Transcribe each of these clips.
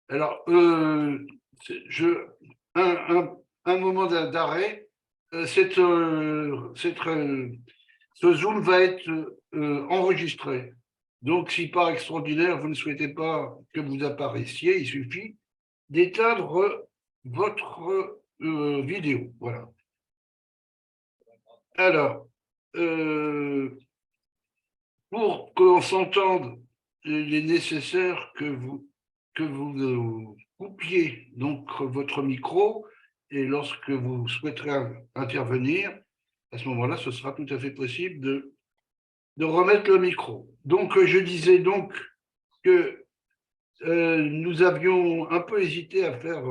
Alors, un moment d'arrêt, ce Zoom va être enregistré. Donc, si par extraordinaire, vous ne souhaitez pas que vous apparaissiez, il suffit d'éteindre votre vidéo. Voilà. Alors, pour qu'on s'entende, il est nécessaire que vous coupiez donc votre micro, et lorsque vous souhaiterez intervenir, à ce moment-là, ce sera tout à fait possible de remettre le micro. Donc, je disais donc que nous avions un peu hésité à faire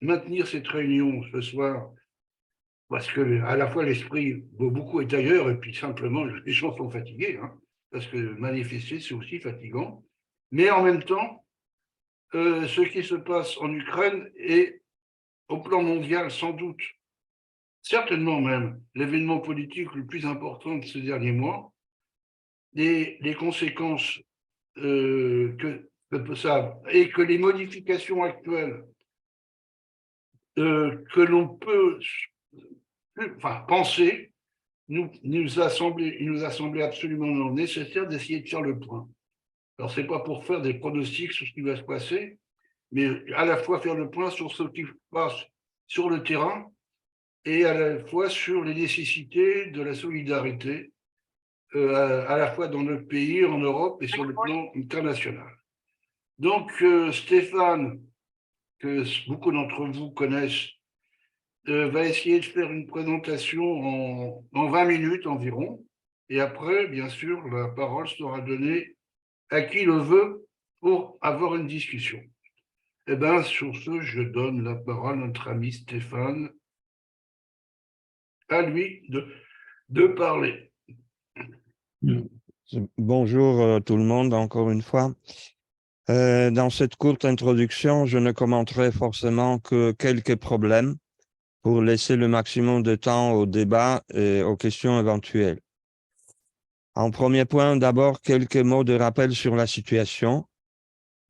maintenir cette réunion ce soir, parce que à la fois l'esprit beaucoup est ailleurs, et puis simplement les gens sont fatigués, hein, parce que manifester c'est aussi fatigant. Mais en même temps, ce qui se passe en Ukraine est, au plan mondial, sans doute, certainement même, l'événement politique le plus important de ces derniers mois. Les conséquences que ça, et que les modifications actuelles que l'on peut penser, il nous a semblé absolument nécessaire d'essayer de faire le point. Alors, ce n'est pas pour faire des pronostics sur ce qui va se passer, mais à la fois faire le point sur ce qui se passe sur le terrain et à la fois sur les nécessités de la solidarité, à la fois dans notre pays, en Europe et sur le plan international. Donc, Stéphane, que beaucoup d'entre vous connaissent, va essayer de faire une présentation en 20 minutes environ. Et après, bien sûr, la parole sera donnée à qui le veut pour avoir une discussion. Eh bien, sur ce, je donne la parole à notre ami Stéphane, à lui de parler. Bonjour tout le monde, encore une fois. Dans cette courte introduction, je ne commenterai forcément que quelques problèmes pour laisser le maximum de temps au débat et aux questions éventuelles. En premier point, d'abord, quelques mots de rappel sur la situation.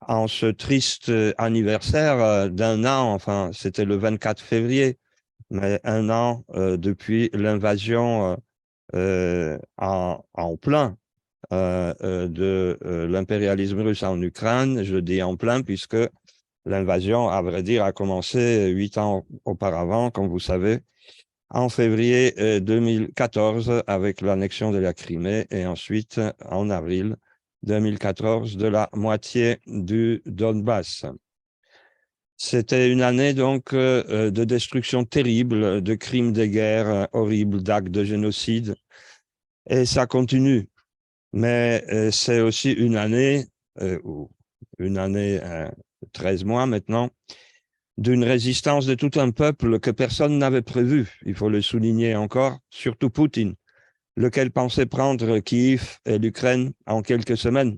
En ce triste anniversaire d'un an, enfin, c'était le 24 février, mais un an depuis l'invasion en plein de l'impérialisme russe en Ukraine. Je dis en plein puisque l'invasion, à vrai dire, a commencé 8 ans auparavant, comme vous savez, en février 2014 avec l'annexion de la Crimée et ensuite en avril 2014 de la moitié du Donbass. C'était une année donc de destruction terrible, de crimes de guerre horribles, d'actes de génocide, et ça continue. Mais c'est aussi une année, 13 mois maintenant, d'une résistance de tout un peuple que personne n'avait prévu, il faut le souligner encore, surtout Poutine, lequel pensait prendre Kiev et l'Ukraine en quelques semaines,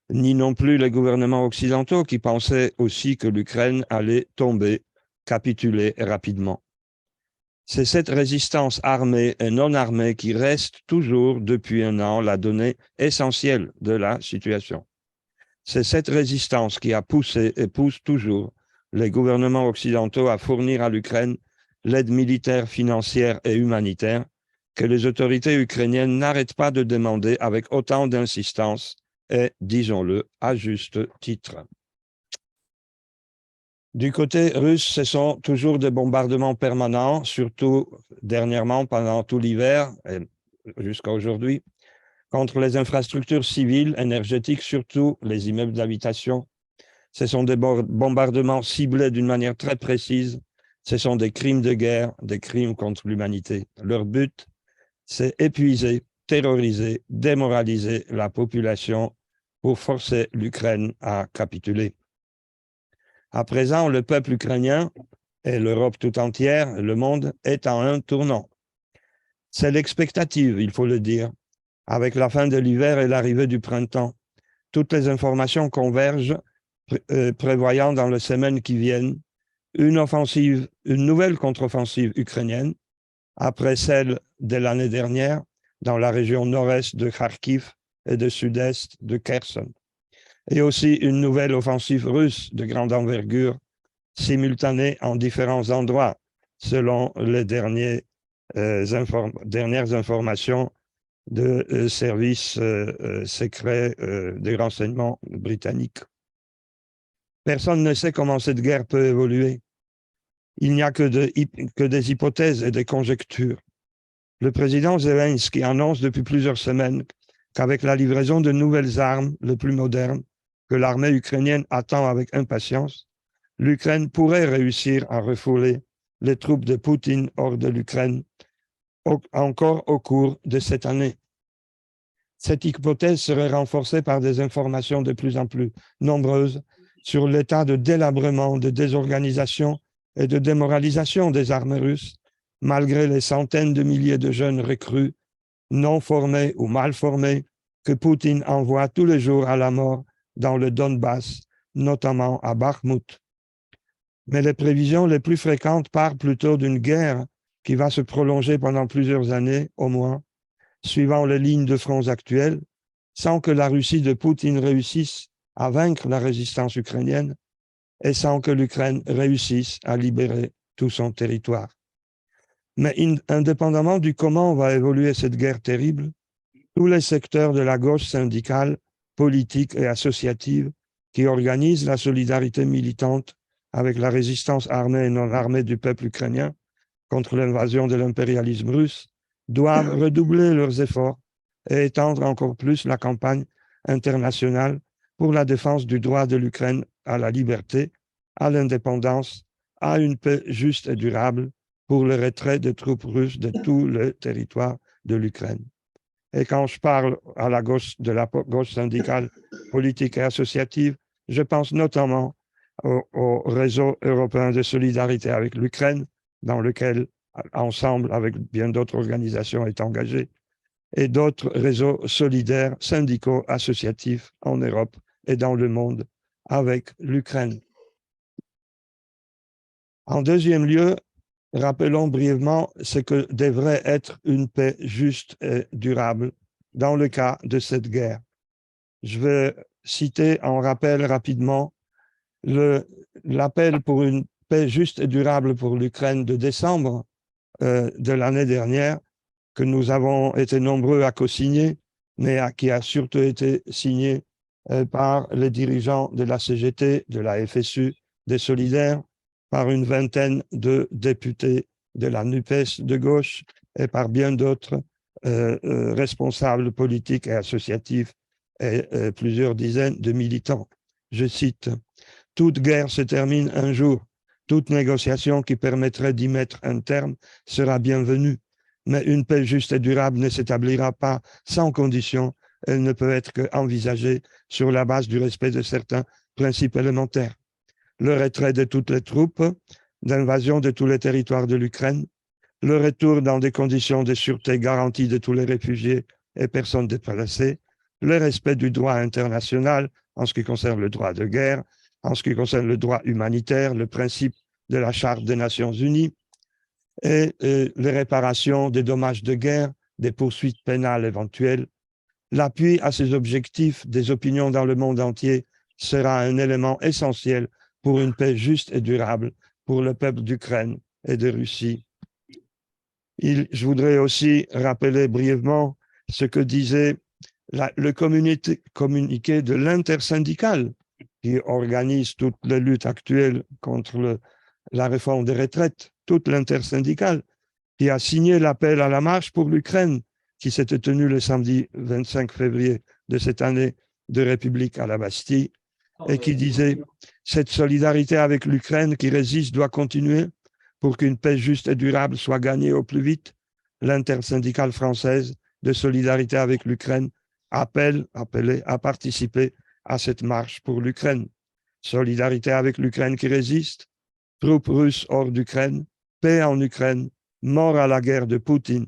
ni non plus les gouvernements occidentaux qui pensaient aussi que l'Ukraine allait tomber, capituler rapidement. C'est cette résistance armée et non armée qui reste toujours depuis un an la donnée essentielle de la situation. C'est cette résistance qui a poussé et pousse toujours les gouvernements occidentaux à fournir à l'Ukraine l'aide militaire, financière et humanitaire que les autorités ukrainiennes n'arrêtent pas de demander avec autant d'insistance et, disons-le, à juste titre. Du côté russe, ce sont toujours des bombardements permanents, surtout dernièrement pendant tout l'hiver et jusqu'à aujourd'hui, contre les infrastructures civiles, énergétiques, surtout les immeubles d'habitation. Ce sont des bombardements ciblés d'une manière très précise. Ce sont des crimes de guerre, des crimes contre l'humanité. Leur but, c'est épuiser, terroriser, démoraliser la population pour forcer l'Ukraine à capituler. À présent, le peuple ukrainien et l'Europe tout entière, le monde, est à un tournant. C'est l'expectative, il faut le dire. Avec la fin de l'hiver et l'arrivée du printemps, toutes les informations convergent, prévoyant dans les semaines qui viennent une nouvelle contre-offensive ukrainienne, après celle de l'année dernière dans la région nord-est de Kharkiv et du sud-est de Kherson. Et aussi une nouvelle offensive russe de grande envergure, simultanée en différents endroits, selon les dernières informations de services secrets des renseignements britanniques. Personne ne sait comment cette guerre peut évoluer. Il n'y a que des hypothèses et des conjectures. Le président Zelensky annonce depuis plusieurs semaines qu'avec la livraison de nouvelles armes, les plus modernes, que l'armée ukrainienne attend avec impatience, l'Ukraine pourrait réussir à refouler les troupes de Poutine hors de l'Ukraine encore au cours de cette année. Cette hypothèse serait renforcée par des informations de plus en plus nombreuses sur l'état de délabrement, de désorganisation et de démoralisation des armées russes, malgré les centaines de milliers de jeunes recrues, non formés ou mal formés, que Poutine envoie tous les jours à la mort dans le Donbass, notamment à Bakhmut. Mais les prévisions les plus fréquentes parlent plutôt d'une guerre qui va se prolonger pendant plusieurs années au moins, suivant les lignes de front actuelles, sans que la Russie de Poutine réussisse à vaincre la résistance ukrainienne et sans que l'Ukraine réussisse à libérer tout son territoire. Mais indépendamment du comment va évoluer cette guerre terrible, tous les secteurs de la gauche syndicale, politique et associative qui organisent la solidarité militante avec la résistance armée et non armée du peuple ukrainien contre l'invasion de l'impérialisme russe doivent redoubler leurs efforts et étendre encore plus la campagne internationale pour la défense du droit de l'Ukraine à la liberté, à l'indépendance, à une paix juste et durable pour le retrait des troupes russes de tout le territoire de l'Ukraine. Et quand je parle à la gauche, de la gauche syndicale, politique et associative, je pense notamment au réseau européen de solidarité avec l'Ukraine, dans lequel Ensemble, avec bien d'autres organisations, est engagé, et d'autres réseaux solidaires, syndicaux, associatifs en Europe et dans le monde avec l'Ukraine. En deuxième lieu, rappelons brièvement ce que devrait être une paix juste et durable dans le cas de cette guerre. Je vais citer en rappel rapidement l'appel pour une paix juste et durable pour l'Ukraine de décembre de l'année dernière, que nous avons été nombreux à co-signer, mais qui a surtout été signé par les dirigeants de la CGT, de la FSU, des Solidaires, par une vingtaine de députés de la NUPES de gauche et par bien d'autres responsables politiques et associatifs et plusieurs dizaines de militants. Je cite, « Toute guerre se termine un jour. Toute négociation qui permettrait d'y mettre un terme sera bienvenue, mais une paix juste et durable ne s'établira pas sans condition. Elle ne peut être qu'envisagée sur la base du respect de certains principes élémentaires. Le retrait de toutes les troupes, d'invasion de tous les territoires de l'Ukraine, le retour dans des conditions de sûreté garanties de tous les réfugiés et personnes déplacées, le respect du droit international en ce qui concerne le droit de guerre, en ce qui concerne le droit humanitaire, le principe de la Charte des Nations Unies et les réparations des dommages de guerre, des poursuites pénales éventuelles. L'appui à ces objectifs des opinions dans le monde entier sera un élément essentiel pour une paix juste et durable pour le peuple d'Ukraine et de Russie. Je voudrais aussi rappeler brièvement ce que disait le communiqué de l'intersyndicale qui organise toutes les luttes actuelles contre la réforme des retraites, toute l'intersyndicale, qui a signé l'appel à la marche pour l'Ukraine, qui s'était tenu le samedi 25 février de cette année de République à la Bastille, et qui disait « Cette solidarité avec l'Ukraine qui résiste doit continuer pour qu'une paix juste et durable soit gagnée au plus vite. L'intersyndicale française de solidarité avec l'Ukraine appelle à participer à cette marche pour l'Ukraine. Solidarité avec l'Ukraine qui résiste, troupes russes hors d'Ukraine, paix en Ukraine, mort à la guerre de Poutine,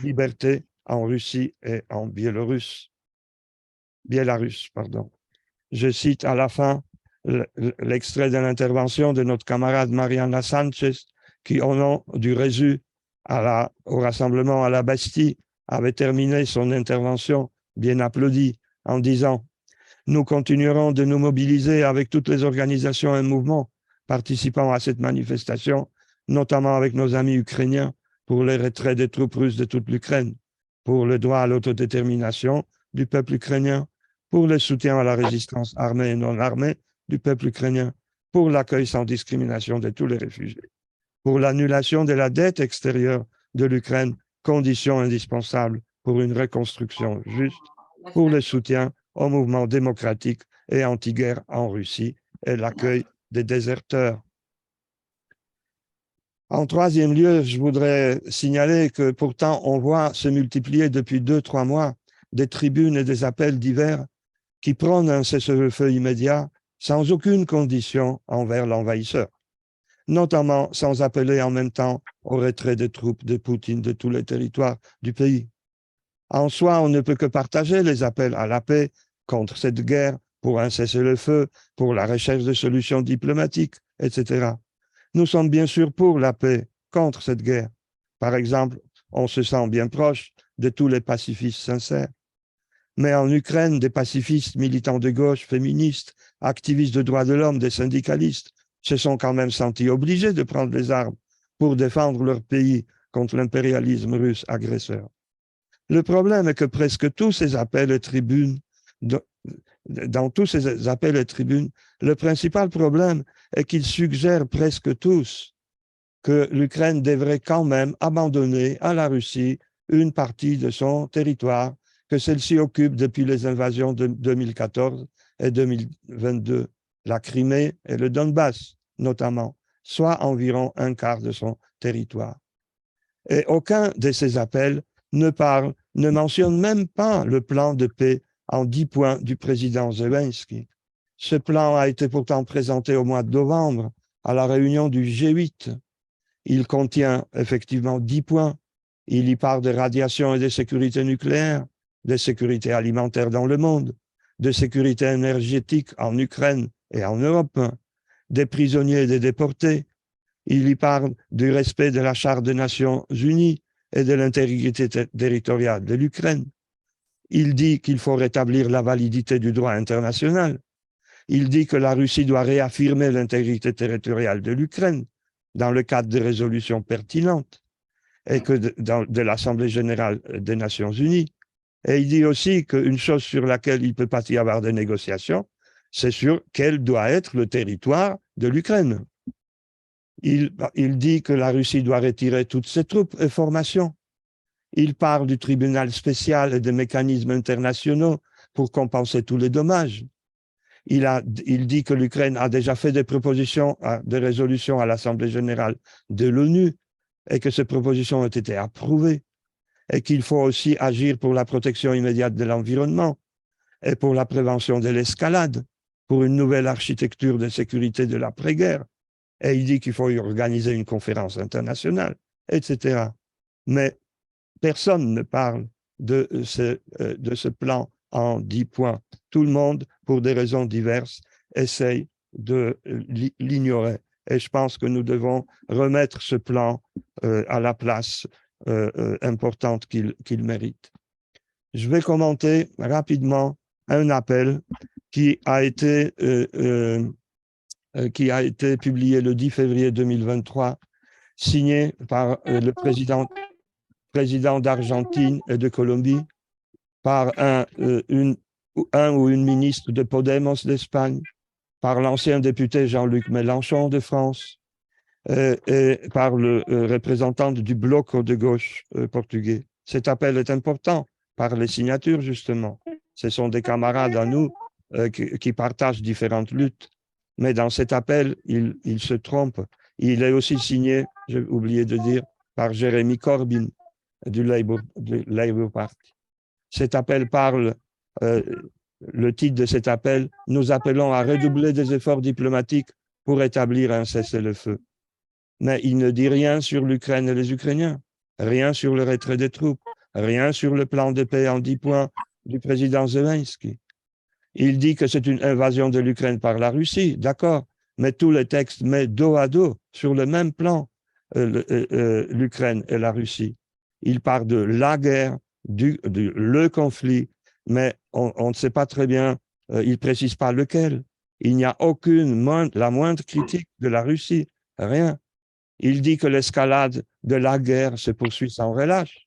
liberté en Russie et en Biélorusse. Je cite à la fin l'extrait de l'intervention de notre camarade Mariana Sanchez, qui, au nom du RESU au rassemblement à la Bastille, avait terminé son intervention bien applaudi, en disant « Nous continuerons de nous mobiliser avec toutes les organisations et mouvements participant à cette manifestation, notamment avec nos amis ukrainiens, pour le retrait des troupes russes de toute l'Ukraine, pour le droit à l'autodétermination du peuple ukrainien, pour le soutien à la résistance armée et non armée du peuple ukrainien, pour l'accueil sans discrimination de tous les réfugiés, pour l'annulation de la dette extérieure de l'Ukraine, condition indispensable pour une reconstruction juste, pour le soutien au mouvement démocratique et anti-guerre en Russie et l'accueil des déserteurs. » En troisième lieu, je voudrais signaler que pourtant on voit se multiplier depuis 2-3 mois des tribunes et des appels divers qui prônent un cessez-le-feu immédiat sans aucune condition envers l'envahisseur, notamment sans appeler en même temps au retrait des troupes de Poutine de tous les territoires du pays. En soi, on ne peut que partager les appels à la paix contre cette guerre, pour un cessez-le-feu, pour la recherche de solutions diplomatiques, etc. Nous sommes bien sûr pour la paix contre cette guerre. Par exemple, on se sent bien proche de tous les pacifistes sincères. Mais en Ukraine, des pacifistes, militants de gauche, féministes, activistes de droits de l'homme, des syndicalistes, se sont quand même sentis obligés de prendre les armes pour défendre leur pays contre l'impérialisme russe agresseur. Le problème est que presque tous ces appels et tribunes, dans tous ces appels et tribunes, le principal problème est qu'ils suggèrent presque tous que l'Ukraine devrait quand même abandonner à la Russie une partie de son territoire que celle-ci occupe depuis les invasions de 2014 et 2022, la Crimée et le Donbass notamment, soit environ un quart de son territoire. Et aucun de ces appels ne mentionne même pas le plan de paix en 10 points du président Zelensky. Ce plan a été pourtant présenté au mois de novembre à la réunion du G8. Il contient effectivement 10 points. Il y parle de radiation et de sécurité nucléaire, de sécurité alimentaire dans le monde, de sécurité énergétique en Ukraine et en Europe, des prisonniers et des déportés. Il y parle du respect de la Charte des Nations Unies et de l'intégrité territoriale de l'Ukraine. Il dit qu'il faut rétablir la validité du droit international. Il dit que la Russie doit réaffirmer l'intégrité territoriale de l'Ukraine dans le cadre de résolutions pertinentes et que de l'Assemblée générale des Nations unies. Et il dit aussi qu'une chose sur laquelle il ne peut pas y avoir de négociation, c'est sur quel doit être le territoire de l'Ukraine. Il dit que la Russie doit retirer toutes ses troupes et formations. Il parle du tribunal spécial et des mécanismes internationaux pour compenser tous les dommages. Il dit que l'Ukraine a déjà fait des propositions de résolution à l'Assemblée générale de l'ONU et que ces propositions ont été approuvées et qu'il faut aussi agir pour la protection immédiate de l'environnement et pour la prévention de l'escalade, pour une nouvelle architecture de sécurité de l'après-guerre. Et il dit qu'il faut y organiser une conférence internationale, etc. Mais personne ne parle de ce plan en 10 points. Tout le monde, pour des raisons diverses, essaye de l'ignorer. Et je pense que nous devons remettre ce plan à la place importante qu'il mérite. Je vais commenter rapidement un appel qui a été publié le 10 février 2023, signé par le président d'Argentine et de Colombie, par un ou une ministre de Podemos d'Espagne, par l'ancien député Jean-Luc Mélenchon de France et par le représentant du bloc de gauche portugais. Cet appel est important par les signatures, justement. Ce sont des camarades à nous qui partagent différentes luttes. Mais dans cet appel, il se trompe. Il est aussi signé, j'ai oublié de dire, par Jeremy Corbyn du Labour Party. Cet appel parle, le titre de cet appel, « Nous appelons à redoubler des efforts diplomatiques pour établir un cessez-le-feu ». Mais il ne dit rien sur l'Ukraine et les Ukrainiens, rien sur le retrait des troupes, rien sur le plan de paix en 10 points du président Zelensky. Il dit que c'est une invasion de l'Ukraine par la Russie, d'accord, mais tous les textes mettent dos à dos, sur le même plan, l'Ukraine et la Russie. Il parle de la guerre, le conflit, mais on ne sait pas très bien, il ne précise pas lequel. Il n'y a la moindre critique de la Russie, rien. Il dit que l'escalade de la guerre se poursuit sans relâche.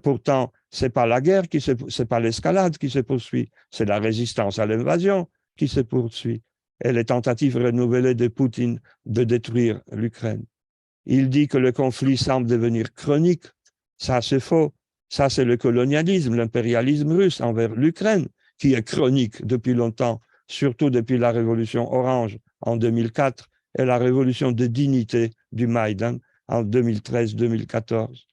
Pourtant, c'est pas la guerre c'est pas l'escalade qui se poursuit, c'est la résistance à l'invasion qui se poursuit et les tentatives renouvelées de Poutine de détruire l'Ukraine. Il dit que le conflit semble devenir chronique. Ça, c'est faux. Ça, c'est le colonialisme, l'impérialisme russe envers l'Ukraine qui est chronique depuis longtemps, surtout depuis la révolution orange en 2004 et la révolution de dignité du Maïdan en 2013-2014.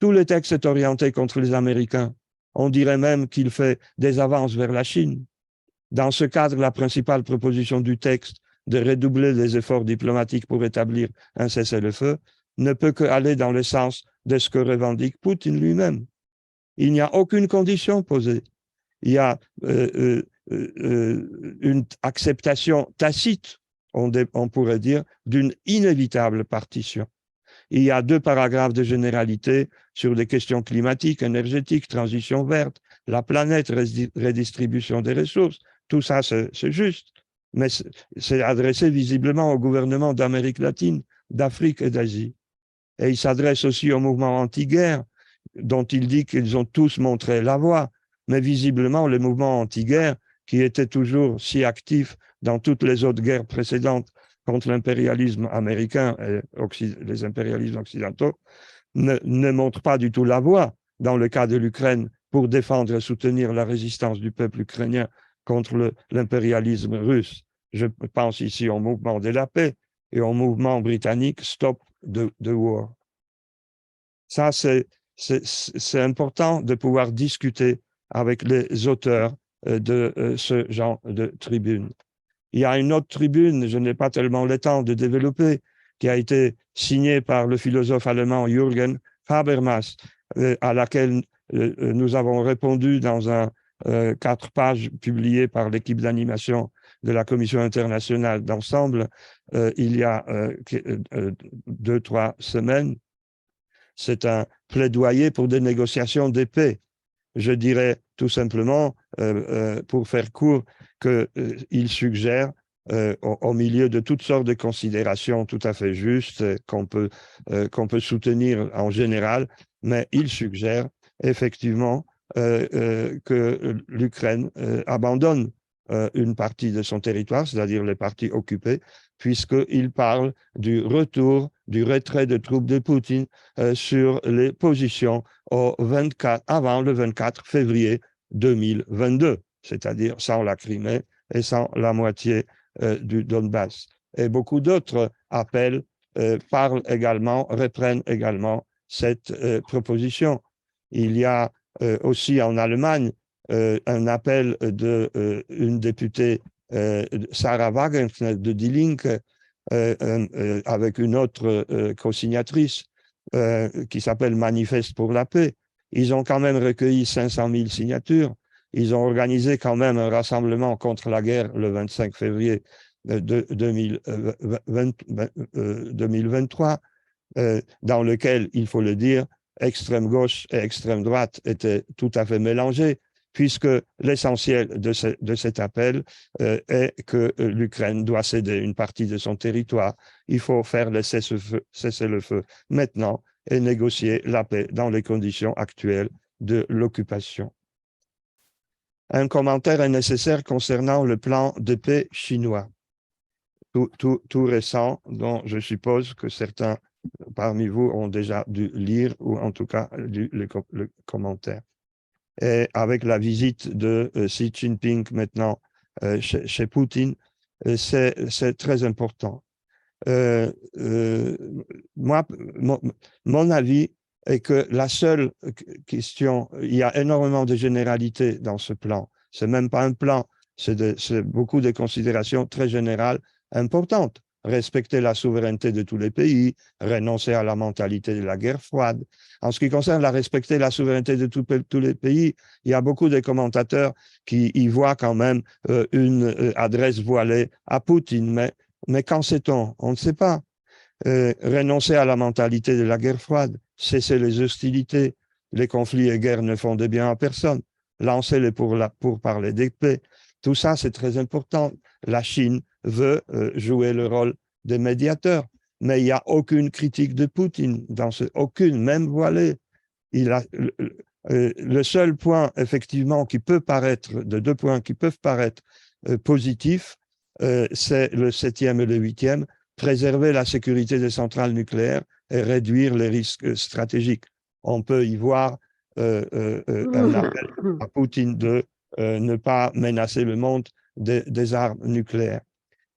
Tout le texte est orienté contre les Américains. On dirait même qu'il fait des avances vers la Chine. Dans ce cadre, la principale proposition du texte de redoubler les efforts diplomatiques pour établir un cessez-le-feu ne peut qu'aller dans le sens de ce que revendique Poutine lui-même. Il n'y a aucune condition posée. Il y a une acceptation tacite, on pourrait dire, d'une inévitable partition. Il y a 2 paragraphes de généralité sur des questions climatiques, énergétiques, transition verte, la planète, redistribution des ressources. Tout ça, c'est juste. Mais c'est adressé visiblement au gouvernement d'Amérique latine, d'Afrique et d'Asie. Et il s'adresse aussi au mouvement anti-guerre, dont il dit qu'ils ont tous montré la voie. Mais visiblement, le mouvement anti-guerre, qui était toujours si actif dans toutes les autres guerres précédentes contre l'impérialisme américain et les impérialismes occidentaux, ne montre pas du tout la voie dans le cas de l'Ukraine pour défendre et soutenir la résistance du peuple ukrainien contre l'impérialisme russe. Je pense ici au mouvement de la paix et au mouvement britannique Stop the War. Ça, c'est important de pouvoir discuter avec les auteurs de ce genre de tribune. Il y a une autre tribune, je n'ai pas tellement le temps de développer, qui a été signée par le philosophe allemand Jürgen Habermas, à laquelle nous avons répondu dans un 4 pages publié par l'équipe d'animation de la Commission internationale d'ensemble il y a 2-3 semaines. C'est un plaidoyer pour des négociations de paix. Je dirais tout simplement, pour faire court, qu'il suggère, au milieu de toutes sortes de considérations tout à fait justes qu'on peut soutenir en général, mais il suggère effectivement que l'Ukraine abandonne une partie de son territoire, c'est-à-dire les parties occupées, puisqu'il parle du retrait de troupes de Poutine sur les positions avant le 24 février 2022, c'est-à-dire sans la Crimée et sans la moitié du Donbass. Et beaucoup d'autres appels reprennent également cette proposition. Il y a aussi en Allemagne un appel d'une députée Sarah Wagenknecht de Die Linke avec une autre co-signatrice qui s'appelle Manifeste pour la paix. Ils ont quand même recueilli 500 000 signatures. Ils ont organisé quand même un rassemblement contre la guerre le 25 février 2023, dans lequel, il faut le dire, extrême gauche et extrême droite étaient tout à fait mélangés, puisque l'essentiel de cet appel est que l'Ukraine doit céder une partie de son territoire. Il faut faire le cessez-le-feu maintenant et négocier la paix dans les conditions actuelles de l'occupation. Un commentaire est nécessaire concernant le plan de paix chinois, tout récent, dont je suppose que certains parmi vous ont déjà dû lire ou en tout cas lu le commentaire. Et avec la visite de Xi Jinping maintenant chez Poutine, c'est très important. Mon avis est que la seule question, il y a énormément de généralités dans ce plan. C'est même pas un plan, c'est beaucoup de considérations très générales importantes. Respecter la souveraineté de tous les pays, renoncer à la mentalité de la guerre froide. En ce qui concerne respecter la souveraineté de tous les pays, il y a beaucoup de commentateurs qui y voient quand même une adresse voilée à Poutine. Mais qu'en sait-on? On ne sait pas. Renoncer à la mentalité de la guerre froide, cesser les hostilités, les conflits et guerres ne font de bien à personne. lancer les pourparlers de paix. Tout ça, c'est très important. La Chine veut jouer le rôle de médiateur, mais il n'y a aucune critique de Poutine, aucune, même voilée. Le seul point, effectivement, qui peut paraître, de deux points qui peuvent paraître positifs, c'est le 7e et le 8e, préserver la sécurité des centrales nucléaires et réduire les risques stratégiques. On peut y voir un appel à Poutine de ne pas menacer le monde des armes nucléaires.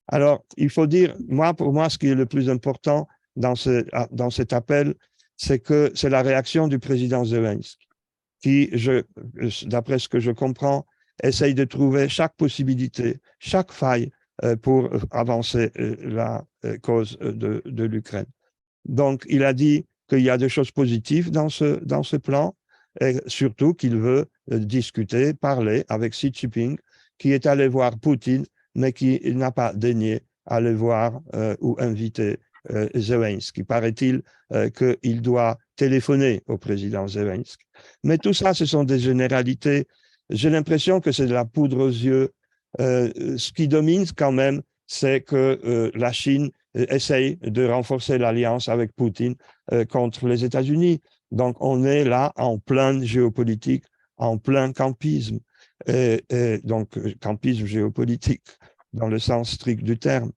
Alors, il faut dire, pour moi, ce qui est le plus important dans cet appel, c'est que c'est la réaction du président Zelensky, qui, d'après ce que je comprends, essaye de trouver chaque possibilité, chaque faille pour avancer la cause de l'Ukraine. Donc, il a dit qu'il y a des choses positives dans ce plan, et surtout qu'il veut discuter, parler avec Xi Jinping, qui est allé voir Poutine, mais qui n'a pas daigné aller voir ou inviter Zelensky. Paraît-il qu'il doit téléphoner au président Zelensky. Mais tout ça, ce sont des généralités. J'ai l'impression que c'est de la poudre aux yeux. Ce qui domine quand même, c'est que la Chine essaye de renforcer l'alliance avec Poutine contre les États-Unis. Donc, on est là en pleine géopolitique, en plein campisme. Donc, campisme géopolitique, dans le sens strict du terme.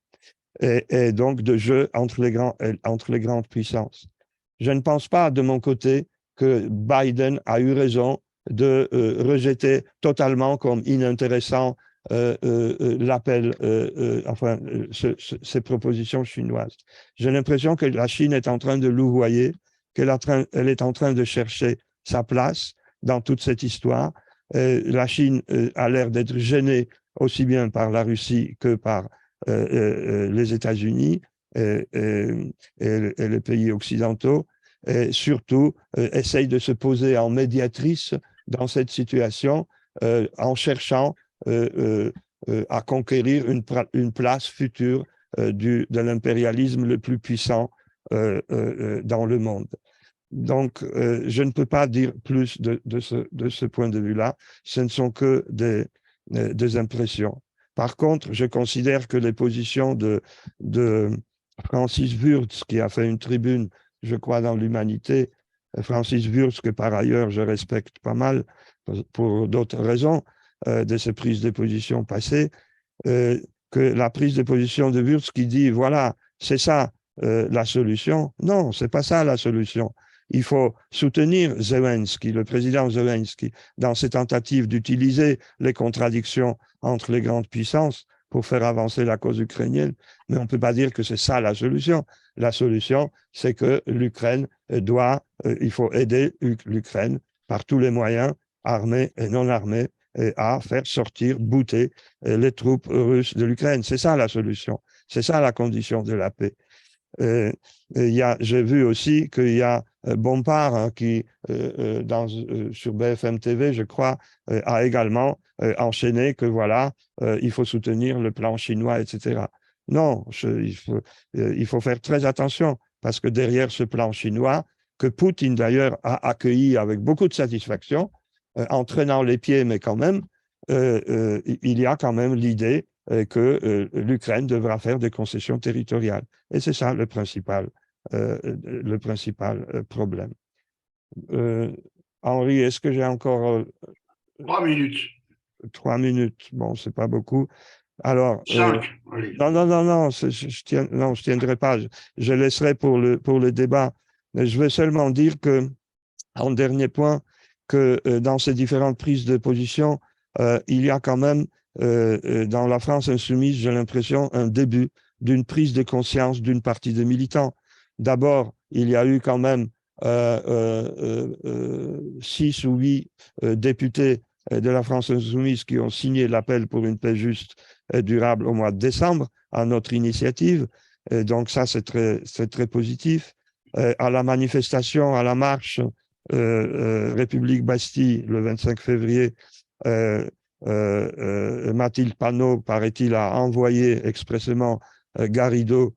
Et donc, de jeu entre les grandes puissances. Je ne pense pas, de mon côté, que Biden a eu raison de rejeter totalement comme inintéressant l'appel, ces propositions chinoises. J'ai l'impression que la Chine est en train de louvoyer, qu'elle est en train de chercher sa place dans toute cette histoire. La Chine a l'air d'être gênée aussi bien par la Russie que par les États-Unis et les pays occidentaux, et surtout essaye de se poser en médiatrice dans cette situation en cherchant à conquérir une place future de l'impérialisme le plus puissant dans le monde. Donc, je ne peux pas dire plus de ce point de vue-là. Ce ne sont que des impressions. Par contre, je considère que les positions de Francis Wurtz, qui a fait une tribune, je crois, dans l'Humanité, Francis Wurtz, que par ailleurs je respecte pas mal pour d'autres raisons de ses prises de position passées, que la prise de position de Wurtz qui dit, voilà, c'est ça la solution. Non, c'est pas ça la solution. Il faut soutenir Zelensky, le président Zelensky, dans ses tentatives d'utiliser les contradictions entre les grandes puissances pour faire avancer la cause ukrainienne. Mais on ne peut pas dire que c'est ça la solution. La solution, c'est que l'Ukraine il faut aider l'Ukraine par tous les moyens, armés et non armés, à faire sortir, bouter les troupes russes de l'Ukraine. C'est ça la solution. C'est ça la condition de la paix. J'ai vu aussi qu'il y a Bompard hein, qui, sur BFM TV, je crois, a également enchaîné que voilà, il faut soutenir le plan chinois, etc. Non, il faut faire très attention parce que derrière ce plan chinois, que Poutine d'ailleurs a accueilli avec beaucoup de satisfaction, en traînant les pieds, mais quand même, il y a quand même l'idée que l'Ukraine devra faire des concessions territoriales. Et c'est ça le principal problème. Henri, est-ce que j'ai encore 3 minutes. 3 minutes? Bon, c'est pas beaucoup. Alors, 5, allez. Non, je tiendrai pas. Je laisserai pour le débat. Mais je veux seulement dire que, en dernier point, que dans ces différentes prises de position, il y a quand même dans la France insoumise, j'ai l'impression, un début d'une prise de conscience d'une partie des militants. D'abord, il y a eu quand même 6 ou 8 députés de la France insoumise qui ont signé l'appel pour une paix juste et durable au mois de décembre, à notre initiative. Et donc ça, c'est très positif. À la manifestation, à la marche République Bastille, le 25 février, Mathilde Panot, paraît-il, a envoyé expressément Garrido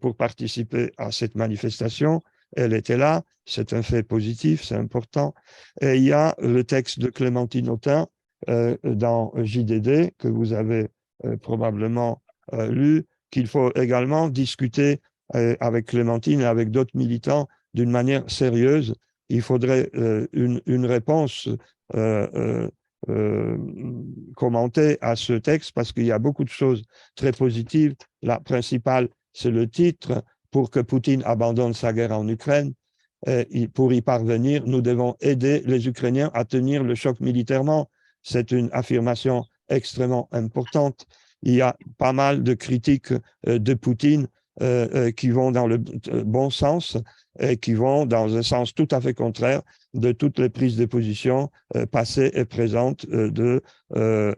pour participer à cette manifestation. elle était là. C'est un fait positif, c'est important. Et il y a le texte de Clémentine Autain dans JDD, que vous avez probablement lu, qu'il faut également discuter avec Clémentine et avec d'autres militants d'une manière sérieuse. Il faudrait une réponse commentée à ce texte parce qu'il y a beaucoup de choses très positives. La principale, c'est le titre, pour que Poutine abandonne sa guerre en Ukraine. Pour y parvenir, nous devons aider les Ukrainiens à tenir le choc militairement. C'est une affirmation extrêmement importante. Il y a pas mal de critiques de Poutine qui vont dans le bon sens et qui vont dans un sens tout à fait contraire de toutes les prises de position passées et présentes de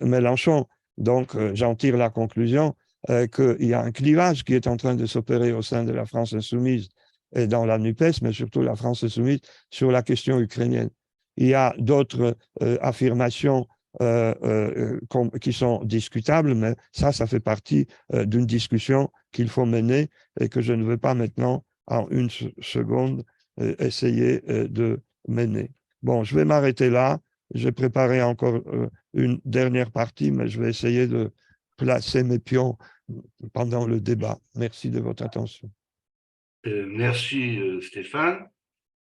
Mélenchon. Donc, j'en tire la conclusion qu'il y a un clivage qui est en train de s'opérer au sein de la France insoumise et dans la NUPES, mais surtout la France insoumise, sur la question ukrainienne. Il y a d'autres affirmations qui sont discutables, mais ça fait partie d'une discussion qu'il faut mener et que je ne veux pas maintenant, en une seconde, essayer de mener. Bon, je vais m'arrêter là. J'ai préparé encore une dernière partie, mais je vais essayer de placer mes pions pendant le débat. Merci de votre attention. Merci Stéphane.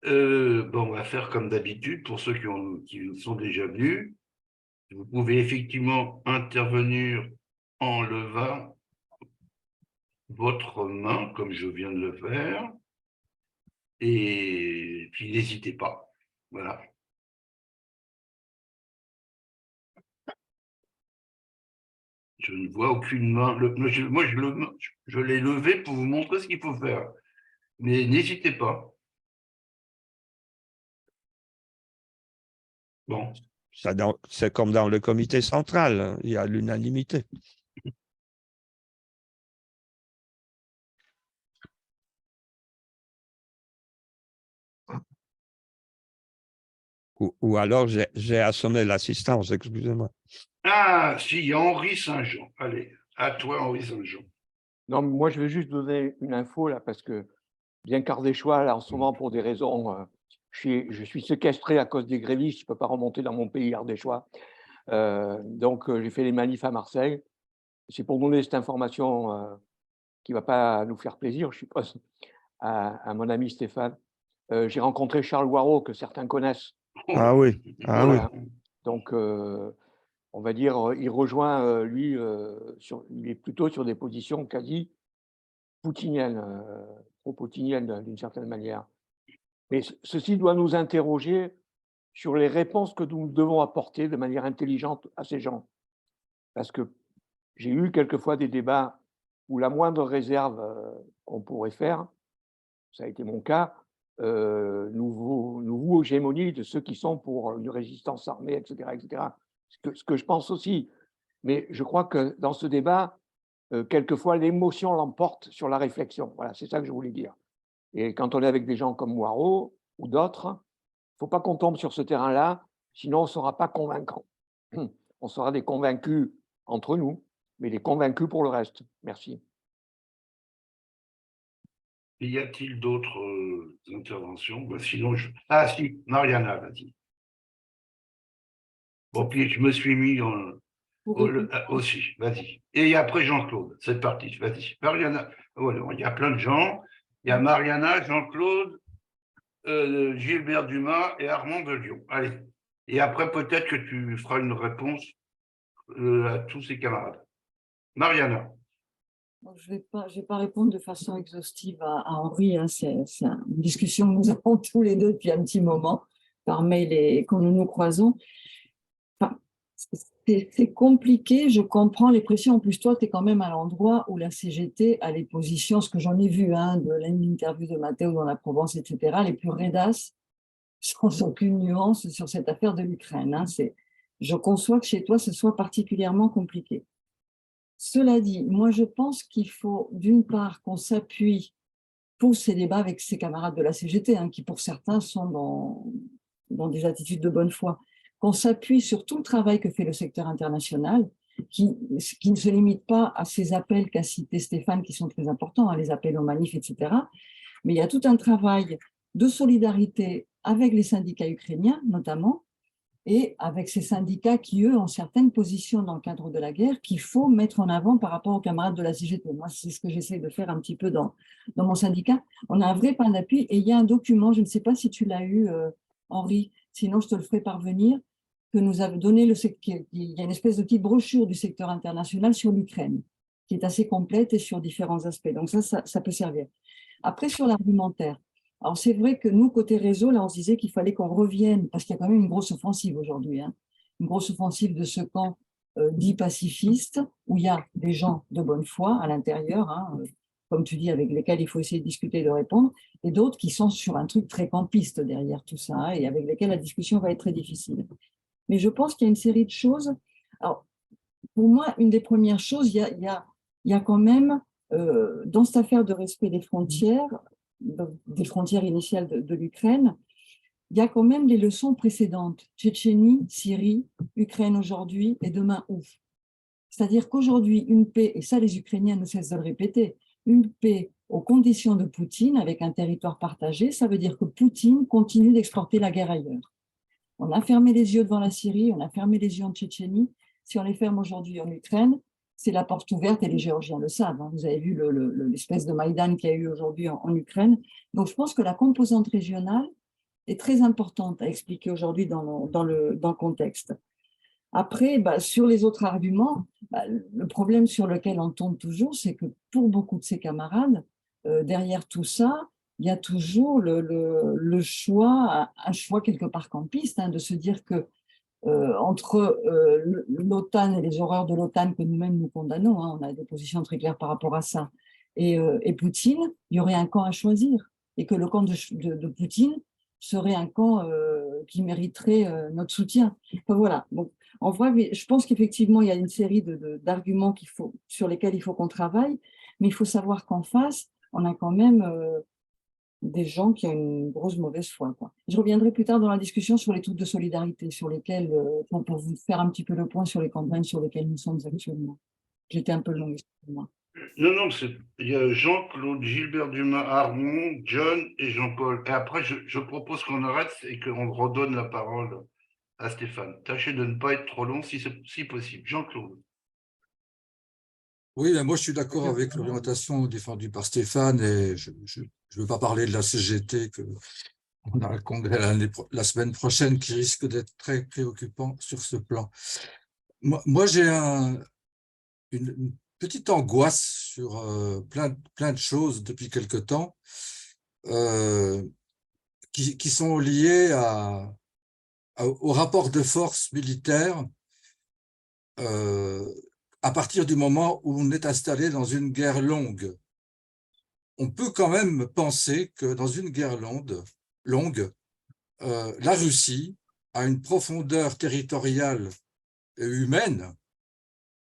On va faire comme d'habitude pour ceux qui sont déjà venus. Vous pouvez effectivement intervenir en levant votre main, comme je viens de le faire, et puis n'hésitez pas. Voilà. Je ne vois aucune main. Moi, je l'ai levé pour vous montrer ce qu'il faut faire. Mais n'hésitez pas. Bon. C'est comme dans le comité central, hein, il y a l'unanimité. Ou alors j'ai assommé l'assistance, excusez-moi. Ah, si, il y a Henri Saint-Jean. Allez, à toi, Henri Saint-Jean. Non, moi, je vais juste donner une info, là, parce que, bien qu'Ardéchois, là, en ce moment, pour des raisons, je suis séquestré à cause des grévistes, je ne peux pas remonter dans mon pays ardéchois. Donc, j'ai fait les manifs à Marseille. C'est pour donner cette information qui ne va pas nous faire plaisir, je suppose, à mon ami Stéphane. J'ai rencontré Charles Warreau, que certains connaissent. Ah oui, ah Voilà. oui. Donc, on va dire, il rejoint, lui, il est plutôt sur des positions quasi poutiniennes, pro-poutiniennes d'une certaine manière. Mais ceci doit nous interroger sur les réponses que nous devons apporter de manière intelligente à ces gens. Parce que j'ai eu quelquefois des débats où la moindre réserve qu'on pourrait faire, ça a été mon cas, nous vaut hégémonie de ceux qui sont pour une résistance armée, etc. etc. Ce que je pense aussi. Mais je crois que dans ce débat, quelquefois, l'émotion l'emporte sur la réflexion. Voilà, c'est ça que je voulais dire. Et quand on est avec des gens comme Moirot ou d'autres, il ne faut pas qu'on tombe sur ce terrain-là, sinon on ne sera pas convaincant. On sera des convaincus entre nous, mais des convaincus pour le reste. Merci. Y a-t-il d'autres interventions? Sinon, Ah si, Mariana, vas-y. Bon, puis je me suis mis aussi, vas-y. Et après Jean-Claude, c'est parti, vas-y. Mariana, voilà, il y a plein de gens. Il y a Mariana, Jean-Claude, Gilbert Dumas et Armand de Lyon. Allez. Et après, peut-être que tu feras une réponse à tous ces camarades. Mariana. Je vais pas répondre de façon exhaustive à Henri. Hein. C'est une discussion que nous avons tous les deux depuis un petit moment, par mail et quand nous nous croisons. Enfin, c'est compliqué, je comprends les pressions. En plus, toi, tu es quand même à l'endroit où la CGT a les positions, ce que j'en ai vu, hein, de l'interview de Matteo dans la Provence, etc., les plus raidasses, sans aucune nuance sur cette affaire de l'Ukraine. Hein. Je conçois que chez toi, ce soit particulièrement compliqué. Cela dit, moi, je pense qu'il faut, d'une part, qu'on s'appuie pour ces débats avec ses camarades de la CGT, hein, qui, pour certains, sont dans des attitudes de bonne foi, qu'on s'appuie sur tout le travail que fait le secteur international, qui ne se limite pas à ces appels qu'a cité Stéphane, qui sont très importants, hein, les appels aux manifs, etc. Mais il y a tout un travail de solidarité avec les syndicats ukrainiens, notamment, et avec ces syndicats qui, eux, ont certaines positions dans le cadre de la guerre qu'il faut mettre en avant par rapport aux camarades de la CGT. Moi, c'est ce que j'essaie de faire un petit peu dans mon syndicat. On a un vrai point d'appui et il y a un document, je ne sais pas si tu l'as eu, Henri, sinon je te le ferai parvenir, que nous avons donné, il y a une espèce de petite brochure du secteur international sur l'Ukraine, qui est assez complète et sur différents aspects. Donc ça peut servir. Après, sur l'argumentaire, alors c'est vrai que nous, côté réseau, là, on se disait qu'il fallait qu'on revienne, parce qu'il y a quand même une grosse offensive aujourd'hui, hein, une grosse offensive de ce camp dit pacifiste, où il y a des gens de bonne foi à l'intérieur, hein, comme tu dis, avec lesquels il faut essayer de discuter et de répondre, et d'autres qui sont sur un truc très campiste derrière tout ça, hein, et avec lesquels la discussion va être très difficile. Mais je pense qu'il y a une série de choses. Alors, pour moi, une des premières choses, il y a quand même, dans cette affaire de respect des frontières initiales de l'Ukraine, il y a quand même les leçons précédentes. Tchétchénie, Syrie, Ukraine aujourd'hui et demain où? C'est-à-dire qu'aujourd'hui, une paix, et ça les Ukrainiens ne cessent de le répéter, une paix aux conditions de Poutine avec un territoire partagé, ça veut dire que Poutine continue d'exporter la guerre ailleurs. On a fermé les yeux devant la Syrie, on a fermé les yeux en Tchétchénie. Si on les ferme aujourd'hui en Ukraine, c'est la porte ouverte et les Géorgiens le savent. Hein. Vous avez vu l'espèce de Maïdan qu'il y a eu aujourd'hui en Ukraine. Donc je pense que la composante régionale est très importante à expliquer aujourd'hui dans le contexte. Après, sur les autres arguments, le problème sur lequel on tombe toujours, c'est que pour beaucoup de ses camarades, derrière tout ça, il y a toujours le choix, un choix quelque part campiste, hein, de se dire que entre l'OTAN et les horreurs de l'OTAN que nous-mêmes nous condamnons, hein, on a des positions très claires par rapport à ça, et Poutine, il y aurait un camp à choisir, et que le camp de Poutine serait un camp qui mériterait notre soutien. Enfin, voilà. Donc, en vrai, je pense qu'effectivement, il y a une série d'arguments sur lesquels il faut qu'on travaille, mais il faut savoir qu'en face, on a quand même des gens qui ont une grosse mauvaise foi, quoi. Je reviendrai plus tard dans la discussion sur les troupes de solidarité, sur lesquelles, pour vous faire un petit peu le point sur les campagnes sur lesquelles nous sommes actuellement. J'étais un peu longue, excusez-moi. Non, il y a Jean-Claude, Gilbert Dumas, Armand, John et Jean-Paul. Et après, je propose qu'on arrête et qu'on redonne la parole à Stéphane. Tâchez de ne pas être trop long si possible. Jean-Claude. Oui, moi je suis d'accord avec l'orientation défendue par Stéphane et je ne veux pas parler de la CGT, on a un congrès la semaine prochaine qui risque d'être très préoccupant sur ce plan. Moi j'ai une petite angoisse sur plein de choses depuis quelque temps qui sont liées au rapport de force militaire à partir du moment où on est installé dans une guerre longue. On peut quand même penser que dans une guerre longue, la Russie a une profondeur territoriale et humaine,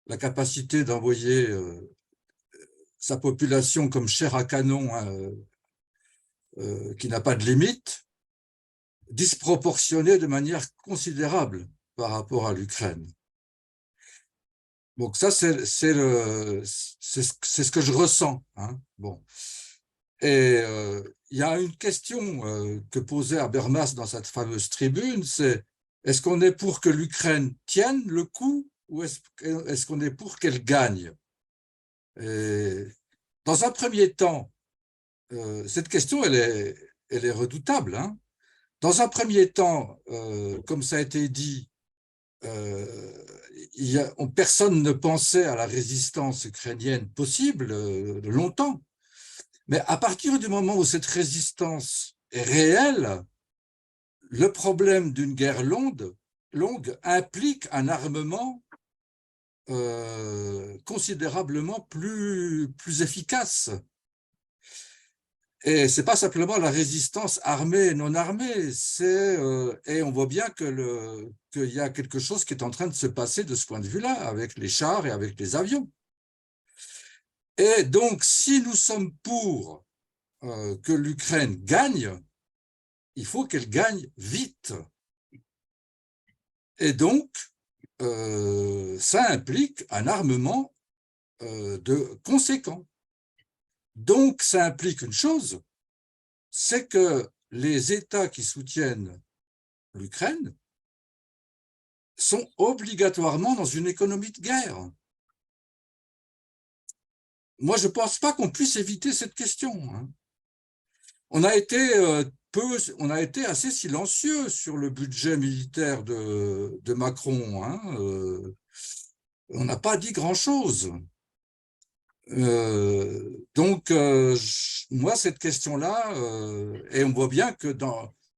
la capacité d'envoyer sa population comme chair à canon, qui n'a pas de limite, disproportionnée de manière considérable par rapport à l'Ukraine. Donc ça, c'est ce que je ressens. Hein. Bon. Et il y a une question que posait Habermas dans cette fameuse tribune, c'est est-ce qu'on est pour que l'Ukraine tienne le coup ou est-ce qu'on est pour qu'elle gagne? Et dans un premier temps, cette question, elle est redoutable. Hein. Dans un premier temps, comme ça a été dit, personne ne pensait à la résistance ukrainienne possible de longtemps. Mais à partir du moment où cette résistance est réelle, le problème d'une guerre longue implique un armement considérablement plus efficace. Et ce n'est pas simplement la résistance armée et non armée, et on voit bien qu'il y a quelque chose qui est en train de se passer de ce point de vue-là, avec les chars et avec les avions. Et donc, si nous sommes pour que l'Ukraine gagne, il faut qu'elle gagne vite. Et donc, ça implique un armement conséquent. Donc, ça implique une chose, c'est que les États qui soutiennent l'Ukraine sont obligatoirement dans une économie de guerre. Moi, je ne pense pas qu'on puisse éviter cette question. On a été assez silencieux sur le budget militaire de Macron. On n'a pas dit grand-chose. Moi, cette question-là, et on voit bien qu'il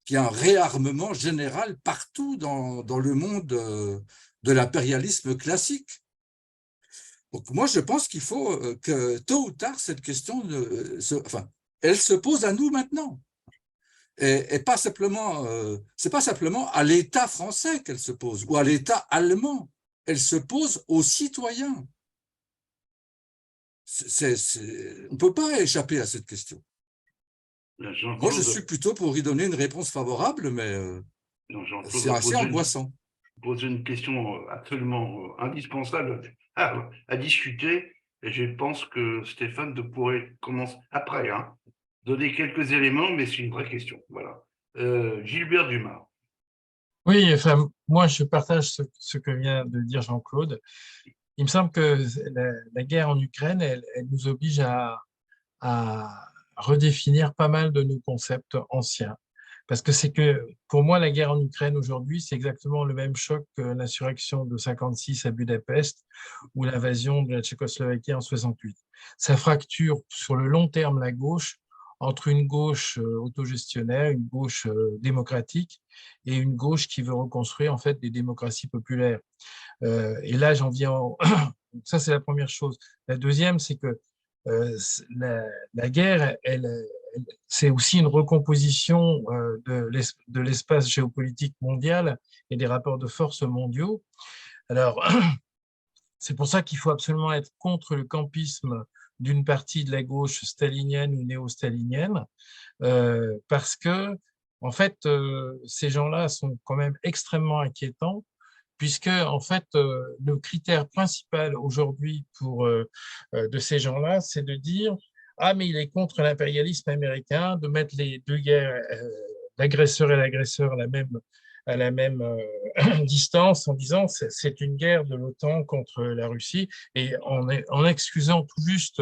y a un réarmement général partout dans le monde de l'impérialisme classique. Donc, moi, je pense qu'il faut que tôt ou tard, cette question, elle se pose à nous maintenant. Et pas simplement, c'est pas simplement à l'État français qu'elle se pose, ou à l'État allemand. Elle se pose aux citoyens. On ne peut pas échapper à cette question. Moi, je suis plutôt pour y donner une réponse favorable, mais c'est assez angoissant. Poser une question absolument indispensable à discuter, et je pense que Stéphane pourrait commencer après, donner quelques éléments, mais c'est une vraie question. Voilà. Gilbert Dumas. Oui, enfin, moi, je partage ce que vient de dire Jean-Claude. Il me semble que la guerre en Ukraine, elle nous oblige à redéfinir pas mal de nos concepts anciens. Parce que c'est que, pour moi, la guerre en Ukraine aujourd'hui, c'est exactement le même choc que l'insurrection de 56 à Budapest ou l'invasion de la Tchécoslovaquie en 68. Ça fracture sur le long terme la gauche entre une gauche autogestionnaire, une gauche démocratique et une gauche qui veut reconstruire en fait des démocraties populaires. Et là, j'en viens ça, c'est la première chose. La deuxième, c'est que la guerre, c'est aussi une recomposition de l'espace géopolitique mondial et des rapports de force mondiaux. Alors, c'est pour ça qu'il faut absolument être contre le campisme d'une partie de la gauche stalinienne ou néo-stalinienne, parce que, en fait, ces gens-là sont quand même extrêmement inquiétants, puisque en fait, le critère principal aujourd'hui de ces gens-là, c'est de dire « Ah, mais il est contre l'impérialisme américain, de mettre les deux guerres, l'agresseur et l'agresseur à la même distance, en disant c'est une guerre de l'OTAN contre la Russie, et en excusant tout juste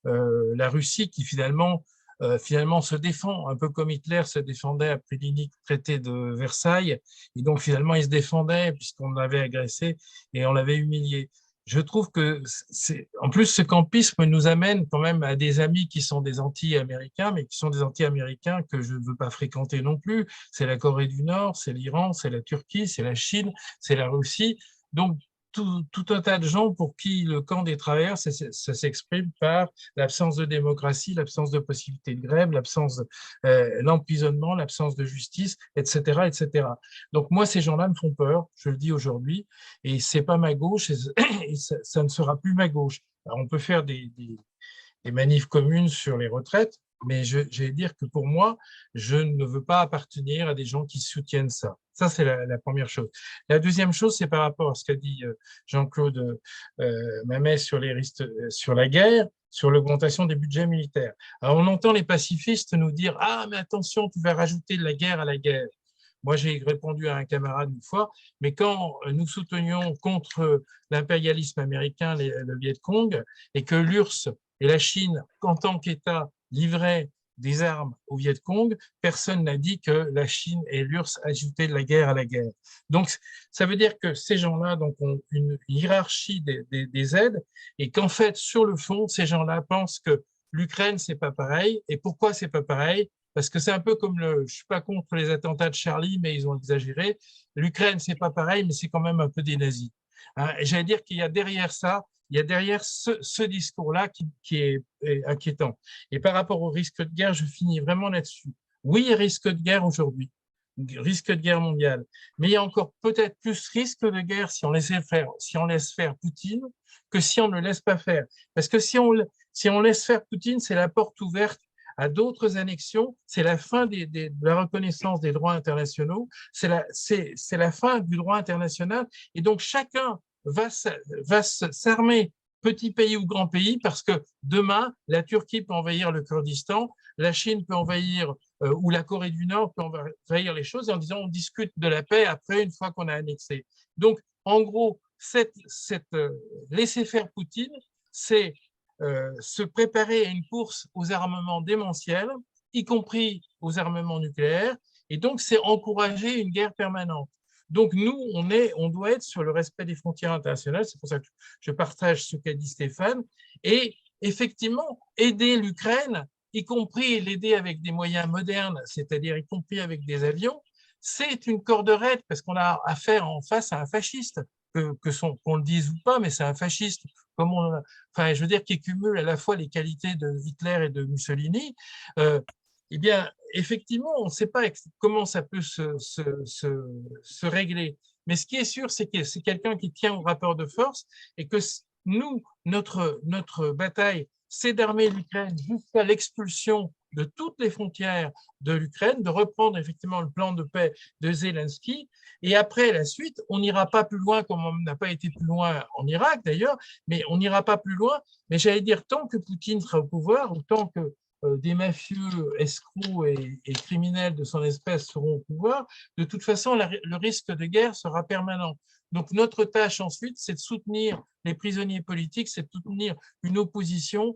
la Russie qui finalement se défend, un peu comme Hitler se défendait après l'inique traité de Versailles, et donc finalement il se défendait puisqu'on l'avait agressé et on l'avait humilié. Je trouve que, en plus, ce campisme nous amène quand même à des amis qui sont des anti-américains, mais qui sont des anti-américains que je ne veux pas fréquenter non plus. C'est la Corée du Nord, c'est l'Iran, c'est la Turquie, c'est la Chine, c'est la Russie. Donc, tout un tas de gens pour qui le camp des travailleurs, ça s'exprime par l'absence de démocratie, l'absence de possibilité de grève, l'absence, l'emprisonnement, l'absence de justice, etc., etc. Donc moi, ces gens-là me font peur, je le dis aujourd'hui, et c'est pas ma gauche, et ça ne sera plus ma gauche. Alors, on peut faire des manifs communes sur les retraites, mais je vais dire que pour moi, je ne veux pas appartenir à des gens qui soutiennent ça. Ça, c'est la première chose. La deuxième chose, c'est par rapport à ce qu'a dit Jean-Claude Mamet sur la guerre, sur l'augmentation des budgets militaires. Alors, on entend les pacifistes nous dire « Ah, mais attention, tu vas rajouter de la guerre à la guerre ». Moi, j'ai répondu à un camarade une fois, mais quand nous soutenions contre l'impérialisme américain, le Viet Cong, et que l'URSS et la Chine, en tant qu'État, livraient des armes au Viet Cong, personne n'a dit que la Chine et l'URSS ajoutaient de la guerre à la guerre. Donc, ça veut dire que ces gens-là ont une hiérarchie des aides, et qu'en fait, sur le fond, ces gens-là pensent que l'Ukraine, c'est pas pareil. Et pourquoi c'est pas pareil? Parce que c'est un peu comme je suis pas contre les attentats de Charlie, mais ils ont exagéré. L'Ukraine, c'est pas pareil, mais c'est quand même un peu des nazis. Et j'allais dire qu'il y a derrière ça, il y a derrière ce discours-là qui est inquiétant. Et par rapport au risque de guerre, je finis vraiment là-dessus. Oui, il y a risque de guerre aujourd'hui, risque de guerre mondiale, mais il y a encore peut-être plus risque de guerre si on laisse faire Poutine que si on ne le laisse pas faire. Parce que si on laisse faire Poutine, c'est la porte ouverte à d'autres annexions, c'est la fin de la reconnaissance des droits internationaux, c'est la fin du droit international, et donc chacun va s'armer petit pays ou grand pays, parce que demain, la Turquie peut envahir le Kurdistan, la Chine peut envahir, ou la Corée du Nord peut envahir les choses, en disant on discute de la paix après, une fois qu'on a annexé. Donc, en gros, laisser faire Poutine, c'est se préparer à une course aux armements démentiels, y compris aux armements nucléaires, et donc c'est encourager une guerre permanente. Donc nous, on doit être sur le respect des frontières internationales, c'est pour ça que je partage ce qu'a dit Stéphane, et effectivement, aider l'Ukraine, y compris l'aider avec des moyens modernes, c'est-à-dire y compris avec des avions, c'est une corde raide, parce qu'on a affaire en face à un fasciste, qu'on le dise ou pas, mais c'est un fasciste, enfin, je veux dire, qui cumule à la fois les qualités de Hitler et de Mussolini. Eh bien, effectivement, on ne sait pas comment ça peut se régler. Mais ce qui est sûr, c'est que c'est quelqu'un qui tient au rapport de force et que nous, notre bataille, c'est d'armer l'Ukraine jusqu'à l'expulsion de toutes les frontières de l'Ukraine, de reprendre effectivement le plan de paix de Zelensky. Et après, la suite, on n'ira pas plus loin, comme on n'a pas été plus loin en Irak d'ailleurs, mais on n'ira pas plus loin. Mais j'allais dire, tant que Poutine sera au pouvoir, ou tant que des mafieux, escrocs et criminels de son espèce seront au pouvoir, de toute façon, le risque de guerre sera permanent. Donc, notre tâche ensuite, c'est de soutenir les prisonniers politiques, c'est de soutenir une opposition,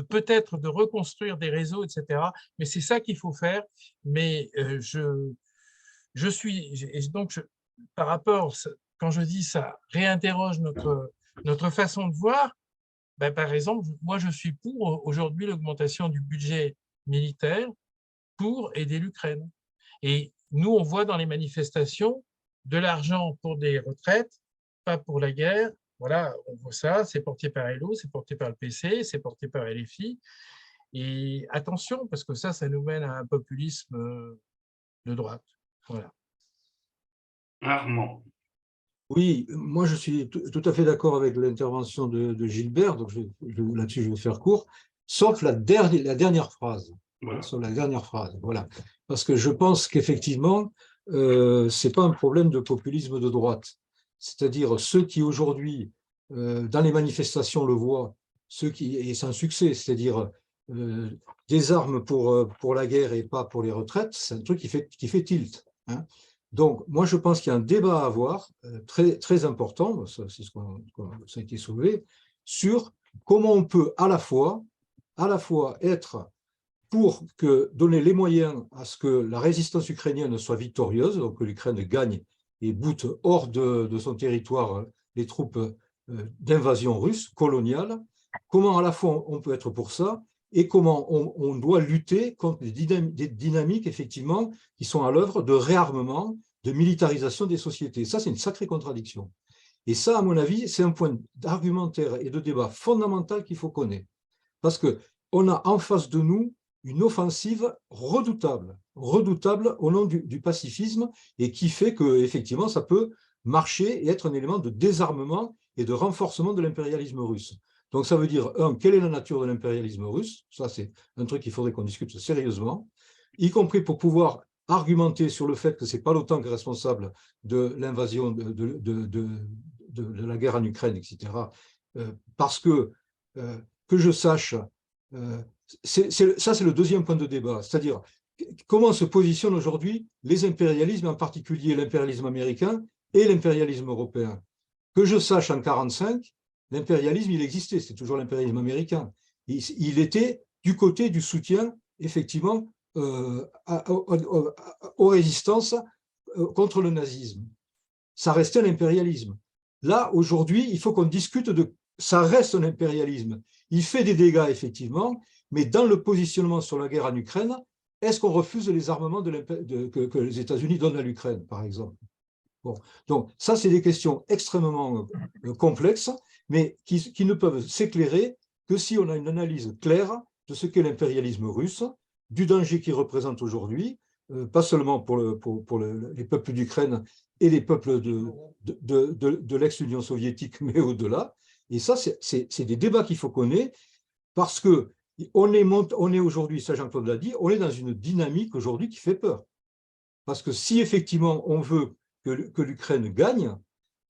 peut-être de reconstruire des réseaux, etc. Mais c'est ça qu'il faut faire. Mais par rapport, quand je dis ça, réinterroge notre façon de voir. Ben, par exemple, moi, je suis pour aujourd'hui l'augmentation du budget militaire pour aider l'Ukraine. Et nous, on voit dans les manifestations de l'argent pour des retraites, pas pour la guerre. Voilà, on voit ça, c'est porté par Hello, c'est porté par le PC, c'est porté par LFI. Et attention, parce que ça nous mène à un populisme de droite. Voilà. Armand. Oui, moi je suis tout à fait d'accord avec l'intervention de Gilbert, donc là-dessus je vais faire court, sauf la dernière phrase. Voilà. Sauf la dernière phrase, voilà. Parce que je pense qu'effectivement, ce n'est pas un problème de populisme de droite. C'est-à-dire ceux qui aujourd'hui, dans les manifestations le voient, et c'est un succès, c'est-à-dire des armes pour la guerre et pas pour les retraites, c'est un truc qui fait tilt. Hein. Donc, moi, je pense qu'il y a un débat à avoir très, très important, ça a été soulevé, sur comment on peut à la fois être pour donner les moyens à ce que la résistance ukrainienne soit victorieuse, donc que l'Ukraine gagne et boute hors de son territoire les troupes d'invasion russe, coloniale, comment à la fois on peut être pour ça, et comment on doit lutter contre des dynamiques, effectivement, qui sont à l'œuvre de réarmement, de militarisation des sociétés. Ça, c'est une sacrée contradiction. Et ça, à mon avis, c'est un point d'argumentaire et de débat fondamental qu'il faut connaître. Parce qu'on a en face de nous une offensive redoutable au nom du pacifisme, et qui fait qu'effectivement, ça peut marcher et être un élément de désarmement et de renforcement de l'impérialisme russe. Donc, ça veut dire, quelle est la nature de l'impérialisme russe? Ça, c'est un truc qu'il faudrait qu'on discute sérieusement, y compris pour pouvoir argumenter sur le fait que ce n'est pas l'OTAN qui est responsable de l'invasion de la guerre en Ukraine, etc. Parce que je sache, ça c'est le deuxième point de débat, c'est-à-dire comment se positionnent aujourd'hui les impérialismes, en particulier l'impérialisme américain et l'impérialisme européen. Que je sache, en 1945, l'impérialisme, il existait, c'est toujours l'impérialisme américain. Il était du côté du soutien, effectivement, aux résistances contre le nazisme. Ça restait un impérialisme. Là, aujourd'hui, il faut qu'on discute ça reste un impérialisme. Il fait des dégâts, effectivement, mais dans le positionnement sur la guerre en Ukraine, est-ce qu'on refuse les armements que les États-Unis donnent à l'Ukraine, par exemple? Bon. Donc, ça, c'est des questions extrêmement complexes, mais qui ne peuvent s'éclairer que si on a une analyse claire de ce qu'est l'impérialisme russe, du danger qu'il représente aujourd'hui, pas seulement pour les peuples d'Ukraine et les peuples de l'ex-Union soviétique, mais au-delà. Et ça, c'est des débats qu'il faut connaître, parce qu'on est aujourd'hui, ça Jean-Claude l'a dit, on est dans une dynamique aujourd'hui qui fait peur. Parce que si effectivement on veut que l'Ukraine gagne,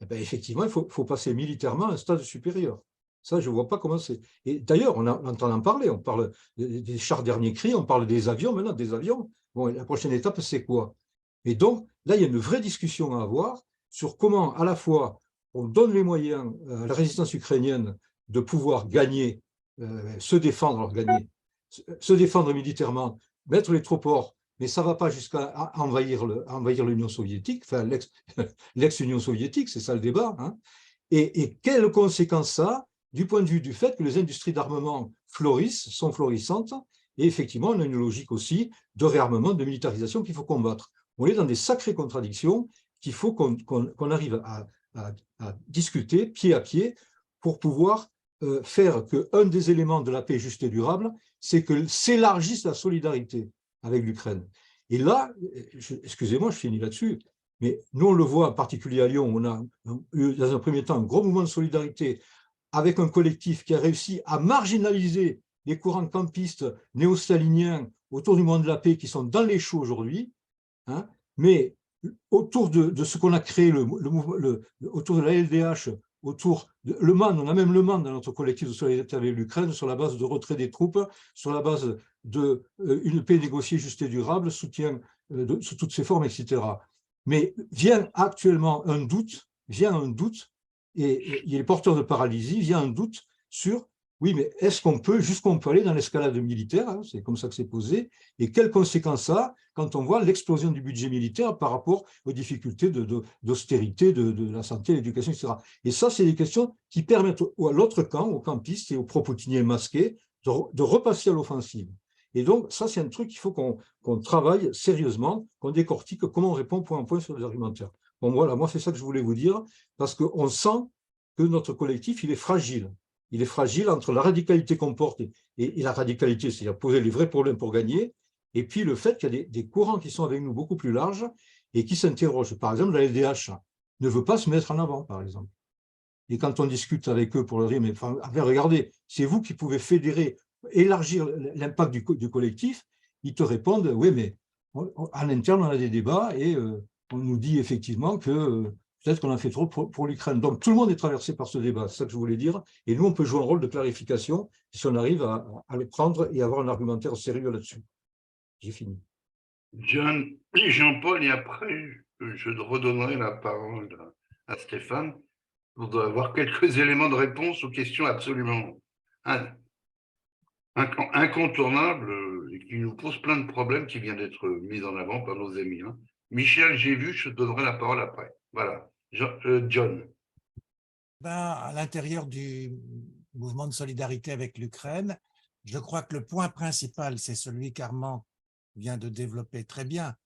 eh bien, effectivement, il faut passer militairement à un stade supérieur. Ça, je ne vois pas comment c'est. Et d'ailleurs, on entend en parler. On parle des chars dernier cri, on parle des avions maintenant, des avions. Bon, la prochaine étape, c'est quoi? Et donc, là, il y a une vraie discussion à avoir sur comment, à la fois, on donne les moyens à la résistance ukrainienne de pouvoir gagner, se défendre, se défendre militairement, mettre les troupes hors, mais ça ne va pas jusqu'à envahir l'Union soviétique, enfin l'ex-Union soviétique, c'est ça le débat. Hein. Et quelles conséquences ça a du point de vue du fait que les industries d'armement sont florissantes, et effectivement, on a une logique aussi de réarmement, de militarisation qu'il faut combattre. On est dans des sacrées contradictions qu'il faut qu'on arrive à discuter pied à pied pour pouvoir faire qu'un des éléments de la paix juste et durable, c'est que s'élargisse la solidarité avec l'Ukraine. Et là, excusez-moi, je finis là-dessus, mais nous, on le voit en particulier à Lyon, on a eu dans un premier temps un gros mouvement de solidarité avec un collectif qui a réussi à marginaliser les courants campistes néo-staliniens autour du monde de la paix qui sont dans les choux aujourd'hui, hein, mais autour de ce qu'on a créé, autour de la LDH, autour de Le Mans, on a même Le Mans dans notre collectif de solidarité avec l'Ukraine sur la base de retrait des troupes, sur la base d'une paix négociée juste et durable, soutien sous toutes ses formes, etc. Mais vient actuellement un doute, et il est porteur de paralysie, vient un doute sur, oui, mais est-ce qu'on peut, jusqu'où on peut aller dans l'escalade militaire, hein, c'est comme ça que c'est posé, et quelles conséquences ça a quand on voit l'explosion du budget militaire par rapport aux difficultés d'austérité, de la santé, de l'éducation, etc. Et ça, c'est des questions qui permettent à l'autre camp, aux campistes et aux pro-poutiniens masqués, de repasser à l'offensive. Et donc, ça, c'est un truc qu'il faut qu'on travaille sérieusement, qu'on décortique, comment on répond point à point sur les argumentaires. Bon, voilà, moi, c'est ça que je voulais vous dire, parce qu'on sent que notre collectif, il est fragile. Il est fragile entre la radicalité qu'on porte et la radicalité, c'est-à-dire poser les vrais problèmes pour gagner, et puis le fait qu'il y a des courants qui sont avec nous beaucoup plus larges et qui s'interrogent. Par exemple, la LDH ne veut pas se mettre en avant, par exemple. Et quand on discute avec eux pour leur dire, mais enfin, regardez, c'est vous qui pouvez fédérer, élargir l'impact du collectif, ils te répondent, oui, mais en interne, on a des débats et on nous dit effectivement que peut-être qu'on en fait trop pour l'Ukraine. Donc, tout le monde est traversé par ce débat, c'est ça que je voulais dire. Et nous, on peut jouer un rôle de clarification si on arrive à les prendre et avoir un argumentaire sérieux là-dessus. J'ai fini. Jean-Paul, et après, je redonnerai la parole à Stéphane pour avoir quelques éléments de réponse aux questions absolument incontournables et qui nous posent plein de problèmes qui viennent d'être mis en avant par nos amis. Hein. Michel, j'ai vu, je te donnerai la parole après. Voilà. John. À l'intérieur du mouvement de solidarité avec l'Ukraine, je crois que le point principal, c'est celui qu'Armand vient de développer très bien.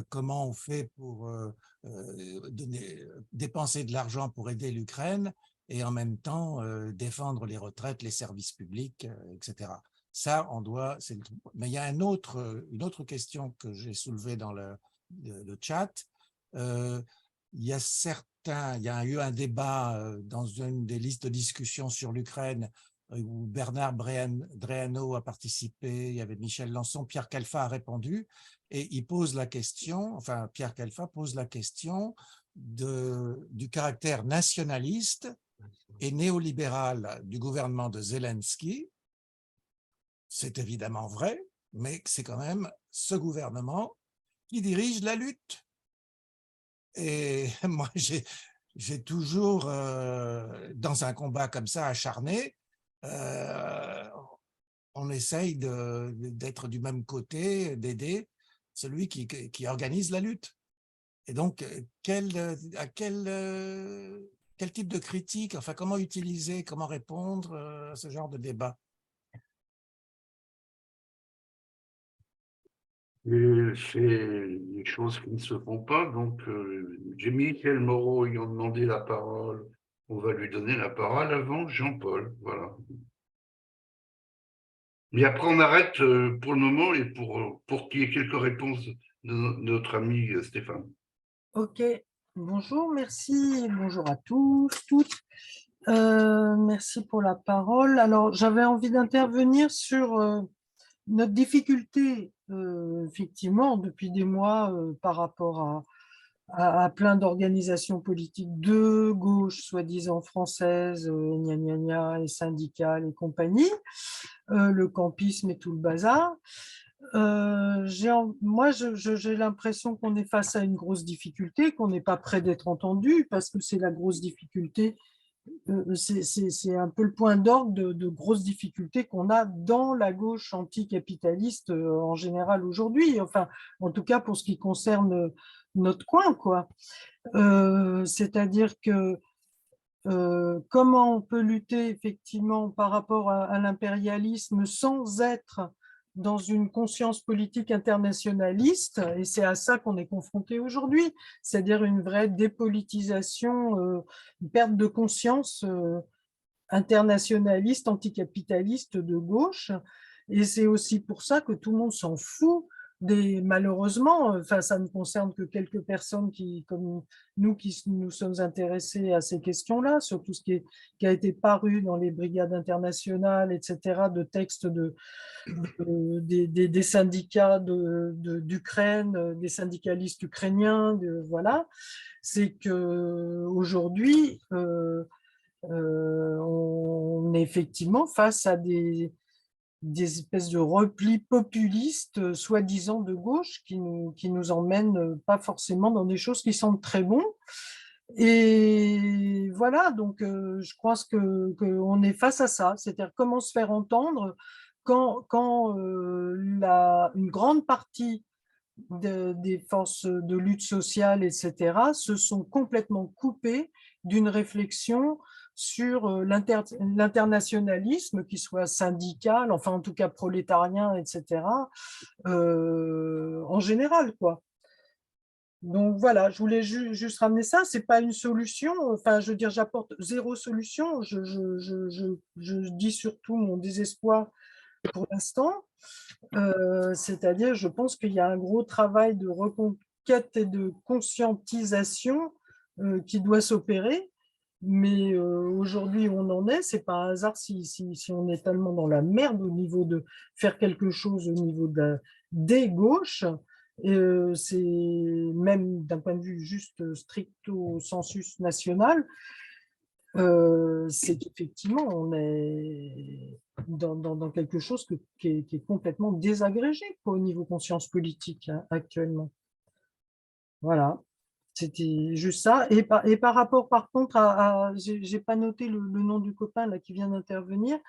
Comment on fait pour dépenser de l'argent pour aider l'Ukraine et en même temps défendre les retraites, les services publics, etc. Ça, on doit. Mais il y a une autre question que j'ai soulevée dans le chat. Il y a eu un débat dans une des listes de discussion sur l'Ukraine où Bernard Dreano a participé, il y avait Michel Lançon, Pierre Calfa a répondu, et il pose la question, enfin Pierre Calfa pose la question du caractère nationaliste et néolibéral du gouvernement de Zelensky. C'est évidemment vrai, mais c'est quand même ce gouvernement qui dirige la lutte. Et moi, j'ai toujours, dans un combat comme ça acharné, on essaye d'être du même côté, d'aider celui qui organise la lutte. Et donc, quel type de critique, enfin, comment utiliser, comment répondre à ce genre de débat? C'est des choses qui ne se font pas. Donc, j'ai Michel Moreau ayant demandé la parole. On va lui donner la parole avant Jean-Paul. Voilà. Mais après, on arrête pour le moment et pour qu'il y ait quelques réponses de notre ami Stéphane. Ok, bonjour, merci, bonjour à tous, toutes. Merci pour la parole. Alors, j'avais envie d'intervenir sur notre difficulté, effectivement, depuis des mois par rapport à plein d'organisations politiques de gauche, soi-disant françaises, gna gna gna, et syndicales et compagnie, le campisme et tout le bazar. Moi, j'ai l'impression qu'on est face à une grosse difficulté, qu'on n'est pas prêt d'être entendu, parce que c'est la grosse difficulté, c'est un peu le point d'orgue de grosses difficultés qu'on a dans la gauche anticapitaliste en général aujourd'hui, enfin, en tout cas pour ce qui concerne notre coin, quoi. C'est-à-dire que comment on peut lutter effectivement par rapport à l'impérialisme sans être dans une conscience politique internationaliste, et c'est à ça qu'on est confronté aujourd'hui, c'est-à-dire une vraie dépolitisation, une perte de conscience internationaliste, anticapitaliste de gauche, et c'est aussi pour ça que tout le monde s'en fout malheureusement, enfin, ça ne concerne que quelques personnes qui, comme nous, qui nous sommes intéressés à ces questions-là, sur tout ce qui a été paru dans les brigades internationales, etc., de textes des syndicats d'Ukraine, des syndicalistes ukrainiens, voilà. C'est qu'aujourd'hui, on est effectivement face à des espèces de replis populistes, soi-disant de gauche, qui nous emmènent pas forcément dans des choses qui sont très bonnes. Et voilà, donc je crois qu'on est face à ça, c'est-à-dire comment se faire entendre quand une grande partie des forces de lutte sociale, etc., se sont complètement coupées d'une réflexion sur l'internationalisme, qu'il soit syndical, enfin en tout cas prolétarien, etc., en général, quoi. Donc voilà, je voulais juste ramener ça, c'est pas une solution, enfin je veux dire, j'apporte zéro solution, je dis surtout mon désespoir pour l'instant, c'est-à-dire je pense qu'il y a un gros travail de reconquête et de conscientisation qui doit s'opérer, mais aujourd'hui où on en est, c'est pas un hasard si on est tellement dans la merde au niveau de faire quelque chose au niveau des gauches. C'est même d'un point de vue juste stricto sensus national, c'est qu'effectivement on est dans quelque chose qui est complètement désagrégé au niveau conscience politique actuellement. Voilà, c'était juste ça. Et par rapport par contre j'ai pas noté le nom du copain là qui vient d'intervenir,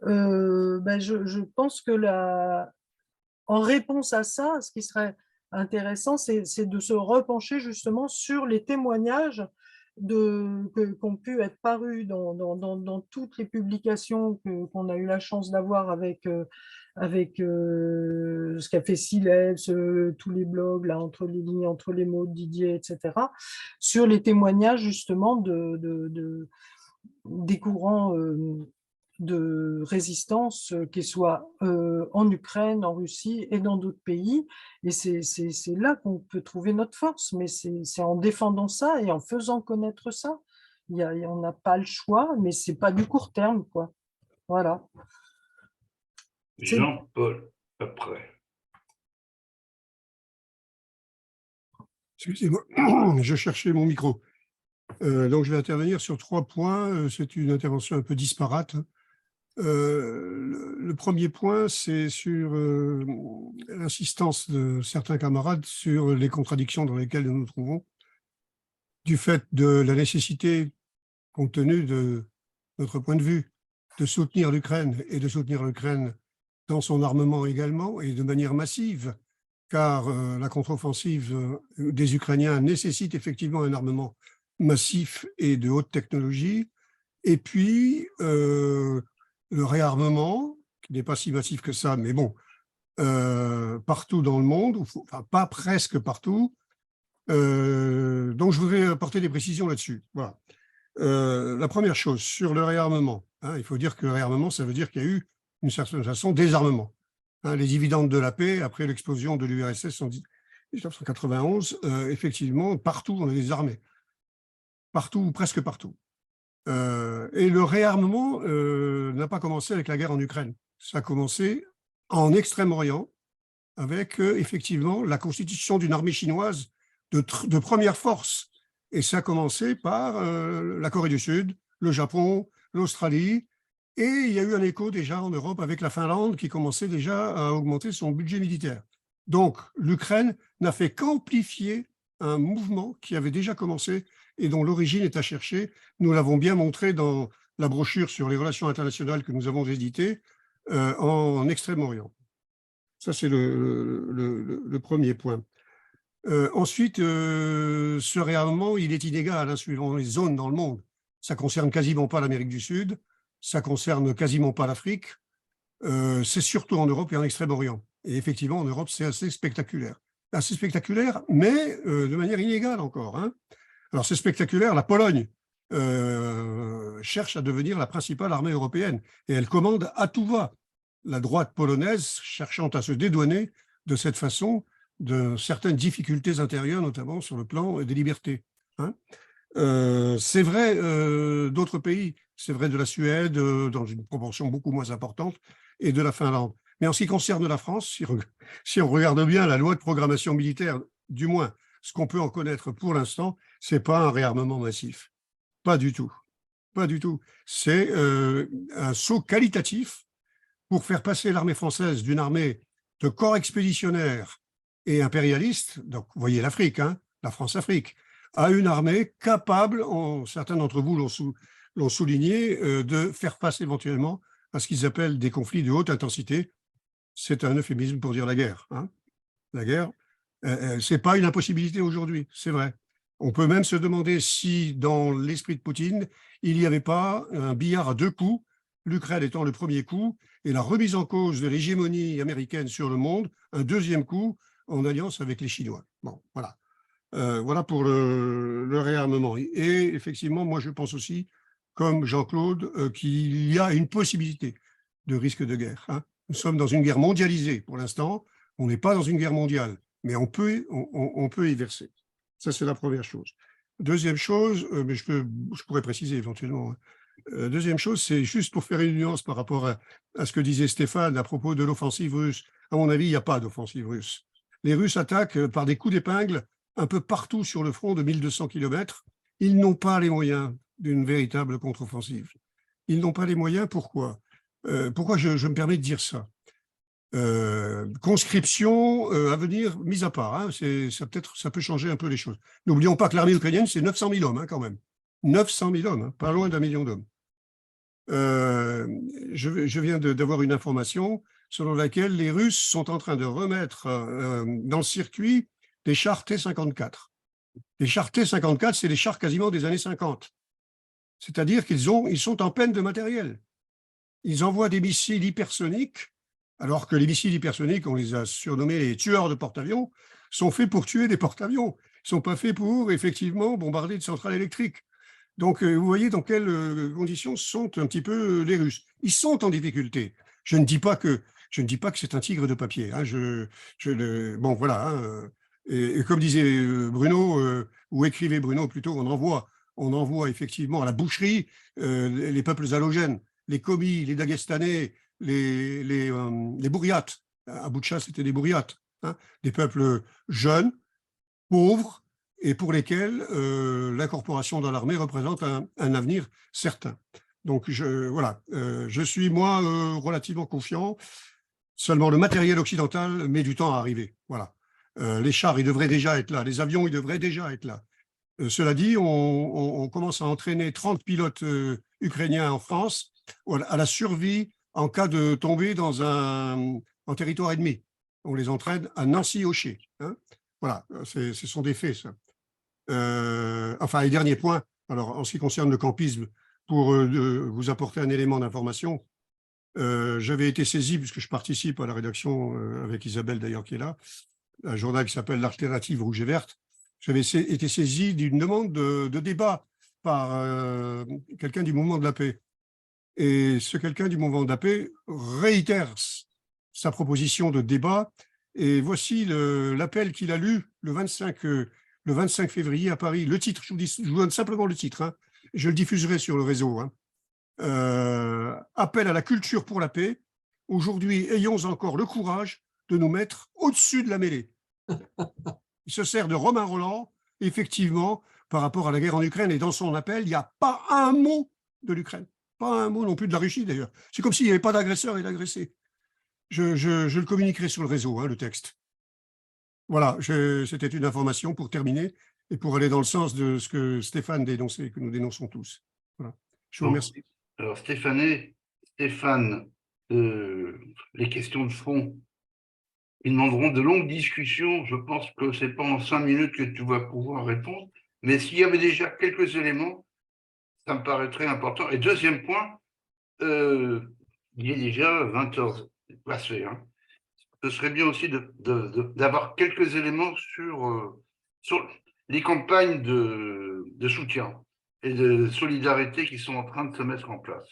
je pense que en réponse à ça, ce qui serait intéressant, c'est de se repencher justement sur les témoignages qui ont pu être parus dans toutes les publications qu'on a eu la chance d'avoir avec ce qu'a fait Sileps, tous les blogs, là, entre les lignes, entre les mots de Didier, etc., sur les témoignages justement des courants de résistance, qu'ils soient en Ukraine, en Russie et dans d'autres pays. Et c'est là qu'on peut trouver notre force, mais c'est en défendant ça et en faisant connaître ça. On n'a pas le choix, mais c'est pas du court terme, quoi. Voilà. Jean-Paul, après. Excusez-moi, je cherchais mon micro. Donc, je vais intervenir sur 3 points. C'est une intervention un peu disparate. Le premier point, c'est sur l'insistance de certains camarades sur les contradictions dans lesquelles nous nous trouvons, du fait de la nécessité, compte tenu de notre point de vue, de soutenir l'Ukraine et de soutenir l'Ukraine dans son armement également et de manière massive, car la contre-offensive des Ukrainiens nécessite effectivement un armement massif et de haute technologie. Et puis, le réarmement, qui n'est pas si massif que ça, mais bon, partout dans le monde, enfin pas presque partout. Donc, je voudrais apporter des précisions là-dessus. Voilà. La première chose, sur le réarmement, il faut dire que le réarmement, ça veut dire qu'il y a eu, d'une certaine façon, désarmement. Les dividendes de la paix, après l'explosion de l'URSS en 1991, effectivement, partout, on a des armées. Partout, ou presque partout. Et le réarmement n'a pas commencé avec la guerre en Ukraine. Ça a commencé en Extrême-Orient avec effectivement la constitution d'une armée chinoise de première force. Et ça a commencé par la Corée du Sud, le Japon, l'Australie, et il y a eu un écho déjà en Europe avec la Finlande qui commençait déjà à augmenter son budget militaire. Donc, l'Ukraine n'a fait qu'amplifier un mouvement qui avait déjà commencé et dont l'origine est à chercher. Nous l'avons bien montré dans la brochure sur les relations internationales que nous avons éditée en Extrême-Orient. Ça, c'est le premier point. Ensuite, ce réarmement, il est inégal hein, suivant les zones dans le monde. Ça concerne quasiment pas l'Amérique du Sud, ça concerne quasiment pas l'Afrique, c'est surtout en Europe et en Extrême-Orient. Et effectivement, en Europe, c'est assez spectaculaire. Assez spectaculaire, mais de manière inégale encore. Hein. Alors, c'est spectaculaire, la Pologne cherche à devenir la principale armée européenne et elle commande à tout va. La droite polonaise cherchant à se dédouaner de cette façon de certaines difficultés intérieures, notamment sur le plan des libertés. Hein. C'est vrai d'autres pays, c'est vrai de la Suède dans une proportion beaucoup moins importante et de la Finlande. Mais en ce qui concerne la France, si on regarde bien la loi de programmation militaire, du moins ce qu'on peut en connaître pour l'instant, ce n'est pas un réarmement massif. Pas du tout. Pas du tout. C'est un saut qualitatif pour faire passer l'armée française d'une armée de corps expéditionnaires et impérialiste, donc vous voyez l'Afrique, hein, la France-Afrique, à une armée capable, certains d'entre vous l'ont souligné, de faire face éventuellement à ce qu'ils appellent des conflits de haute intensité. C'est un euphémisme pour dire la guerre. Hein. La guerre, ce n'est pas une impossibilité aujourd'hui, c'est vrai. On peut même se demander si, dans l'esprit de Poutine, il n'y avait pas un billard à deux coups, l'Ukraine étant le premier coup, et la remise en cause de l'hégémonie américaine sur le monde, un deuxième coup, en alliance avec les Chinois. Bon, voilà. Voilà pour le réarmement. Et effectivement, moi, je pense aussi, comme Jean-Claude, qu'il y a une possibilité de risque de guerre. Hein. Nous sommes dans une guerre mondialisée pour l'instant. On n'est pas dans une guerre mondiale, mais on peut y verser. Ça, c'est la première chose. Deuxième chose, mais je pourrais préciser éventuellement. Hein. Deuxième chose, c'est juste pour faire une nuance par rapport à ce que disait Stéphane à propos de l'offensive russe. À mon avis, il n'y a pas d'offensive russe. Les Russes attaquent par des coups d'épingle un peu partout sur le front de 1200 km. Ils n'ont pas les moyens d'une véritable contre-offensive. Ils n'ont pas les moyens, pourquoi ? Pourquoi je me permets de dire ça ? Conscription à venir, mise à part, hein, ça peut changer un peu les choses. N'oublions pas que l'armée ukrainienne, c'est 900 000 hommes hein, quand même. 900 000 hommes, hein, pas loin d'1 million d'hommes. Je viens d'avoir une information selon laquelle les Russes sont en train de remettre dans le circuit des chars T-54. Les chars T-54, c'est les chars quasiment des années 50. C'est-à-dire qu'ils sont en peine de matériel. Ils envoient des missiles hypersoniques, alors que les missiles hypersoniques, on les a surnommés les tueurs de porte-avions, sont faits pour tuer des porte-avions. Ils ne sont pas faits pour, effectivement, bombarder de centrales électriques. Donc, vous voyez dans quelles conditions sont un petit peu les Russes. Ils sont en difficulté. Je ne dis pas que c'est un tigre de papier. Hein. Bon, voilà. Hein. Et comme disait Bruno, ou écrivait Bruno plutôt, on envoie effectivement à la boucherie les peuples halogènes, les Komis, les Dagestanais, les Bouriates. À Boutcha, c'était des Bouriates. Hein. Des peuples jeunes, pauvres, et pour lesquels l'incorporation dans l'armée représente un avenir certain. Donc, je suis, moi, relativement confiant. Seulement, le matériel occidental met du temps à arriver. Voilà. Les chars, ils devraient déjà être là. Les avions, ils devraient déjà être là. Cela dit, on commence à entraîner 30 pilotes ukrainiens en France à la survie en cas de tomber en territoire ennemi. On les entraîne à Nancy-Aucher. Hein. Voilà, ce sont des faits, ça. Et dernier point, alors en ce qui concerne le campisme, pour vous apporter un élément d'information, j'avais été saisi, puisque je participe à la rédaction avec Isabelle d'ailleurs qui est là, un journal qui s'appelle l'Alternative Rouge et Verte, j'avais été saisi d'une demande de débat par quelqu'un du mouvement de la paix. Et ce quelqu'un du mouvement de la paix réitère sa proposition de débat, et voici l'appel qu'il a lu le 25 février à Paris. Le titre, je vous donne simplement le titre, hein, je le diffuserai sur le réseau. Hein. Appel à la culture pour la paix. Aujourd'hui, ayons encore le courage de nous mettre au-dessus de la mêlée. Il se sert de Romain Rolland, effectivement, par rapport à la guerre en Ukraine. Et dans son appel, il n'y a pas un mot de l'Ukraine. Pas un mot non plus de la Russie, d'ailleurs. C'est comme s'il n'y avait pas d'agresseur et d'agressé. Je le communiquerai sur le réseau, hein, le texte. Voilà, c'était une information pour terminer et pour aller dans le sens de ce que Stéphane dénonçait, que nous dénonçons tous. Voilà. Je vous remercie. Alors Stéphane, les questions de fond, ils demanderont de longues discussions. Je pense que ce n'est pas en 5 minutes que tu vas pouvoir répondre, mais s'il y avait déjà quelques éléments, ça me paraîtrait important. Et deuxième point, il est déjà 20h passé. Hein. Ce serait bien aussi d'avoir quelques éléments sur les campagnes de soutien et de solidarité qui sont en train de se mettre en place.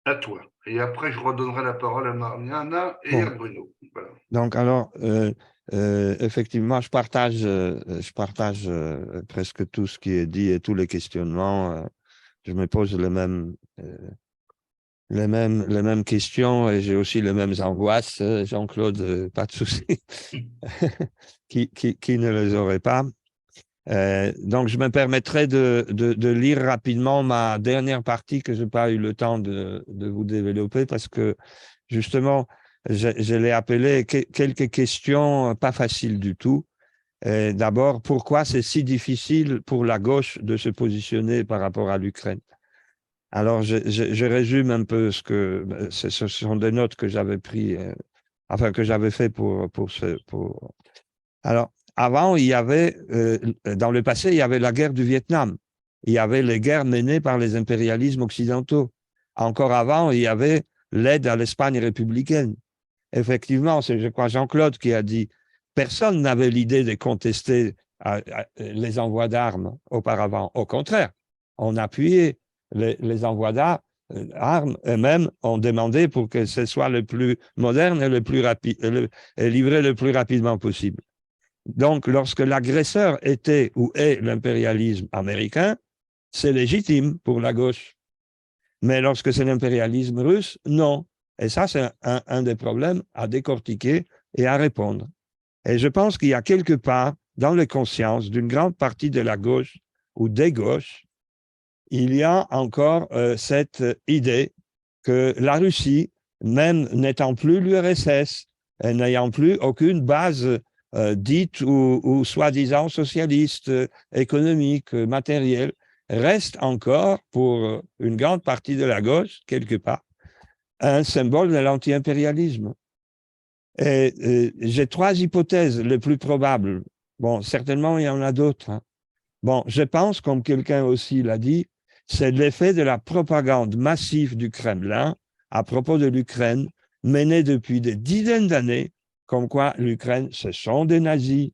À toi. Et après, je redonnerai la parole à Mariana et à Bruno. Voilà. Donc, alors, effectivement, je partage presque tout ce qui est dit et tous les questionnements. Je me pose les mêmes questions et j'ai aussi les mêmes angoisses, Jean-Claude, pas de souci, qui ne les aurait pas. Donc, je me permettrai de lire rapidement ma dernière partie que je n'ai pas eu le temps de vous développer parce que, justement, je l'ai appelé quelques questions pas faciles du tout. D'abord, pourquoi c'est si difficile pour la gauche de se positionner par rapport à l'Ukraine? Alors, je résume un peu ce sont des notes que j'avais pris, que j'avais fait pour. Alors, avant, il y avait, dans le passé, il y avait la guerre du Vietnam. Il y avait les guerres menées par les impérialismes occidentaux. Encore avant, il y avait l'aide à l'Espagne républicaine. Effectivement, c'est, je crois, Jean-Claude qui a dit, personne n'avait l'idée de contester les envois d'armes auparavant. Au contraire, on appuyait les envois d'armes et même on demandait pour que ce soit le plus moderne et le plus rapide, et livré le plus rapidement possible. Donc, lorsque l'agresseur était ou est l'impérialisme américain, c'est légitime pour la gauche. Mais lorsque c'est l'impérialisme russe, non. Et ça, c'est un des problèmes à décortiquer et à répondre. Et je pense qu'il y a quelque part, dans les consciences d'une grande partie de la gauche ou des gauches, il y a encore cette idée que la Russie, même n'étant plus l'URSS, n'ayant plus aucune base dite ou soi-disant socialiste, économique, matérielle, reste encore pour une grande partie de la gauche, quelque part, un symbole de l'anti-impérialisme. Et j'ai 3 hypothèses les plus probables. Bon, certainement, il y en a d'autres. Hein. Bon, je pense, comme quelqu'un aussi l'a dit, c'est l'effet de la propagande massive du Kremlin à propos de l'Ukraine, menée depuis des dizaines d'années, comme quoi l'Ukraine, ce sont des nazis,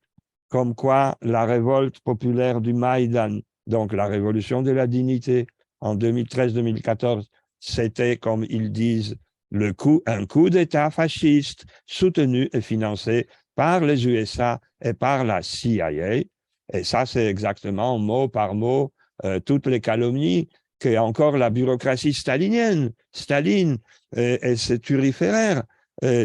comme quoi la révolte populaire du Maïdan, donc la révolution de la dignité, en 2013-2014, c'était, comme ils disent, un coup d'État fasciste soutenu et financé par les USA et par la CIA. Et ça, c'est exactement, mot par mot, toutes les calomnies que encore la bureaucratie stalinienne, Staline et ses turiféraires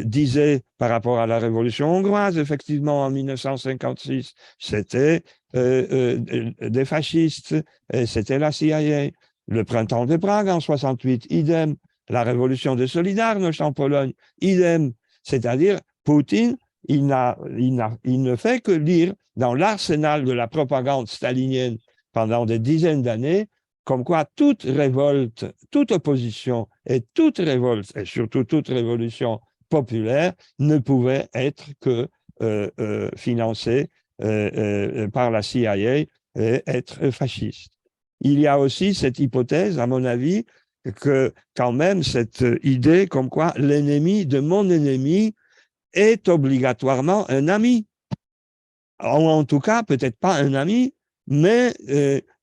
disaient par rapport à la révolution hongroise, effectivement, en 1956, c'était des fascistes, et c'était la CIA. Le printemps de Prague en 68, idem. La révolution de Solidarność en Pologne, idem. C'est-à-dire, Poutine, il ne fait que lire dans l'arsenal de la propagande stalinienne pendant des dizaines d'années, comme quoi toute révolte, toute opposition et toute révolte, et surtout toute révolution populaire, ne pouvait être que financée par la CIA et être fasciste. Il y a aussi cette hypothèse, à mon avis, que quand même cette idée comme quoi l'ennemi de mon ennemi est obligatoirement un ami. Ou en tout cas, peut-être pas un ami, mais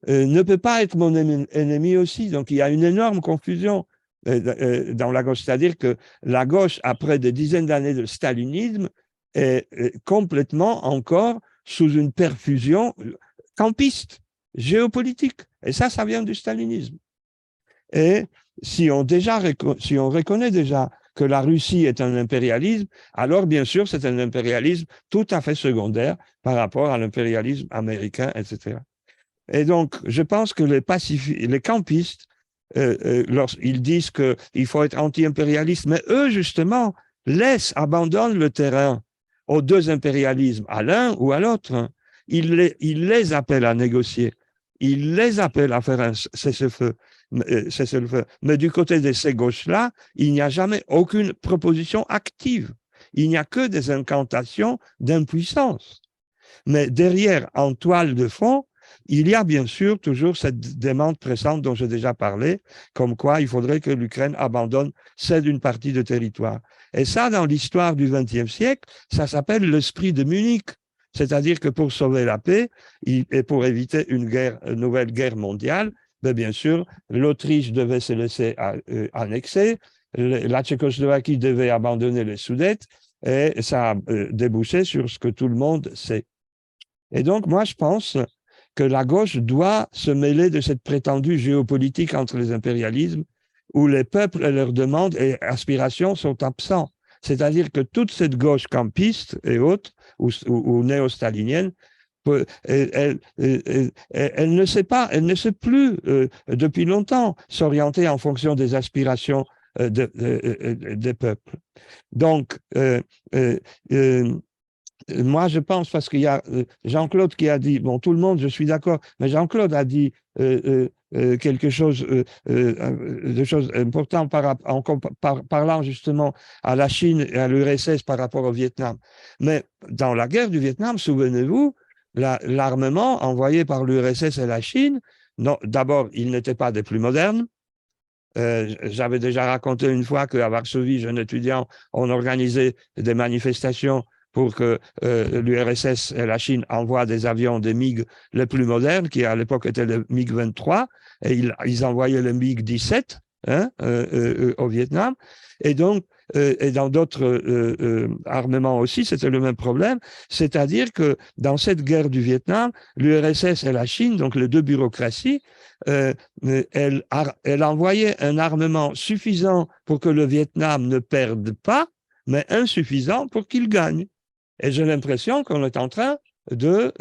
ne peut pas être mon ennemi aussi. Donc il y a une énorme confusion dans la gauche. C'est-à-dire que la gauche, après des dizaines d'années de stalinisme, est complètement encore sous une perfusion campiste, géopolitique. Et ça vient du stalinisme. Et si on reconnaît déjà que la Russie est un impérialisme, alors bien sûr, c'est un impérialisme tout à fait secondaire par rapport à l'impérialisme américain, etc. Et donc, je pense que les campistes, lorsqu'ils disent qu'il faut être anti-impérialiste, mais eux, justement, abandonnent le terrain aux deux impérialismes, à l'un ou à l'autre. Ils les appellent à négocier. Ils les appellent à faire un cessez-le-feu. Mais du côté de ces gauches-là, il n'y a jamais aucune proposition active. Il n'y a que des incantations d'impuissance. Mais derrière, en toile de fond, il y a bien sûr toujours cette demande pressante dont j'ai déjà parlé, comme quoi il faudrait que l'Ukraine abandonne cède une partie de territoire. Et ça, dans l'histoire du XXe siècle, ça s'appelle l'esprit de Munich. C'est-à-dire que pour sauver la paix et pour éviter une nouvelle guerre mondiale, bien sûr, l'Autriche devait se laisser annexer, la Tchécoslovaquie devait abandonner les Sudètes, et ça a débouché sur ce que tout le monde sait. Et donc, moi, je pense que la gauche doit se mêler de cette prétendue géopolitique entre les impérialismes où les peuples et leurs demandes et aspirations sont absents. C'est-à-dire que toute cette gauche campiste et autres, ou néo-stalinienne, elle ne sait plus depuis longtemps s'orienter en fonction des aspirations des peuples. Donc, moi, je pense, parce qu'il y a Jean-Claude qui a dit, bon, tout le monde, je suis d'accord, mais Jean-Claude a dit quelque chose de choses importantes en parlant justement à la Chine et à l'URSS par rapport au Vietnam. Mais dans la guerre du Vietnam, souvenez-vous, l'armement envoyé par l'URSS et la Chine, d'abord, il n'était pas des plus modernes. J'avais déjà raconté une fois qu'à Varsovie, jeune étudiant, on organisait des manifestations pour que l'URSS et la Chine envoient des avions, des MiG les plus modernes, qui à l'époque étaient le MiG-23, et ils envoyaient le MiG-17 au Vietnam. Et donc, et dans d'autres armements aussi, c'était le même problème. C'est-à-dire que dans cette guerre du Vietnam, l'URSS et la Chine, donc les deux bureaucraties, elle envoyait un armement suffisant pour que le Vietnam ne perde pas, mais insuffisant pour qu'il gagne. Et j'ai l'impression qu'on est en train de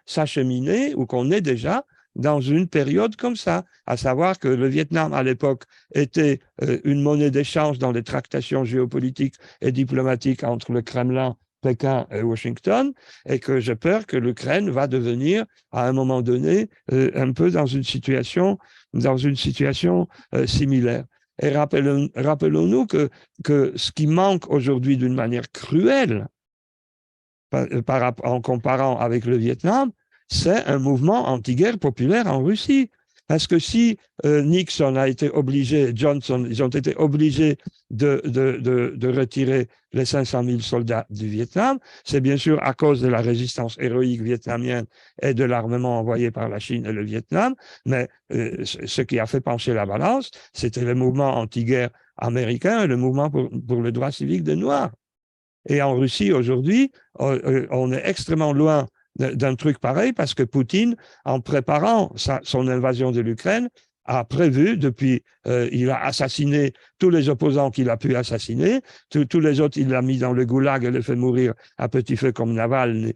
s'acheminer ou qu'on est déjà dans une période comme ça, à savoir que le Vietnam, à l'époque, était une monnaie d'échange dans les tractations géopolitiques et diplomatiques entre le Kremlin, Pékin et Washington, et que j'ai peur que l'Ukraine va devenir, à un moment donné, un peu dans une situation similaire. Et rappelons-nous que ce qui manque aujourd'hui d'une manière cruelle, en comparant avec le Vietnam, c'est un mouvement anti-guerre populaire en Russie. Parce que si Nixon a été obligé, Johnson, ils ont été obligés de retirer les 500 000 soldats du Vietnam, c'est bien sûr à cause de la résistance héroïque vietnamienne et de l'armement envoyé par la Chine et le Vietnam, mais ce qui a fait pencher la balance, c'était le mouvement anti-guerre américain et le mouvement pour le droit civique des Noirs. Et en Russie, aujourd'hui, on est extrêmement loin d'un truc pareil parce que Poutine, en préparant son invasion de l'Ukraine, a prévu depuis, il a assassiné tous les opposants qu'il a pu assassiner, tous les autres, il l'a mis dans le goulag et les fait mourir à petit feu comme Navalny,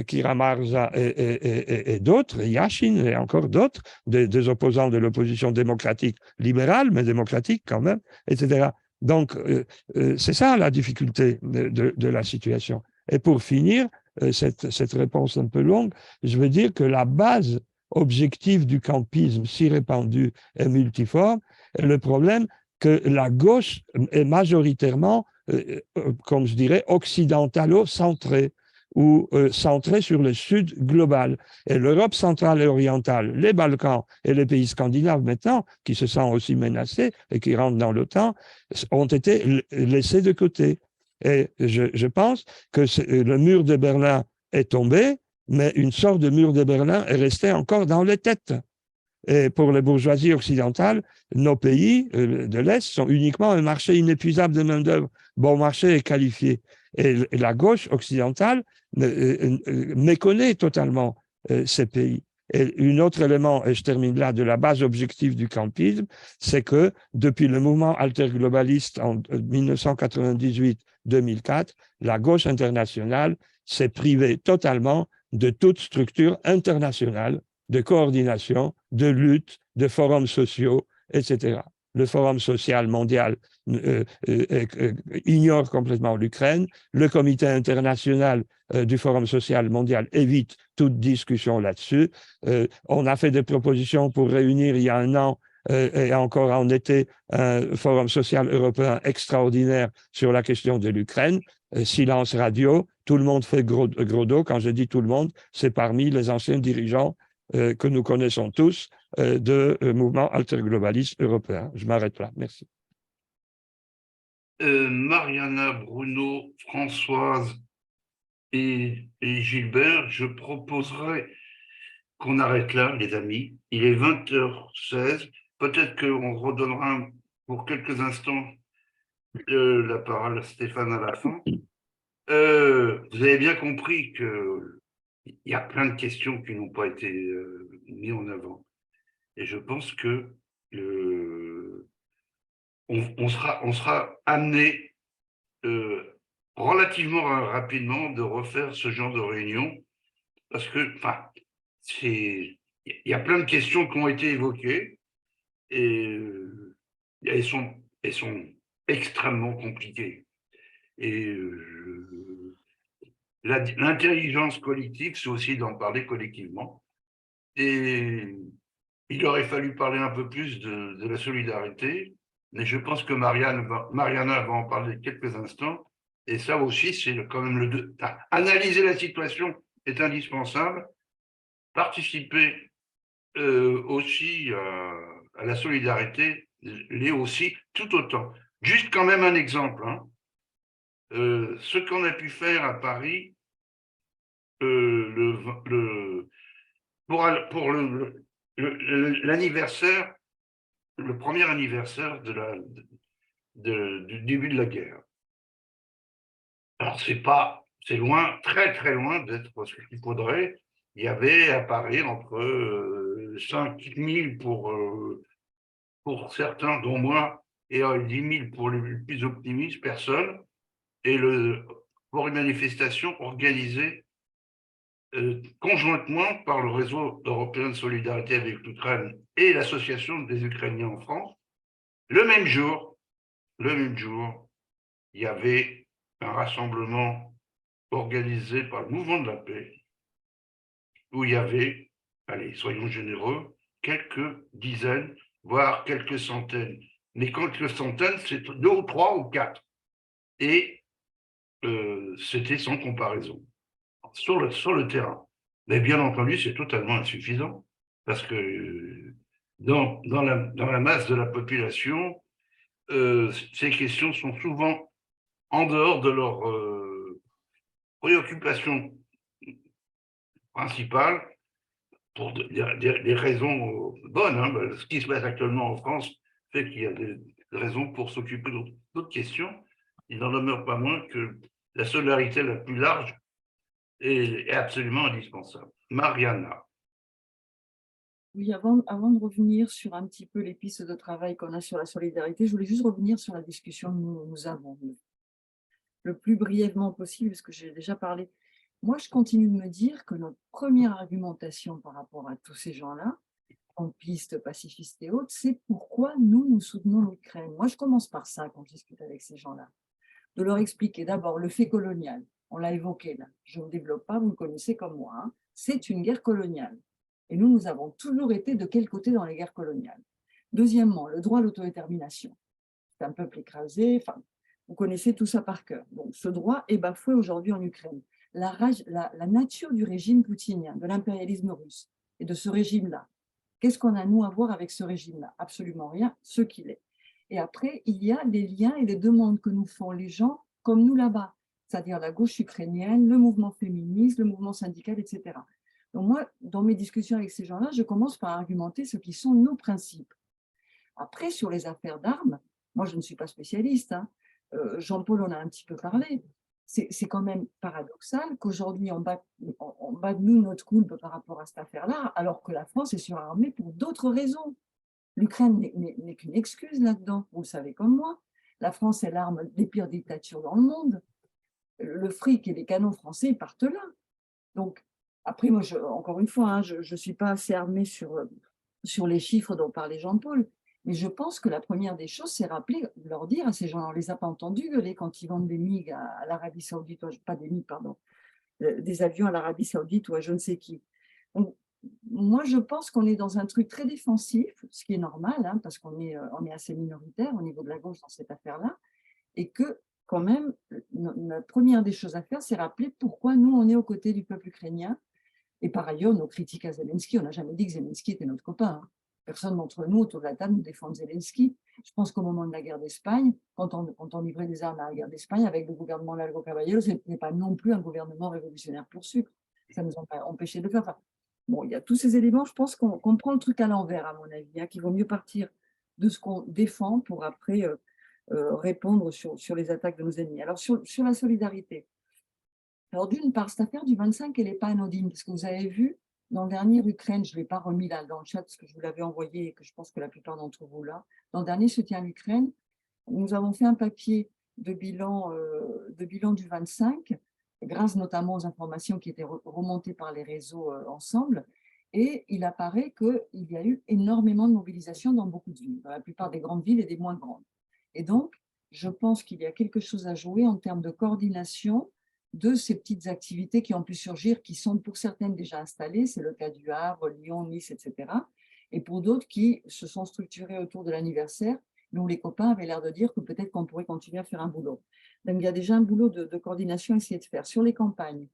Kira Marza et d'autres, Yashin et encore d'autres, des opposants de l'opposition démocratique libérale, mais démocratique quand même, etc. Donc, c'est ça la difficulté de la situation. Et pour finir, cette réponse un peu longue, je veux dire que la base objective du campisme si répandu et multiforme est le problème que la gauche est majoritairement, comme je dirais, occidentalo-centrée ou centrée sur le sud global. Et l'Europe centrale et orientale, les Balkans et les pays scandinaves maintenant, qui se sentent aussi menacés et qui rentrent dans l'OTAN, ont été laissés de côté. Et je pense que le mur de Berlin est tombé, mais une sorte de mur de Berlin est resté encore dans les têtes. Et pour les bourgeoisies occidentales, nos pays de l'Est sont uniquement un marché inépuisable de main-d'œuvre, bon marché et qualifié. Et la gauche occidentale méconnaît totalement ces pays. Et un autre élément, et je termine là, de la base objective du campisme, c'est que depuis le mouvement alterglobaliste en 1998-2004, la gauche internationale s'est privée totalement de toute structure internationale de coordination, de lutte, de forums sociaux, etc. Le Forum social mondial ignore complètement l'Ukraine. Le Comité international du Forum social mondial évite toute discussion là-dessus. On a fait des propositions pour réunir il y a un an et encore en été un Forum social européen extraordinaire sur la question de l'Ukraine. Silence radio, tout le monde fait gros dos. Quand je dis tout le monde, c'est parmi les anciens dirigeants que nous connaissons tous de mouvement alterglobaliste européen. Je m'arrête là. Merci. Mariana, Bruno, Françoise et Gilbert, je proposerais qu'on arrête là, les amis. Il est 20h16. Peut-être qu'on redonnera pour quelques instants la parole à Stéphane à la fin. Vous avez bien compris qu'il y a plein de questions qui n'ont pas été mises en avant. Et je pense que on sera amené relativement rapidement de refaire ce genre de réunion parce que il y a plein de questions qui ont été évoquées et elles sont extrêmement compliquées. Et l'intelligence collective, c'est aussi d'en parler collectivement. Et il aurait fallu parler un peu plus de la solidarité, mais je pense que Mariana va en parler quelques instants. Et ça aussi, c'est quand même analyser la situation est indispensable. Participer aussi à la solidarité l'est aussi tout autant. Juste quand même un exemple. Ce qu'on a pu faire à Paris pour l'anniversaire, le premier anniversaire du début de la guerre. Alors, c'est loin, très très loin d'être ce qu'il faudrait. Il y avait à Paris entre 5 000 pour certains, dont moi, et 10 000 pour les plus optimistes, personnes, et pour une manifestation organisée conjointement par le réseau européen de solidarité avec l'Ukraine et l'association des Ukrainiens en France. Le même jour, il y avait un rassemblement organisé par le mouvement de la paix où il y avait, allez, soyons généreux, quelques dizaines, voire quelques centaines. Mais quelques centaines, c'est 2 ou 3 ou 4. Et c'était sans comparaison sur le terrain. Mais bien entendu, c'est totalement insuffisant parce que dans la masse de la population, ces questions sont souvent en dehors de leur préoccupation principale pour des raisons bonnes. Ce qui se passe actuellement en France fait qu'il y a des raisons pour s'occuper d'autres questions. Il n'en demeure pas moins que la solidarité la plus large est absolument indispensable. Mariana. Oui, avant de revenir sur un petit peu les pistes de travail qu'on a sur la solidarité, je voulais juste revenir sur la discussion que nous avons le plus brièvement possible, parce que j'ai déjà parlé. Moi, je continue de me dire que notre première argumentation par rapport à tous ces gens-là, campistes, pacifistes et autres, c'est pourquoi nous soutenons l'Ukraine. Moi, je commence par ça quand je discute avec ces gens-là, de leur expliquer d'abord le fait colonial. On l'a évoqué là, je ne développe pas, vous le connaissez comme moi, c'est une guerre coloniale. Et nous avons toujours été de quel côté dans les guerres coloniales. Deuxièmement, le droit à l'autodétermination. C'est un peuple écrasé, vous connaissez tout ça par cœur. Donc, ce droit est bafoué aujourd'hui en Ukraine. La nature du régime poutinien, de l'impérialisme russe et de ce régime-là, qu'est-ce qu'on a, nous, à voir avec ce régime-là? Absolument rien, ce qu'il est. Et après, il y a des liens et des demandes que nous font les gens comme nous là-bas, c'est-à-dire la gauche ukrainienne, le mouvement féministe, le mouvement syndical, etc. Donc moi, dans mes discussions avec ces gens-là, je commence par argumenter ce qui sont nos principes. Après, sur les affaires d'armes, moi, je ne suis pas spécialiste. Jean-Paul en a un petit peu parlé. c'est quand même paradoxal qu'aujourd'hui, on bat de nous notre coulpe par rapport à cette affaire-là, alors que la France est surarmée pour d'autres raisons. L'Ukraine n'est qu'une excuse là-dedans, vous le savez comme moi. La France est l'arme des pires dictatures dans le monde. Le fric et les canons français partent là. Donc, après, moi, encore une fois, hein, je ne suis pas assez armée sur les chiffres dont parlait Jean-Paul, mais je pense que la première des choses, c'est leur dire à ces gens, on ne les a pas entendus gueuler quand ils vendent des MiG à l'Arabie Saoudite, pas des MiG, pardon, des avions à l'Arabie Saoudite ou à je ne sais qui. Donc, moi, je pense qu'on est dans un truc très défensif, ce qui est normal, hein, parce qu'on est assez minoritaire au niveau de la gauche dans cette affaire-là, et que quand même, la première des choses à faire, c'est rappeler pourquoi nous, on est aux côtés du peuple ukrainien. Et par ailleurs, nos critiques à Zelensky, on n'a jamais dit que Zelensky était notre copain. Hein. Personne d'entre nous, autour de la table, ne défend Zelensky. Je pense qu'au moment de la guerre d'Espagne, quand on livrait des armes à la guerre d'Espagne, avec le gouvernement Largo Caballero, ce n'est pas non plus un gouvernement révolutionnaire pour sucre. Ça nous a empêché de le faire. Enfin, bon, il y a tous ces éléments, je pense qu'on prend le truc à l'envers, à mon avis, hein, qu'il vaut mieux partir de ce qu'on défend pour après répondre sur les attaques de nos ennemis. Alors, sur la solidarité, alors d'une part, cette affaire du 25, elle n'est pas anodine, parce que vous avez vu, dans le dernier Ukraine, je ne l'ai pas remis là dans le chat, parce que je vous l'avais envoyé et que je pense que la plupart d'entre vous là, dans le dernier soutien à l'Ukraine, nous avons fait un papier de bilan du 25, grâce notamment aux informations qui étaient remontées par les réseaux ensemble, et il apparaît qu'il y a eu énormément de mobilisation dans beaucoup de villes, dans la plupart des grandes villes et des moins grandes. Et donc, je pense qu'il y a quelque chose à jouer en termes de coordination de ces petites activités qui ont pu surgir, qui sont pour certaines déjà installées, c'est le cas du Havre, Lyon, Nice, etc. Et pour d'autres qui se sont structurées autour de l'anniversaire, mais où les copains avaient l'air de dire que peut-être qu'on pourrait continuer à faire un boulot. Donc il y a déjà un boulot de coordination à essayer de faire. Sur les campagnes,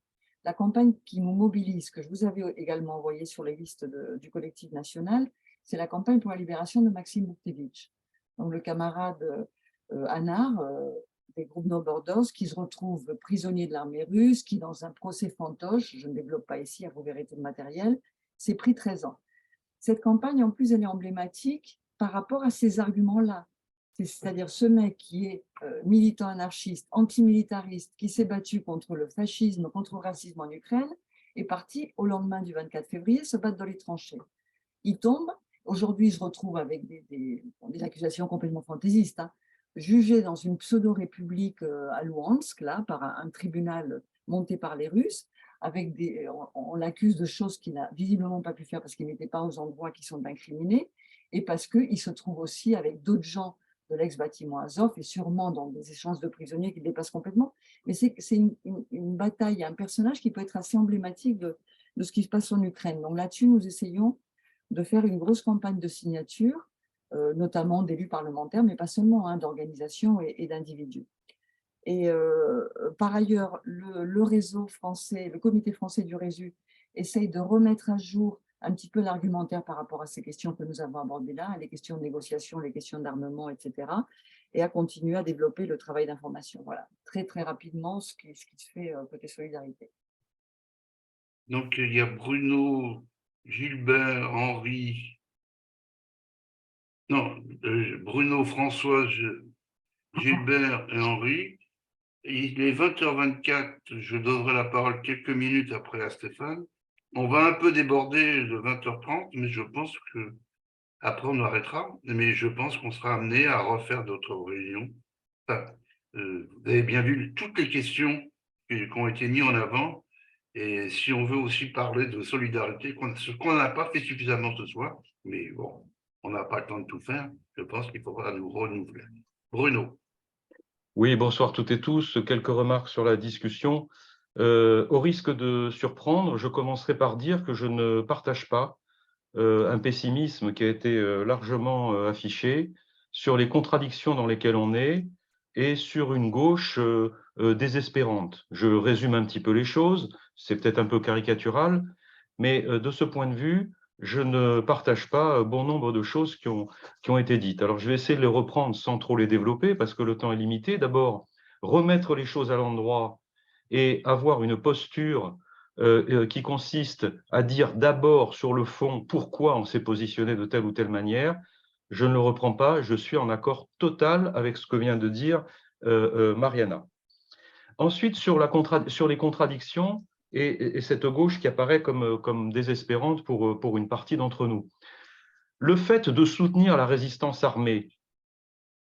la campagne qui nous mobilise, que je vous avais également envoyée sur les listes du collectif national, c'est la campagne pour la libération de Maxime Bukhtevich. Donc le camarade Anar, des groupes No Borders, qui se retrouvent prisonniers de l'armée russe, qui dans un procès fantoche, je ne développe pas ici, à vos vérités de matériel, s'est pris 13 ans. Cette campagne, en plus, elle est emblématique par rapport à ces arguments-là. C'est-à-dire ce mec qui est militant anarchiste, antimilitariste, qui s'est battu contre le fascisme, contre le racisme en Ukraine, est parti au lendemain du 24 février se battre dans les tranchées. Il tombe, aujourd'hui il se retrouve avec des accusations complètement fantaisistes, hein, jugé dans une pseudo-république à Louhansk, là, par un tribunal monté par les Russes, avec on l'accuse de choses qu'il n'a visiblement pas pu faire parce qu'il n'était pas aux endroits qui sont incriminés, et parce qu'il se trouve aussi avec d'autres gens de l'ex-bâtiment Azov, et sûrement dans des échanges de prisonniers qui dépassent complètement. Mais c'est une bataille, un personnage qui peut être assez emblématique de ce qui se passe en Ukraine. Donc là-dessus, nous essayons de faire une grosse campagne de signature, notamment d'élus parlementaires, mais pas seulement, hein, d'organisations et d'individus. Et par ailleurs, le réseau français, le comité français du Résu, essaye de remettre à jour un petit peu l'argumentaire par rapport à ces questions que nous avons abordées là, les questions de négociation, les questions d'armement, etc., et à continuer à développer le travail d'information. Voilà, très très rapidement ce qui se fait côté solidarité. Donc il y a Bruno, Gilbert, Henri, non, Bruno, Françoise, Gilbert et Henri. Il est 20h24, je donnerai la parole quelques minutes après à Stéphane. On va un peu déborder de 20h30, mais je pense que après on arrêtera. Mais je pense qu'on sera amené à refaire d'autres réunions. Enfin, vous avez bien vu toutes les questions qui ont été mises en avant. Et si on veut aussi parler de solidarité, ce qu'on n'a pas fait suffisamment ce soir, mais bon, on n'a pas le temps de tout faire, je pense qu'il faudra nous renouveler. Bruno. Oui, bonsoir toutes et tous. Quelques remarques sur la discussion. Au risque de surprendre, je commencerai par dire que je ne partage pas un pessimisme qui a été largement affiché sur les contradictions dans lesquelles on est et sur une gauche désespérante. Je résume un petit peu les choses, c'est peut-être un peu caricatural, mais de ce point de vue, je ne partage pas bon nombre de choses qui ont été dites. Alors, je vais essayer de les reprendre sans trop les développer parce que le temps est limité. D'abord, remettre les choses à l'endroit et avoir une posture qui consiste à dire d'abord sur le fond pourquoi on s'est positionné de telle ou telle manière. Je ne le reprends pas, je suis en accord total avec ce que vient de dire Mariana. Ensuite, sur les contradictions et cette gauche qui apparaît comme désespérante pour une partie d'entre nous. Le fait de soutenir la résistance armée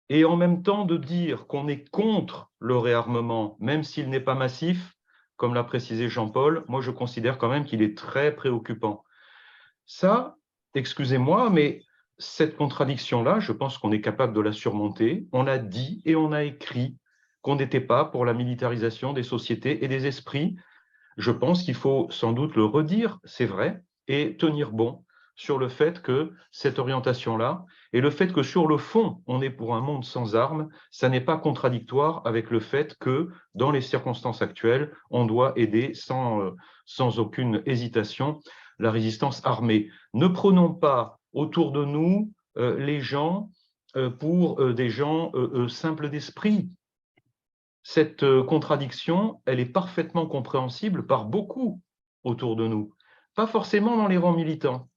et en même temps de dire qu'on est contre le réarmement, même s'il n'est pas massif, comme l'a précisé Jean-Paul, moi je considère quand même qu'il est très préoccupant. Ça, excusez-moi, mais cette contradiction-là, je pense qu'on est capable de la surmonter. On a dit et on a écrit qu'on n'était pas pour la militarisation des sociétés et des esprits. Je pense qu'il faut sans doute le redire, c'est vrai, et tenir bon sur le fait que cette orientation-là, et le fait que sur le fond, on est pour un monde sans armes, ça n'est pas contradictoire avec le fait que, dans les circonstances actuelles, on doit aider sans aucune hésitation la résistance armée. Ne prenons pas autour de nous les gens pour des gens simples d'esprit. Cette contradiction, elle est parfaitement compréhensible par beaucoup autour de nous. Pas forcément dans les rangs militants,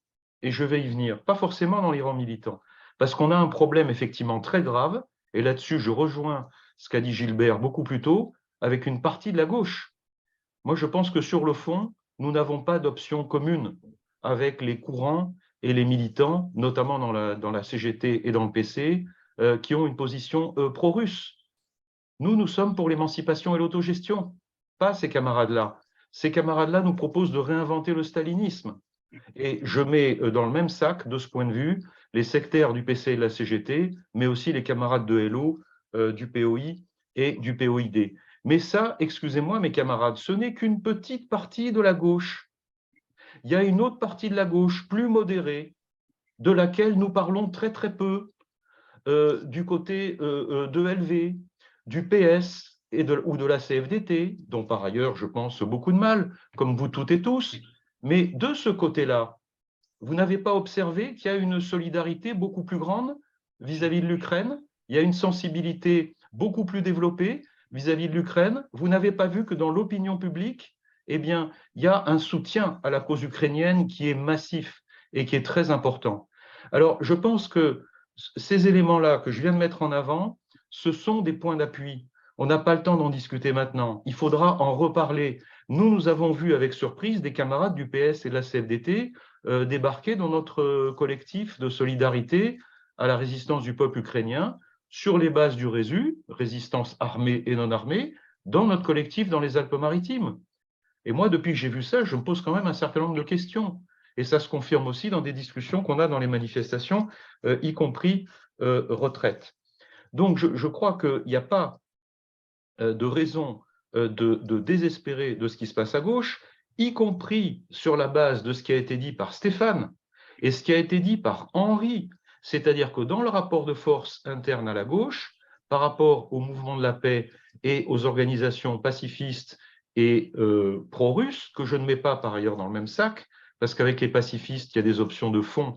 et je vais y venir, pas forcément dans les rangs militants, parce qu'on a un problème effectivement très grave, et là-dessus je rejoins ce qu'a dit Gilbert beaucoup plus tôt, avec une partie de la gauche. Moi je pense que sur le fond, nous n'avons pas d'option commune avec les courants et les militants, notamment dans la CGT et dans le PC, qui ont une position pro-russe. Nous sommes pour l'émancipation et l'autogestion, pas ces camarades-là. Ces camarades-là nous proposent de réinventer le stalinisme. Et je mets dans le même sac, de ce point de vue, les sectaires du PC et de la CGT, mais aussi les camarades de LO, du POI et du POID. Mais ça, excusez-moi mes camarades, ce n'est qu'une petite partie de la gauche. Il y a une autre partie de la gauche, plus modérée, de laquelle nous parlons très très peu, du côté de LV, du PS ou de la CFDT, dont par ailleurs je pense beaucoup de mal, comme vous toutes et tous. Mais de ce côté-là, vous n'avez pas observé qu'il y a une solidarité beaucoup plus grande vis-à-vis de l'Ukraine, il y a une sensibilité beaucoup plus développée vis-à-vis de l'Ukraine. Vous n'avez pas vu que dans l'opinion publique, eh bien, il y a un soutien à la cause ukrainienne qui est massif et qui est très important. Alors, je pense que ces éléments-là que je viens de mettre en avant, ce sont des points d'appui. On n'a pas le temps d'en discuter maintenant. Il faudra en reparler. Nous avons vu avec surprise des camarades du PS et de la CFDT débarquer dans notre collectif de solidarité à la résistance du peuple ukrainien sur les bases du RÉSU, résistance armée et non armée, dans notre collectif dans les Alpes-Maritimes. Et moi, depuis que j'ai vu ça, je me pose quand même un certain nombre de questions. Et ça se confirme aussi dans des discussions qu'on a dans les manifestations, y compris retraite. Donc, je crois qu'il n'y a pas de raison de désespérer de ce qui se passe à gauche, y compris sur la base de ce qui a été dit par Stéphane et ce qui a été dit par Henri, c'est-à-dire que dans le rapport de force interne à la gauche, par rapport au mouvement de la paix et aux organisations pacifistes et pro-russes, que je ne mets pas par ailleurs dans le même sac, parce qu'avec les pacifistes, il y a des options de fond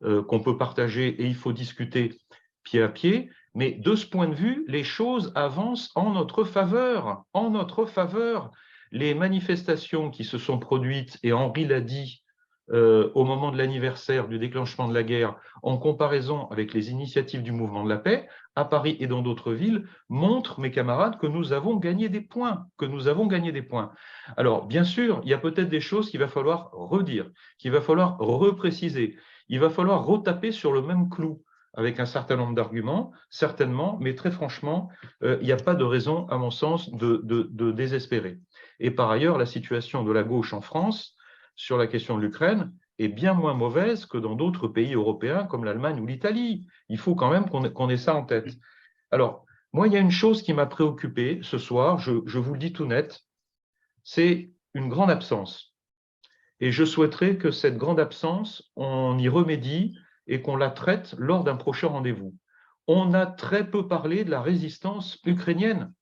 qu'on peut partager et il faut discuter pied à pied. Mais de ce point de vue, les choses avancent en notre faveur. En notre faveur, les manifestations qui se sont produites, et Henri l'a dit au moment de l'anniversaire du déclenchement de la guerre, en comparaison avec les initiatives du mouvement de la paix, à Paris et dans d'autres villes, montrent, mes camarades, que nous avons gagné des points, Alors, bien sûr, il y a peut-être des choses qu'il va falloir redire, qu'il va falloir repréciser, il va falloir retaper sur le même clou, avec un certain nombre d'arguments, certainement, mais très franchement, il n'y a pas de raison, à mon sens, de désespérer. Et par ailleurs, la situation de la gauche en France, sur la question de l'Ukraine, est bien moins mauvaise que dans d'autres pays européens, comme l'Allemagne ou l'Italie. Il faut quand même qu'on ait ça en tête. Alors, moi, il y a une chose qui m'a préoccupé ce soir, je vous le dis tout net, c'est une grande absence. Et je souhaiterais que cette grande absence, on y remédie et qu'on la traite lors d'un prochain rendez-vous. On a très peu parlé de la résistance ukrainienne,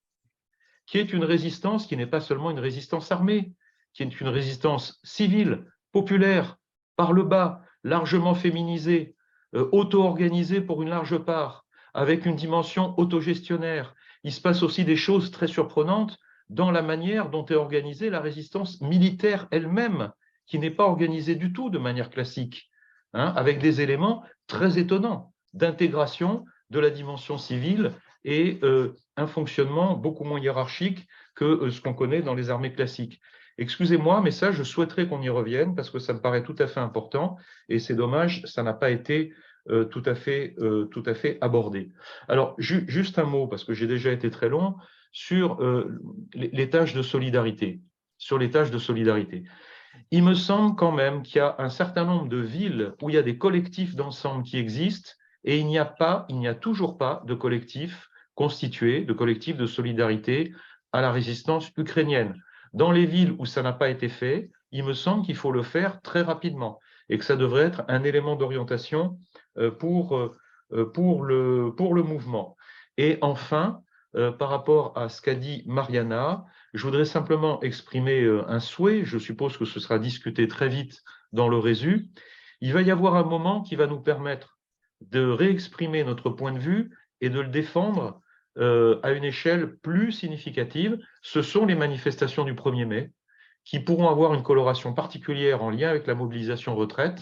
qui est une résistance qui n'est pas seulement une résistance armée, qui est une résistance civile, populaire, par le bas, largement féminisée, auto-organisée pour une large part, avec une dimension autogestionnaire. Il se passe aussi des choses très surprenantes dans la manière dont est organisée la résistance militaire elle-même, qui n'est pas organisée du tout de manière classique, avec des éléments très étonnants d'intégration de la dimension civile et un fonctionnement beaucoup moins hiérarchique que ce qu'on connaît dans les armées classiques. Excusez-moi, mais ça, je souhaiterais qu'on y revienne parce que ça me paraît tout à fait important et c'est dommage, ça n'a pas été tout à fait abordé. Alors, juste un mot, parce que j'ai déjà été très long, sur les tâches de solidarité. Il me semble quand même qu'il y a un certain nombre de villes où il y a des collectifs d'ensemble qui existent et il n'y a toujours pas de collectif constitué, de collectif de solidarité à la résistance ukrainienne. Dans les villes où ça n'a pas été fait, il me semble qu'il faut le faire très rapidement et que ça devrait être un élément d'orientation pour le mouvement. Et enfin, par rapport à ce qu'a dit Mariana, je voudrais simplement exprimer un souhait, je suppose que ce sera discuté très vite dans le résu. Il va y avoir un moment qui va nous permettre de réexprimer notre point de vue et de le défendre à une échelle plus significative. Ce sont les manifestations du 1er mai qui pourront avoir une coloration particulière en lien avec la mobilisation retraite.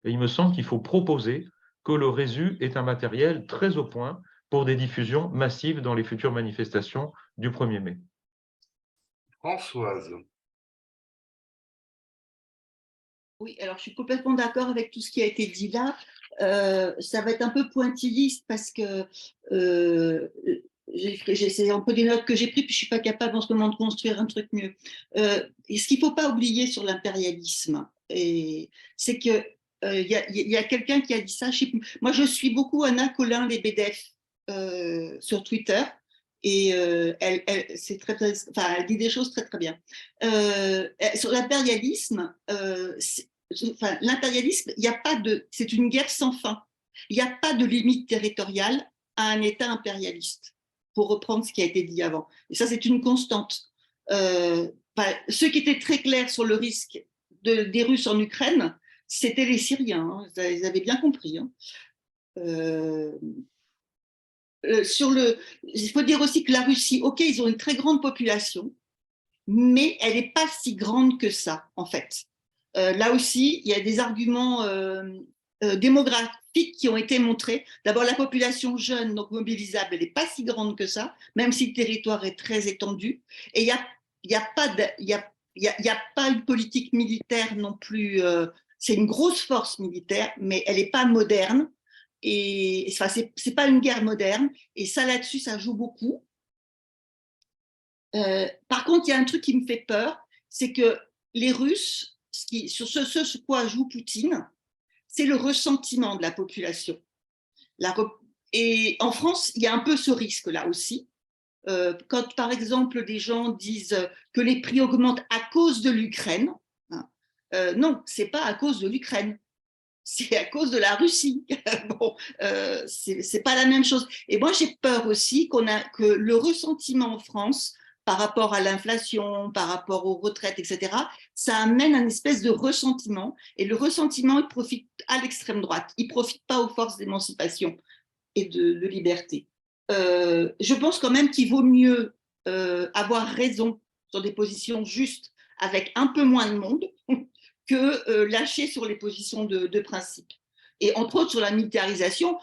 Et il me semble qu'il faut proposer que le résu est un matériel très au point pour des diffusions massives dans les futures manifestations du 1er mai. Françoise. Oui, alors je suis complètement d'accord avec tout ce qui a été dit là. Ça va être un peu pointilliste parce que c'est un peu des notes que j'ai prises, puis je ne suis pas capable en ce moment de construire un truc mieux. Et ce qu'il ne faut pas oublier sur l'impérialisme, c'est qu'il y a quelqu'un qui a dit ça, je sais plus. Moi je suis beaucoup Anna Colin Lebedev sur Twitter. Et elle dit des choses très très bien. Sur l'impérialisme, l'impérialisme, c'est une guerre sans fin. Il n'y a pas de limite territoriale à un État impérialiste, pour reprendre ce qui a été dit avant. Et ça, c'est une constante. Ceux qui étaient très clairs sur le risque des Russes en Ukraine, c'était les Syriens. Hein, ils avaient bien compris. Hein. Il faut dire aussi que la Russie, ok, ils ont une très grande population, mais elle n'est pas si grande que ça, en fait. Là aussi, il y a des arguments démographiques qui ont été montrés. D'abord, la population jeune, donc mobilisable, elle n'est pas si grande que ça, même si le territoire est très étendu. Et il n'y a pas une politique militaire non plus. C'est une grosse force militaire, mais elle n'est pas moderne. Et c'est pas une guerre moderne, et ça là-dessus ça joue beaucoup. Par contre, il y a un truc qui me fait peur, c'est que les Russes, sur ce quoi joue Poutine, c'est le ressentiment de la population. Et en France, il y a un peu ce risque-là aussi. Quand par exemple des gens disent que les prix augmentent à cause de l'Ukraine, hein, non, c'est pas à cause de l'Ukraine. C'est à cause de la Russie. Bon, c'est pas la même chose. Et moi, j'ai peur aussi que le ressentiment en France par rapport à l'inflation, par rapport aux retraites, etc., ça amène un espèce de ressentiment. Et le ressentiment, il profite à l'extrême droite. Il ne profite pas aux forces d'émancipation et de liberté. Je pense quand même qu'il vaut mieux avoir raison sur des positions justes avec un peu moins de monde que lâcher sur les positions de principe. Et entre autres, sur la militarisation,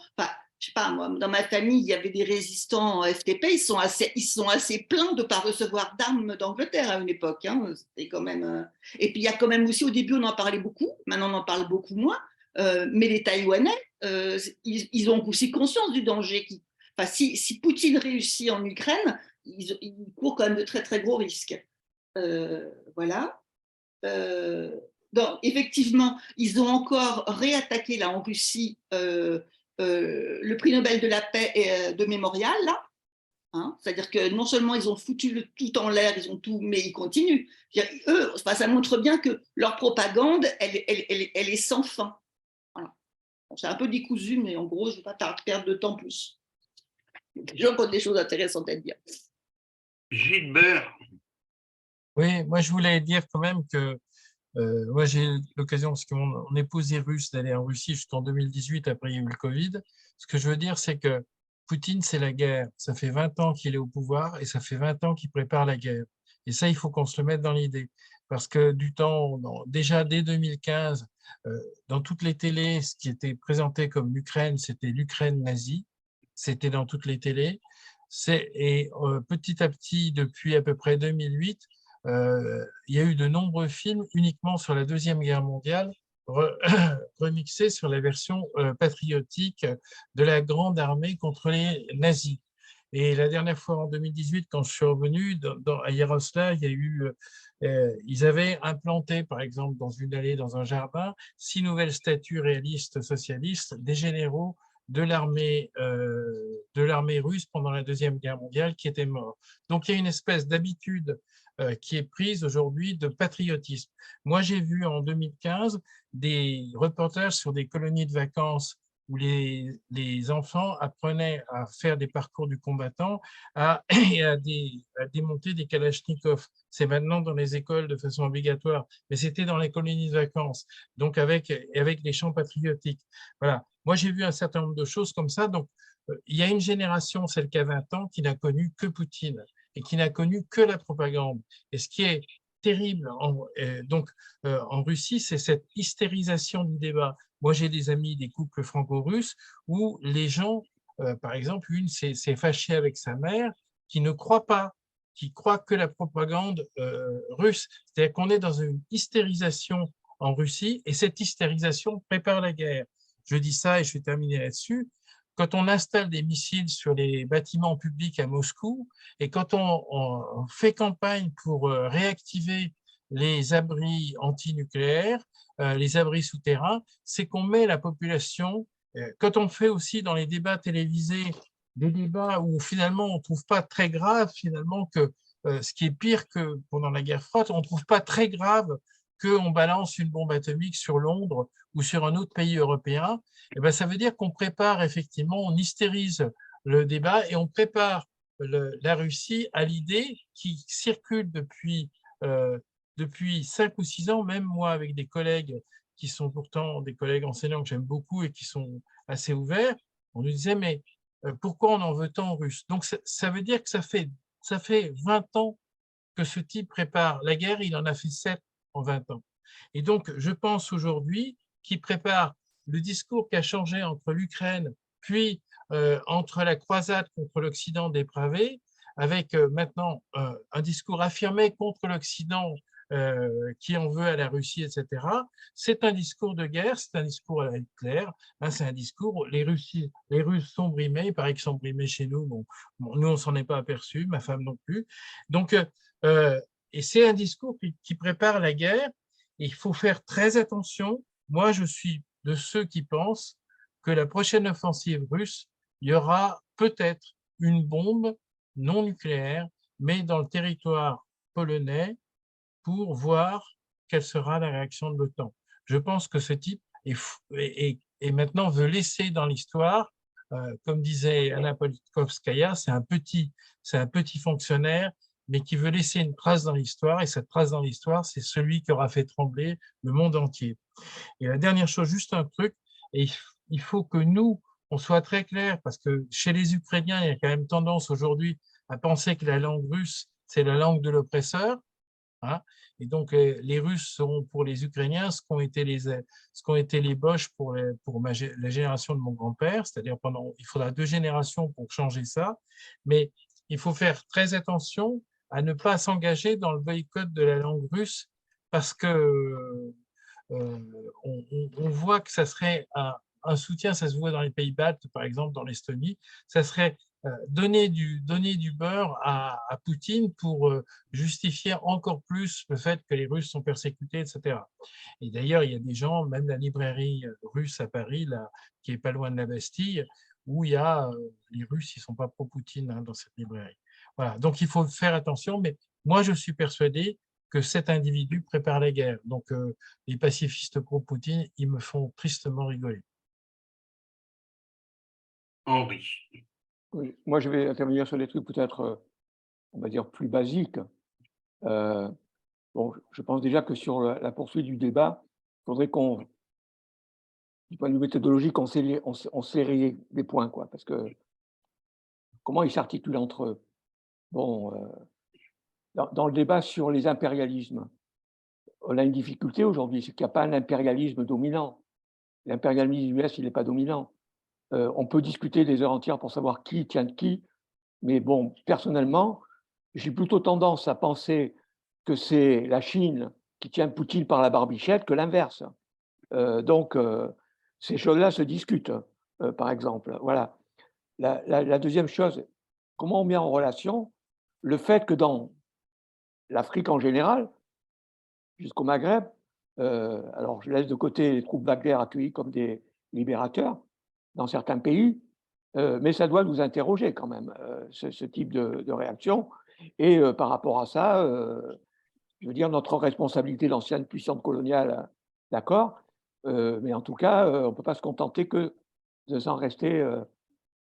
je sais pas, moi, dans ma famille, il y avait des résistants FTP, ils sont assez pleins de ne pas recevoir d'armes d'Angleterre à une époque. Hein, c'était quand même, Et puis, il y a quand même aussi, au début, on en parlait beaucoup, maintenant, on en parle beaucoup moins, mais les Taïwanais, ils ont aussi conscience du danger. Si Poutine réussit en Ukraine, il court quand même de très, très gros risques. Voilà. Donc, effectivement, ils ont encore réattaqué là en Russie le prix Nobel de la paix de Mémorial, là. Hein, c'est-à-dire que non seulement ils ont foutu tout en l'air, ils ont tout, mais ils continuent. Eux, ça montre bien que leur propagande, elle est sans fin. Voilà. Bon, c'est un peu décousu, mais en gros, je ne vais pas perdre de temps plus. Les gens ont des choses intéressantes à dire. Gilbert. Oui, moi je voulais dire quand même que moi j'ai eu l'occasion, parce que mon épouse est russe, d'aller en Russie jusqu'en 2018, après il y a eu le Covid. Ce que je veux dire, c'est que Poutine, c'est la guerre. Ça fait 20 ans qu'il est au pouvoir et ça fait 20 ans qu'il prépare la guerre. Et ça, il faut qu'on se le mette dans l'idée. Parce que déjà dès 2015, dans toutes les télés, ce qui était présenté comme l'Ukraine, c'était l'Ukraine nazie. c'était dans toutes les télés. Et petit à petit, depuis à peu près 2008, il y a eu de nombreux films uniquement sur la Deuxième Guerre mondiale, remixés sur la version patriotique de la Grande Armée contre les nazis. Et la dernière fois, en 2018, quand je suis revenu à Yaroslav, il y a eu, ils avaient implanté, par exemple, dans une allée, dans un jardin, 6 nouvelles statues réalistes socialistes des généraux de l'armée russe pendant la Deuxième Guerre mondiale qui étaient morts. Donc, il y a une espèce d'habitude qui est prise aujourd'hui de patriotisme. Moi, j'ai vu en 2015 des reportages sur des colonies de vacances où les enfants apprenaient à faire des parcours du combattant et à démonter des kalachnikovs. C'est maintenant dans les écoles de façon obligatoire, mais c'était dans les colonies de vacances, donc avec les chants patriotiques. Voilà. Moi, j'ai vu un certain nombre de choses comme ça. Donc, il y a une génération, celle qui a 20 ans, qui n'a connu que Poutine et qui n'a connu que la propagande. Et ce qui est terrible en Russie, c'est cette hystérisation du débat. Moi, j'ai des amis, des couples franco-russes, où les gens, par exemple, une s'est fâchée avec sa mère, qui ne croit pas, qui croit que la propagande russe. C'est-à-dire qu'on est dans une hystérisation en Russie, et cette hystérisation prépare la guerre. Je dis ça et je vais terminer là-dessus. Quand on installe des missiles sur les bâtiments publics à Moscou, et quand on fait campagne pour réactiver les abris antinucléaires, les abris souterrains, c'est qu'on met la population, quand on fait aussi dans les débats télévisés, des débats où finalement on ne trouve pas très grave finalement que ce qui est pire que pendant la guerre froide, on ne trouve pas très grave qu'on balance une bombe atomique sur Londres ou sur un autre pays européen, et bien ça veut dire qu'on prépare effectivement, on hystérise le débat et on prépare la Russie à l'idée qui circule depuis 5 ou 6 ans, même moi avec des collègues qui sont pourtant des collègues enseignants que j'aime beaucoup et qui sont assez ouverts, on nous disait mais pourquoi on en veut tant aux Russes? Donc ça veut dire que ça fait 20 ans que ce type prépare la guerre, il en a fait 7 en 20 ans. Et donc je pense aujourd'hui qu'il prépare le discours qui a changé entre l'Ukraine puis entre la croisade contre l'Occident dépravé, avec maintenant un discours affirmé contre l'Occident qui en veut à la Russie, etc. C'est un discours de guerre, c'est un discours à la Hitler, hein, c'est un discours, les Russes sont brimés, il paraît qu'ils sont brimés chez nous, bon, nous on ne s'en est pas aperçu, ma femme non plus. Donc, et c'est un discours qui prépare la guerre, et il faut faire très attention. Moi, je suis de ceux qui pensent que la prochaine offensive russe, il y aura peut-être une bombe non nucléaire, mais dans le territoire polonais, pour voir quelle sera la réaction de l'OTAN. Je pense que ce type est maintenant veut laisser dans l'histoire, comme disait Anna Politkovskaya, c'est un petit fonctionnaire, mais qui veut laisser une trace dans l'histoire, et cette trace dans l'histoire, c'est celui qui aura fait trembler le monde entier. Et la dernière chose, juste un truc, et il faut que nous, on soit très clair, parce que chez les Ukrainiens, il y a quand même tendance aujourd'hui à penser que la langue russe, c'est la langue de l'oppresseur. Hein, et donc, les Russes seront pour les Ukrainiens ce qu'ont été les Boches pour la génération de mon grand-père, c'est-à-dire il faudra 2 générations pour changer ça, mais il faut faire très attention à ne pas s'engager dans le boycott de la langue russe, parce que on voit que ça serait un soutien, ça se voit dans les pays baltes, par exemple, dans l'Estonie, ça serait donner du beurre à Poutine pour justifier encore plus le fait que les Russes sont persécutés, etc. Et d'ailleurs, il y a des gens, même la librairie russe à Paris, là, qui est pas loin de la Bastille, où il y a les Russes, ils ne sont pas pro-Poutine hein, dans cette librairie. Voilà, donc il faut faire attention, mais moi je suis persuadé que cet individu prépare la guerre. Donc les pacifistes pro-Poutine, ils me font tristement rigoler. Henri. Oui, moi, je vais intervenir sur des trucs peut-être, on va dire, plus basiques. Bon, je pense déjà que sur la poursuite du débat, il faudrait qu'on, du point de vue méthodologique, on serrait des points, quoi, parce que comment ils s'articulent entre eux? Bon, dans le débat sur les impérialismes, on a une difficulté aujourd'hui, c'est qu'il n'y a pas un impérialisme dominant. L'impérialisme US, il n'est pas dominant. On peut discuter des heures entières pour savoir qui tient de qui, mais bon, personnellement, j'ai plutôt tendance à penser que c'est la Chine qui tient Poutine par la barbichette que l'inverse. Donc, ces choses-là se discutent, par exemple. Voilà. La deuxième chose, comment on met en relation le fait que dans l'Afrique en général, jusqu'au Maghreb, alors je laisse de côté les troupes Wagner accueillies comme des libérateurs dans certains pays, mais ça doit nous interroger quand même, ce type de réaction. Et par rapport à ça, je veux dire, notre responsabilité d'ancienne puissance coloniale, d'accord, mais en tout cas, on ne peut pas se contenter que de s'en rester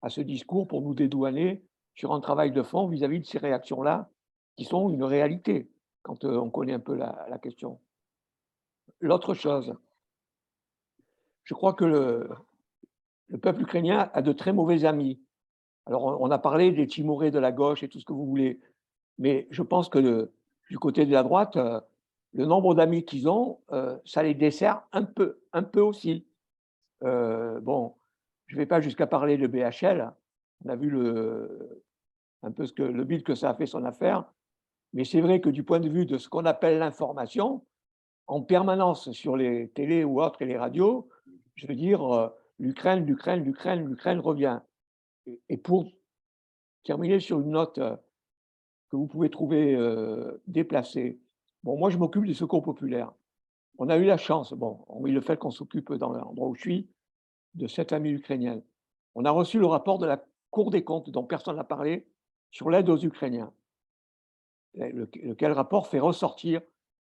à ce discours pour nous dédouaner sur un travail de fond vis-à-vis de ces réactions-là, qui sont une réalité quand on connaît un peu la question. L'autre chose, je crois que le peuple ukrainien a de très mauvais amis. Alors, on a parlé des timorés de la gauche et tout ce que vous voulez, mais je pense que du côté de la droite, le nombre d'amis qu'ils ont, ça les dessert un peu aussi. Bon, je ne vais pas jusqu'à parler de BHL. On a vu un peu le bide que ça a fait son affaire. Mais c'est vrai que du point de vue de ce qu'on appelle l'information, en permanence sur les télés ou autres et les radios, je veux dire, l'Ukraine revient. Et pour terminer sur une note que vous pouvez trouver déplacée, bon, moi je m'occupe des secours populaires. On a eu la chance, bon, hormis le fait qu'on s'occupe dans l'endroit où je suis, de cette amie ukrainienne. On a reçu le rapport de la Cour des comptes, dont personne n'a parlé, sur l'aide aux Ukrainiens. Lequel rapport fait ressortir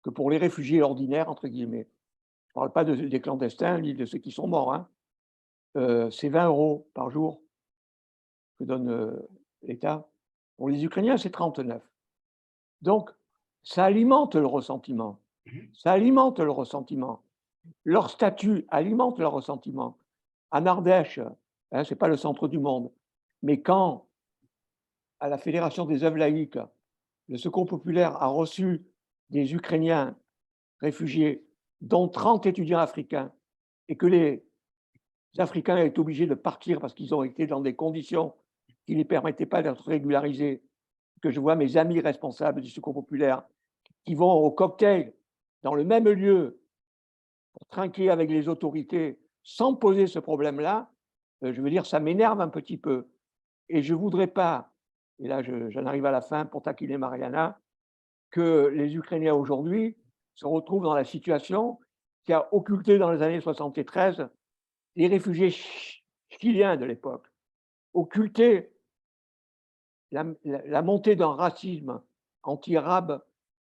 que pour les réfugiés ordinaires, entre guillemets, je ne parle pas des clandestins ni de ceux qui sont morts, hein, c'est 20 € par jour que donne l'État. Pour les Ukrainiens, c'est 39. Donc, ça alimente le ressentiment. Ça alimente le ressentiment. Leur statut alimente leur ressentiment. En Ardèche, hein, ce n'est pas le centre du monde, mais quand, à la Fédération des œuvres laïques, le Secours populaire a reçu des Ukrainiens réfugiés, dont 30 étudiants africains, et que les Africains étaient obligés de partir parce qu'ils ont été dans des conditions qui ne les permettaient pas d'être régularisés, que je vois mes amis responsables du Secours populaire qui vont au cocktail dans le même lieu pour trinquer avec les autorités sans poser ce problème-là, je veux dire, ça m'énerve un petit peu. Et je ne voudrais pas, et là j'en arrive à la fin pour taquiner Mariana, que les Ukrainiens aujourd'hui se retrouvent dans la situation qui a occulté dans les années 73 les réfugiés chiliens de l'époque, occulté la montée d'un racisme anti-arabe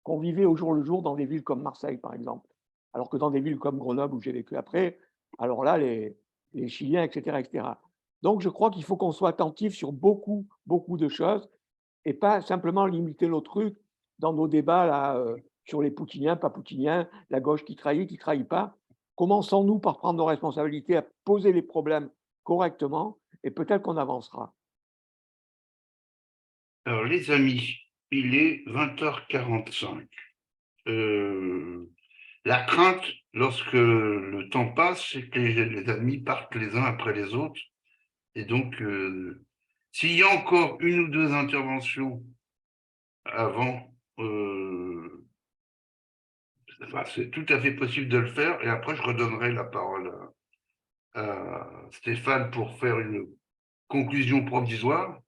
qu'on vivait au jour le jour dans des villes comme Marseille, par exemple. Alors que dans des villes comme Grenoble, où j'ai vécu après, alors là, les Chiliens, etc., etc. Donc, je crois qu'il faut qu'on soit attentif sur beaucoup de choses et pas simplement limiter le truc dans nos débats là, sur les poutiniens, pas poutiniens, la gauche qui trahit pas. Commençons-nous par prendre nos responsabilités, à poser les problèmes correctement et peut-être qu'on avancera. Alors, les amis, il est 20h45. La crainte, lorsque le temps passe, c'est que les amis partent les uns après les autres. Et donc, s'il y a encore une ou deux interventions avant, c'est tout à fait possible de le faire. Et après, je redonnerai la parole à Stéphane pour faire une conclusion provisoire.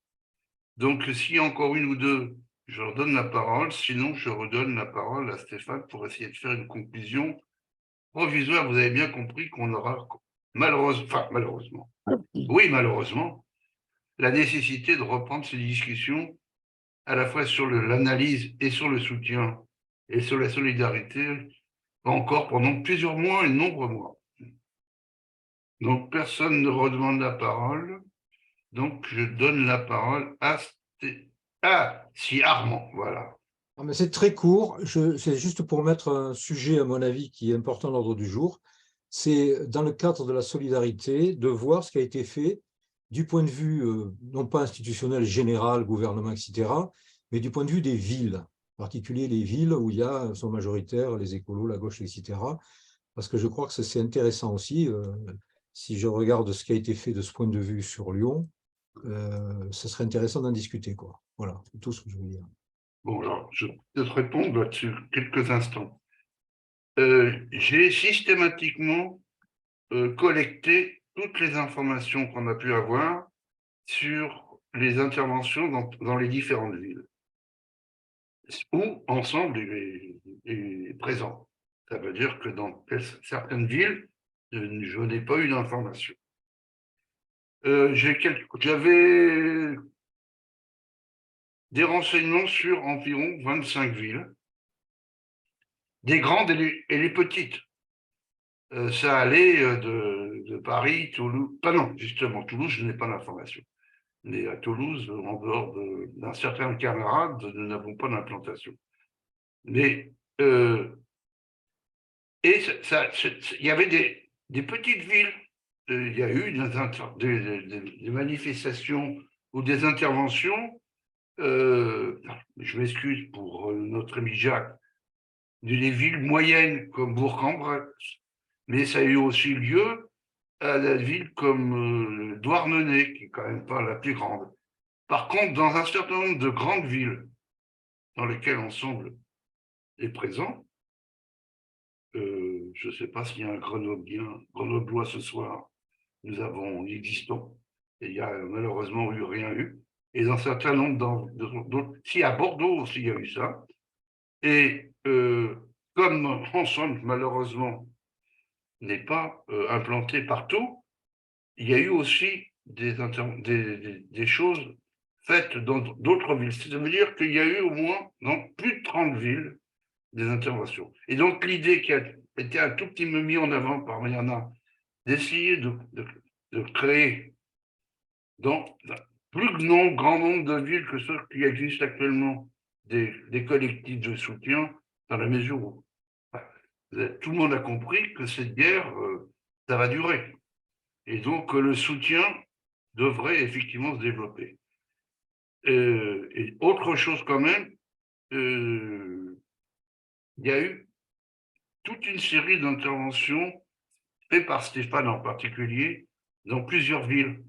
Donc, s'il y a encore une ou deux, je leur donne la parole. Sinon, je redonne la parole à Stéphane pour essayer de faire une conclusion provisoire. Vous avez bien compris qu'on aura malheureusement, la nécessité de reprendre ces discussions à la fois sur l'analyse et sur le soutien et sur la solidarité encore pendant plusieurs mois et de nombreux mois. Donc, personne ne redemande la parole. Donc, je donne la parole à Armand, voilà. Ah, mais c'est très court. C'est juste pour mettre un sujet, à mon avis, qui est important à l'ordre du jour. C'est dans le cadre de la solidarité, de voir ce qui a été fait du point de vue, non pas institutionnel, général, gouvernement, etc., mais du point de vue des villes, en particulier les villes où il y a, sont majoritaires les écolos, la gauche, etc., parce que je crois que c'est intéressant aussi. si je regarde ce qui a été fait de ce point de vue sur Lyon, ce serait intéressant d'en discuter, quoi. Voilà, c'est tout ce que je veux dire. Bon, alors, je vais te répondre là-dessus quelques instants. J'ai systématiquement collecté toutes les informations qu'on a pu avoir sur les interventions dans les différentes villes, où ensemble est présent. Ça veut dire que dans certaines villes, je n'ai pas eu d'informations. J'avais des renseignements sur environ 25 villes, des grandes et les petites. Ça allait de Paris, Toulouse. Pas non, justement, Toulouse, je n'ai pas d'informations. Mais à Toulouse, en dehors d'un certain camarade, nous n'avons pas d'implantation. Mais il y avait des petites villes. Il y a eu des manifestations ou des interventions. Je m'excuse pour notre ami Jacques, des villes moyennes comme Bourg-en-Bresse, mais ça a eu aussi lieu à la ville comme Douarnenez, qui n'est quand même pas la plus grande. Par contre, dans un certain nombre de grandes villes dans lesquelles Ensemble est présent, je ne sais pas s'il y a un Grenoblois ce soir, nous existons, et il n'y a malheureusement rien eu. Et dans un certain nombre d'autres, si à Bordeaux aussi il y a eu ça, et comme Ensemble malheureusement n'est pas implanté partout, il y a eu aussi des choses faites dans d'autres villes. Ça veut dire qu'il y a eu au moins dans plus de 30 villes des interventions. Et donc l'idée qui a été un tout petit peu mise en avant par Mariana, d'essayer de créer dans un plus grand nombre de villes que ceux qui existent actuellement des collectifs de soutien, dans la mesure où tout le monde a compris que cette guerre, ça va durer. Et donc, le soutien devrait effectivement se développer. Et autre chose quand même, il y a eu toute une série d'interventions faites par Stéphane en particulier dans plusieurs villes.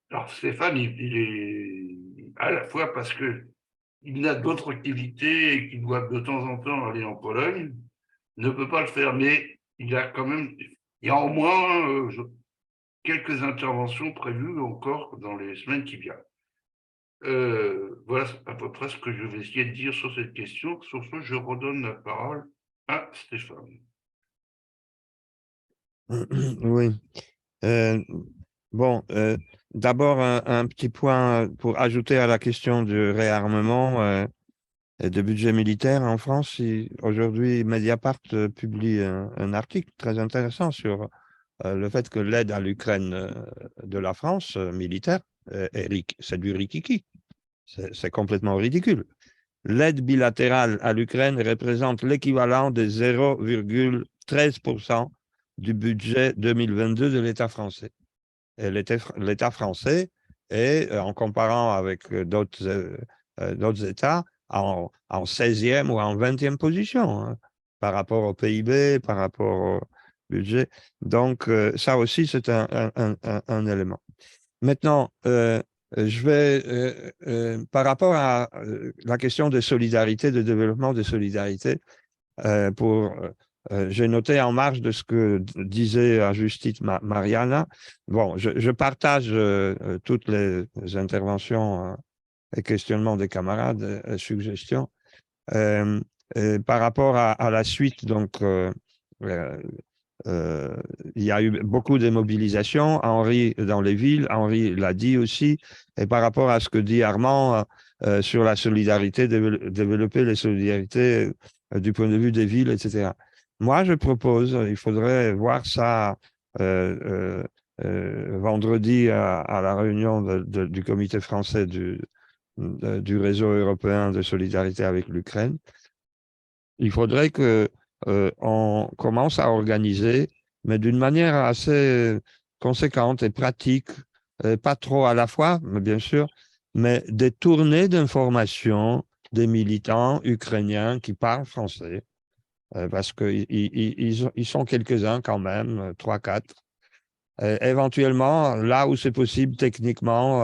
Alors Stéphane, il est à la fois parce qu'il a d'autres activités et qu'il doit de temps en temps aller en Pologne, ne peut pas le faire, mais il y a au moins quelques interventions prévues encore dans les semaines qui viennent. Voilà à peu près ce que je vais essayer de dire sur cette question. Sur ce, je redonne la parole à Stéphane. Oui. Bon, d'abord, un petit point pour ajouter à la question du réarmement et de budget militaire en France. Aujourd'hui, Mediapart publie un article très intéressant sur le fait que l'aide à l'Ukraine de la France militaire, c'est du rikiki. C'est complètement ridicule. L'aide bilatérale à l'Ukraine représente l'équivalent de 0,13% du budget 2022 de l'État français. Et l'État français est, en comparant avec d'autres États, en 16e ou en 20e position, hein, par rapport au PIB, par rapport au budget. Donc, ça aussi, c'est un élément. Maintenant, je vais, par rapport à la question de solidarité, de développement de solidarité, j'ai noté en marge de ce que disait à juste Mariana. Bon, je partage toutes les interventions et questionnements des camarades, suggestions. Par rapport à la suite, donc, il y a eu beaucoup de mobilisations, Henri dans les villes, Henri l'a dit aussi, et par rapport à ce que dit Armand sur la solidarité, développer les solidarités du point de vue des villes, etc. Moi, je propose, il faudrait voir ça vendredi à la réunion du comité français du réseau européen de solidarité avec l'Ukraine. Il faudrait qu'on commence à organiser, mais d'une manière assez conséquente et pratique, pas trop à la fois, mais bien sûr, mais des tournées d'information des militants ukrainiens qui parlent français, parce qu'ils sont quelques-uns quand même, 3, 4, éventuellement, là où c'est possible techniquement,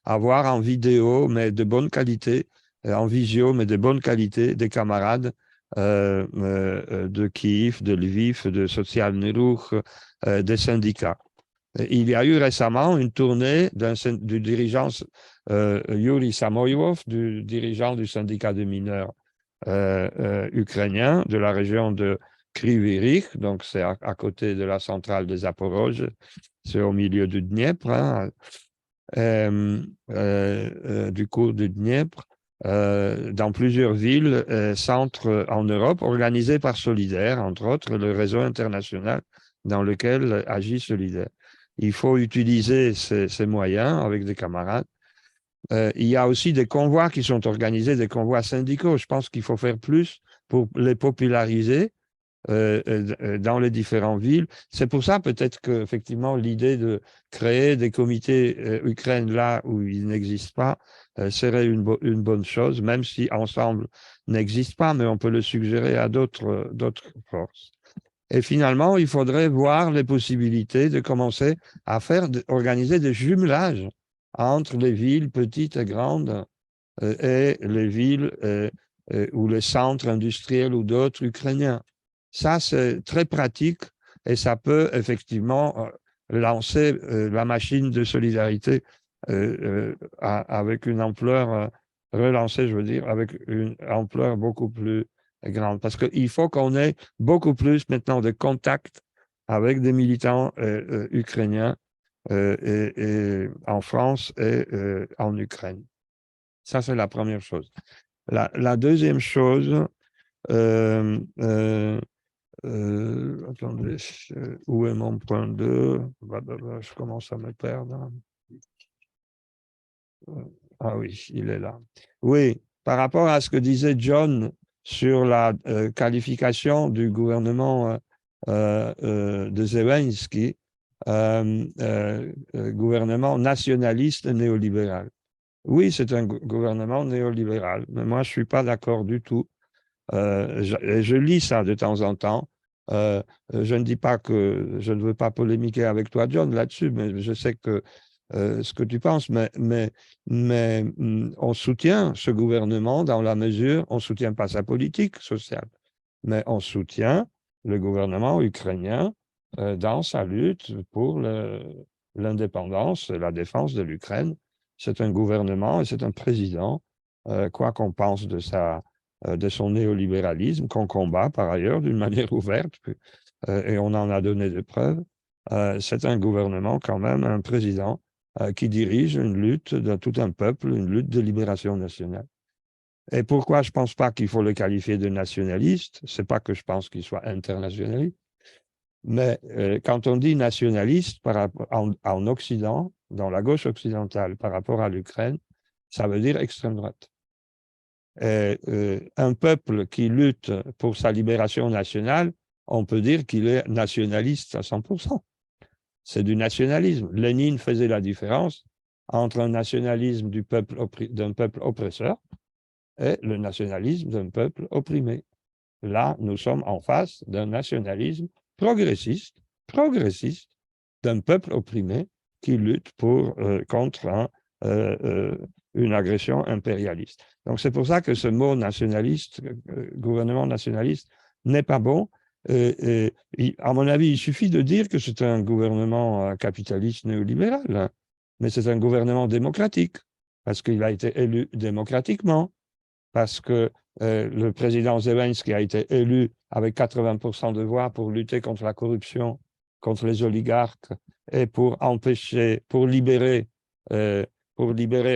avoir en vidéo, mais de bonne qualité, en visio, mais de bonne qualité, des camarades de Kiev, de Lviv, de Social Neruch, des syndicats. Il y a eu récemment une tournée du dirigeant Yuri Samoilov, du dirigeant du syndicat des mineurs ukrainien de la région de Kryvyi Rih, donc c'est à côté de la centrale de Zaporozhye, c'est au milieu du Dniepr, hein, du cours du Dniepr, dans plusieurs villes, centres en Europe, organisés par Solidaire, entre autres, le réseau international dans lequel agit Solidaire. Il faut utiliser ces moyens avec des camarades. Il y a aussi des convois qui sont organisés, des convois syndicaux. Je pense qu'il faut faire plus pour les populariser dans les différentes villes. C'est pour ça peut-être qu'effectivement l'idée de créer des comités Ukraine là où ils n'existent pas serait une bonne chose, même si ensemble n'existe pas, mais on peut le suggérer à d'autres forces. Et finalement, il faudrait voir les possibilités de commencer à organiser des jumelages entre les villes petites et grandes et les villes ou les centres industriels ou d'autres ukrainiens. Ça, c'est très pratique et ça peut effectivement lancer la machine de solidarité avec une ampleur relancée, je veux dire, avec une ampleur beaucoup plus grande. Parce qu'il faut qu'on ait beaucoup plus maintenant de contacts avec des militants ukrainiens et en France et en Ukraine. Ça, c'est la première chose. La deuxième chose, attendez, où est mon point 2? Je commence à me perdre. Ah oui, il est là. Oui, par rapport à ce que disait John sur la qualification du gouvernement de Zelensky, gouvernement nationaliste néolibéral. Oui, c'est un gouvernement néolibéral, mais moi, je ne suis pas d'accord du tout. Je lis ça de temps en temps. Je ne dis pas que je ne veux pas polémiquer avec toi, John, là-dessus, mais je sais que ce que tu penses, mais on soutient ce gouvernement dans la mesure, on ne soutient pas sa politique sociale, mais on soutient le gouvernement ukrainien dans sa lutte pour l'indépendance et la défense de l'Ukraine. C'est un gouvernement et c'est un président, quoi qu'on pense de son néolibéralisme, qu'on combat par ailleurs d'une manière ouverte, et on en a donné des preuves. C'est un gouvernement quand même, un président qui dirige une lutte de tout un peuple, une lutte de libération nationale. Et pourquoi je ne pense pas qu'il faut le qualifier de nationaliste? Ce n'est pas que je pense qu'il soit internationaliste, mais quand on dit nationaliste en Occident, dans la gauche occidentale par rapport à l'Ukraine, ça veut dire extrême droite. Et, un peuple qui lutte pour sa libération nationale, on peut dire qu'il est nationaliste à 100%. C'est du nationalisme. Lénine faisait la différence entre un nationalisme d'un peuple oppresseur et le nationalisme d'un peuple opprimé. Là, nous sommes en face d'un nationalisme progressiste d'un peuple opprimé qui lutte contre une agression impérialiste. Donc, c'est pour ça que ce mot nationaliste, gouvernement nationaliste, n'est pas bon. À mon avis, il suffit de dire que c'est un gouvernement capitaliste néolibéral, hein, mais c'est un gouvernement démocratique, parce qu'il a été élu démocratiquement, parce que le président Zelensky a été élu avec 80% de voix pour lutter contre la corruption, contre les oligarques, et pour libérer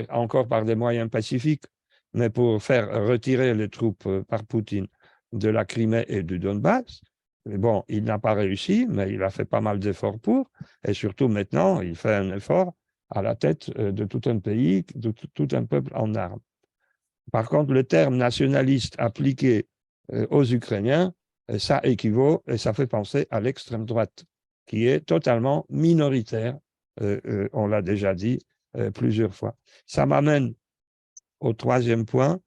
encore par des moyens pacifiques, mais pour faire retirer les troupes par Poutine de la Crimée et du Donbass. Mais bon, il n'a pas réussi, mais il a fait pas mal d'efforts et surtout maintenant, il fait un effort à la tête de tout un pays, de tout un peuple en armes. Par contre, le terme nationaliste appliqué aux Ukrainiens, ça équivaut et ça fait penser à l'extrême droite, qui est totalement minoritaire, on l'a déjà dit plusieurs fois. Ça m'amène au troisième point,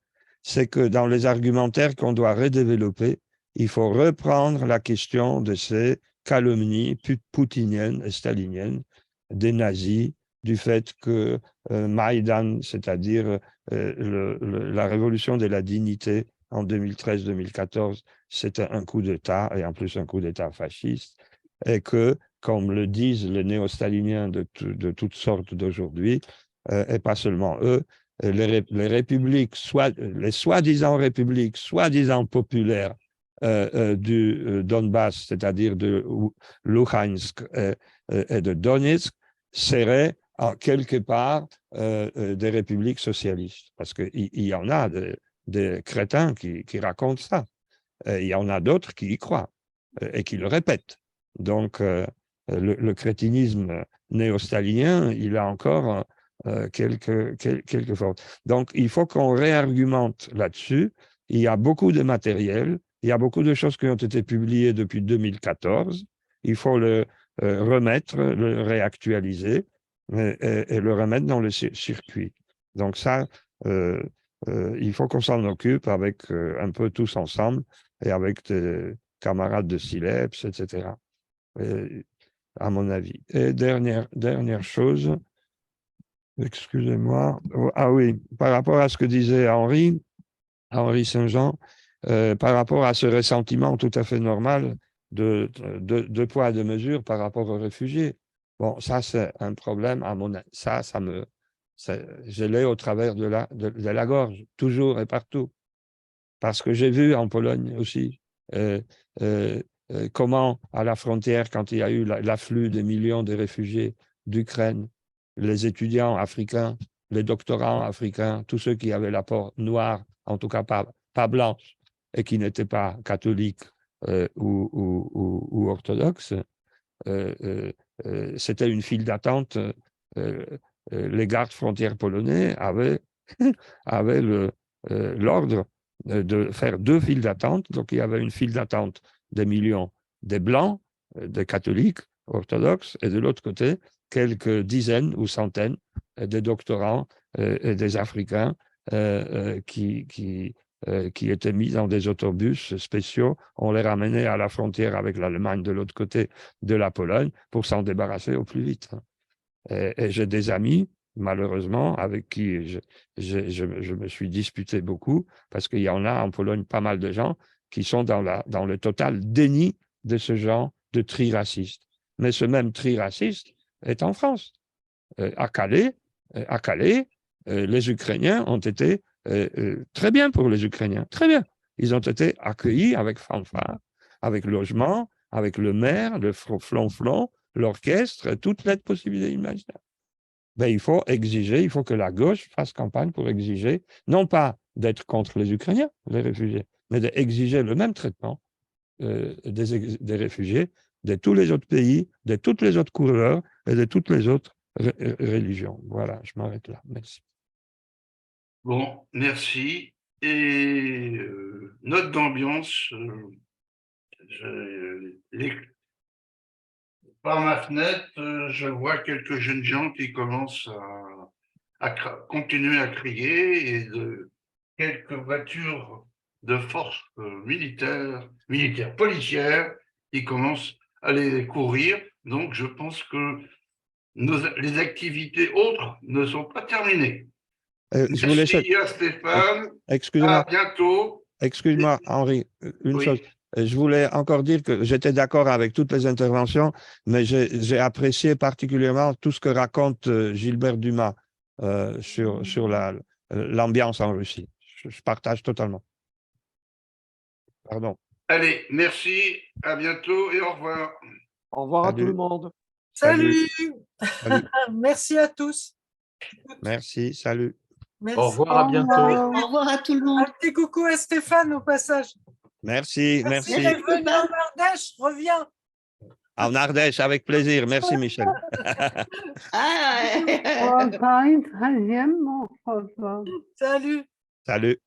c'est que dans les argumentaires qu'on doit redévelopper, il faut reprendre la question de ces calomnies poutiniennes et staliniennes des nazis, du fait que Maïdan, c'est-à-dire la révolution de la dignité en 2013-2014, c'était un coup d'État, et en plus un coup d'État fasciste, et que, comme le disent les néo-staliniens de toutes sortes d'aujourd'hui, et pas seulement eux, les républiques, les soi-disant républiques, soi-disant populaires du Donbass, c'est-à-dire de Luhansk et de Donetsk, seraient quelque part des républiques socialistes. Parce qu'il y en a des crétins qui racontent ça. Il y en a d'autres qui y croient et qui le répètent. Donc, le crétinisme néo-stalinien, il a encore quelques formes. Donc, il faut qu'on réargumente là-dessus. Il y a beaucoup de matériel, il y a beaucoup de choses qui ont été publiées depuis 2014. Il faut le remettre, le réactualiser et le remettre dans le circuit. Donc ça, il faut qu'on s'en occupe avec un peu tous ensemble et avec des camarades de Sileps, etc. À mon avis. Et dernière chose, excusez-moi. Ah oui, par rapport à ce que disait Henri Saint-Jean, par rapport à ce ressentiment tout à fait normal de poids et de mesure par rapport aux réfugiés. Bon, ça, c'est un problème, à mon avis. Je l'ai au travers de la gorge, toujours et partout. Parce que j'ai vu en Pologne aussi comment, à la frontière, quand il y a eu l'afflux des millions de réfugiés d'Ukraine, les étudiants africains, les doctorants africains, tous ceux qui avaient la peau noire, en tout cas pas blanche, et qui n'étaient pas catholiques ou orthodoxes, c'était une file d'attente. Les gardes frontières polonais avaient l'ordre de faire 2 files d'attente. Donc, il y avait une file d'attente des millions des blancs, des catholiques orthodoxes, et de l'autre côté, quelques dizaines ou centaines de doctorants et des Africains qui étaient mis dans des autobus spéciaux. On les ramenait à la frontière avec l'Allemagne de l'autre côté de la Pologne pour s'en débarrasser au plus vite. Et j'ai des amis, malheureusement, avec qui je me suis disputé beaucoup, parce qu'il y en a en Pologne pas mal de gens qui sont dans le total déni de ce genre de tri raciste. Mais ce même tri raciste est en France. À Calais, les Ukrainiens ont été très bien pour les Ukrainiens, très bien. Ils ont été accueillis avec fanfare, avec logement, avec le maire, le flonflon, l'orchestre, toute l'aide possible et imaginable. Ben, il faut exiger, il faut que la gauche fasse campagne pour exiger, non pas d'être contre les Ukrainiens, les réfugiés, mais d'exiger le même traitement des réfugiés de tous les autres pays, de toutes les autres couleurs et de toutes les autres religions. Voilà, je m'arrête là. Merci. Bon, merci. Et note d'ambiance, par ma fenêtre, je vois quelques jeunes gens qui commencent à continuer à crier et quelques voitures de forces militaires, policières qui commencent à les courir. Donc, je pense que les activités autres ne sont pas terminées. Merci à Stéphane. Excusez-moi. À bientôt. Excuse-moi, Henri, une chose. Je voulais encore dire que j'étais d'accord avec toutes les interventions, mais j'ai apprécié particulièrement tout ce que raconte Gilbert Dumas sur l'ambiance en Russie. Je partage totalement. Pardon. Allez, merci, à bientôt et au revoir. Au revoir à tout le monde. Salut. Salut. Merci à tous. Merci, salut. Merci. Au revoir, à bientôt. Au revoir à tout le monde. Un petit coucou à Stéphane au passage. Merci. Merci d'être venu en Ardèche, reviens. En Ardèche, avec plaisir. Merci, Michel. Salut. Salut.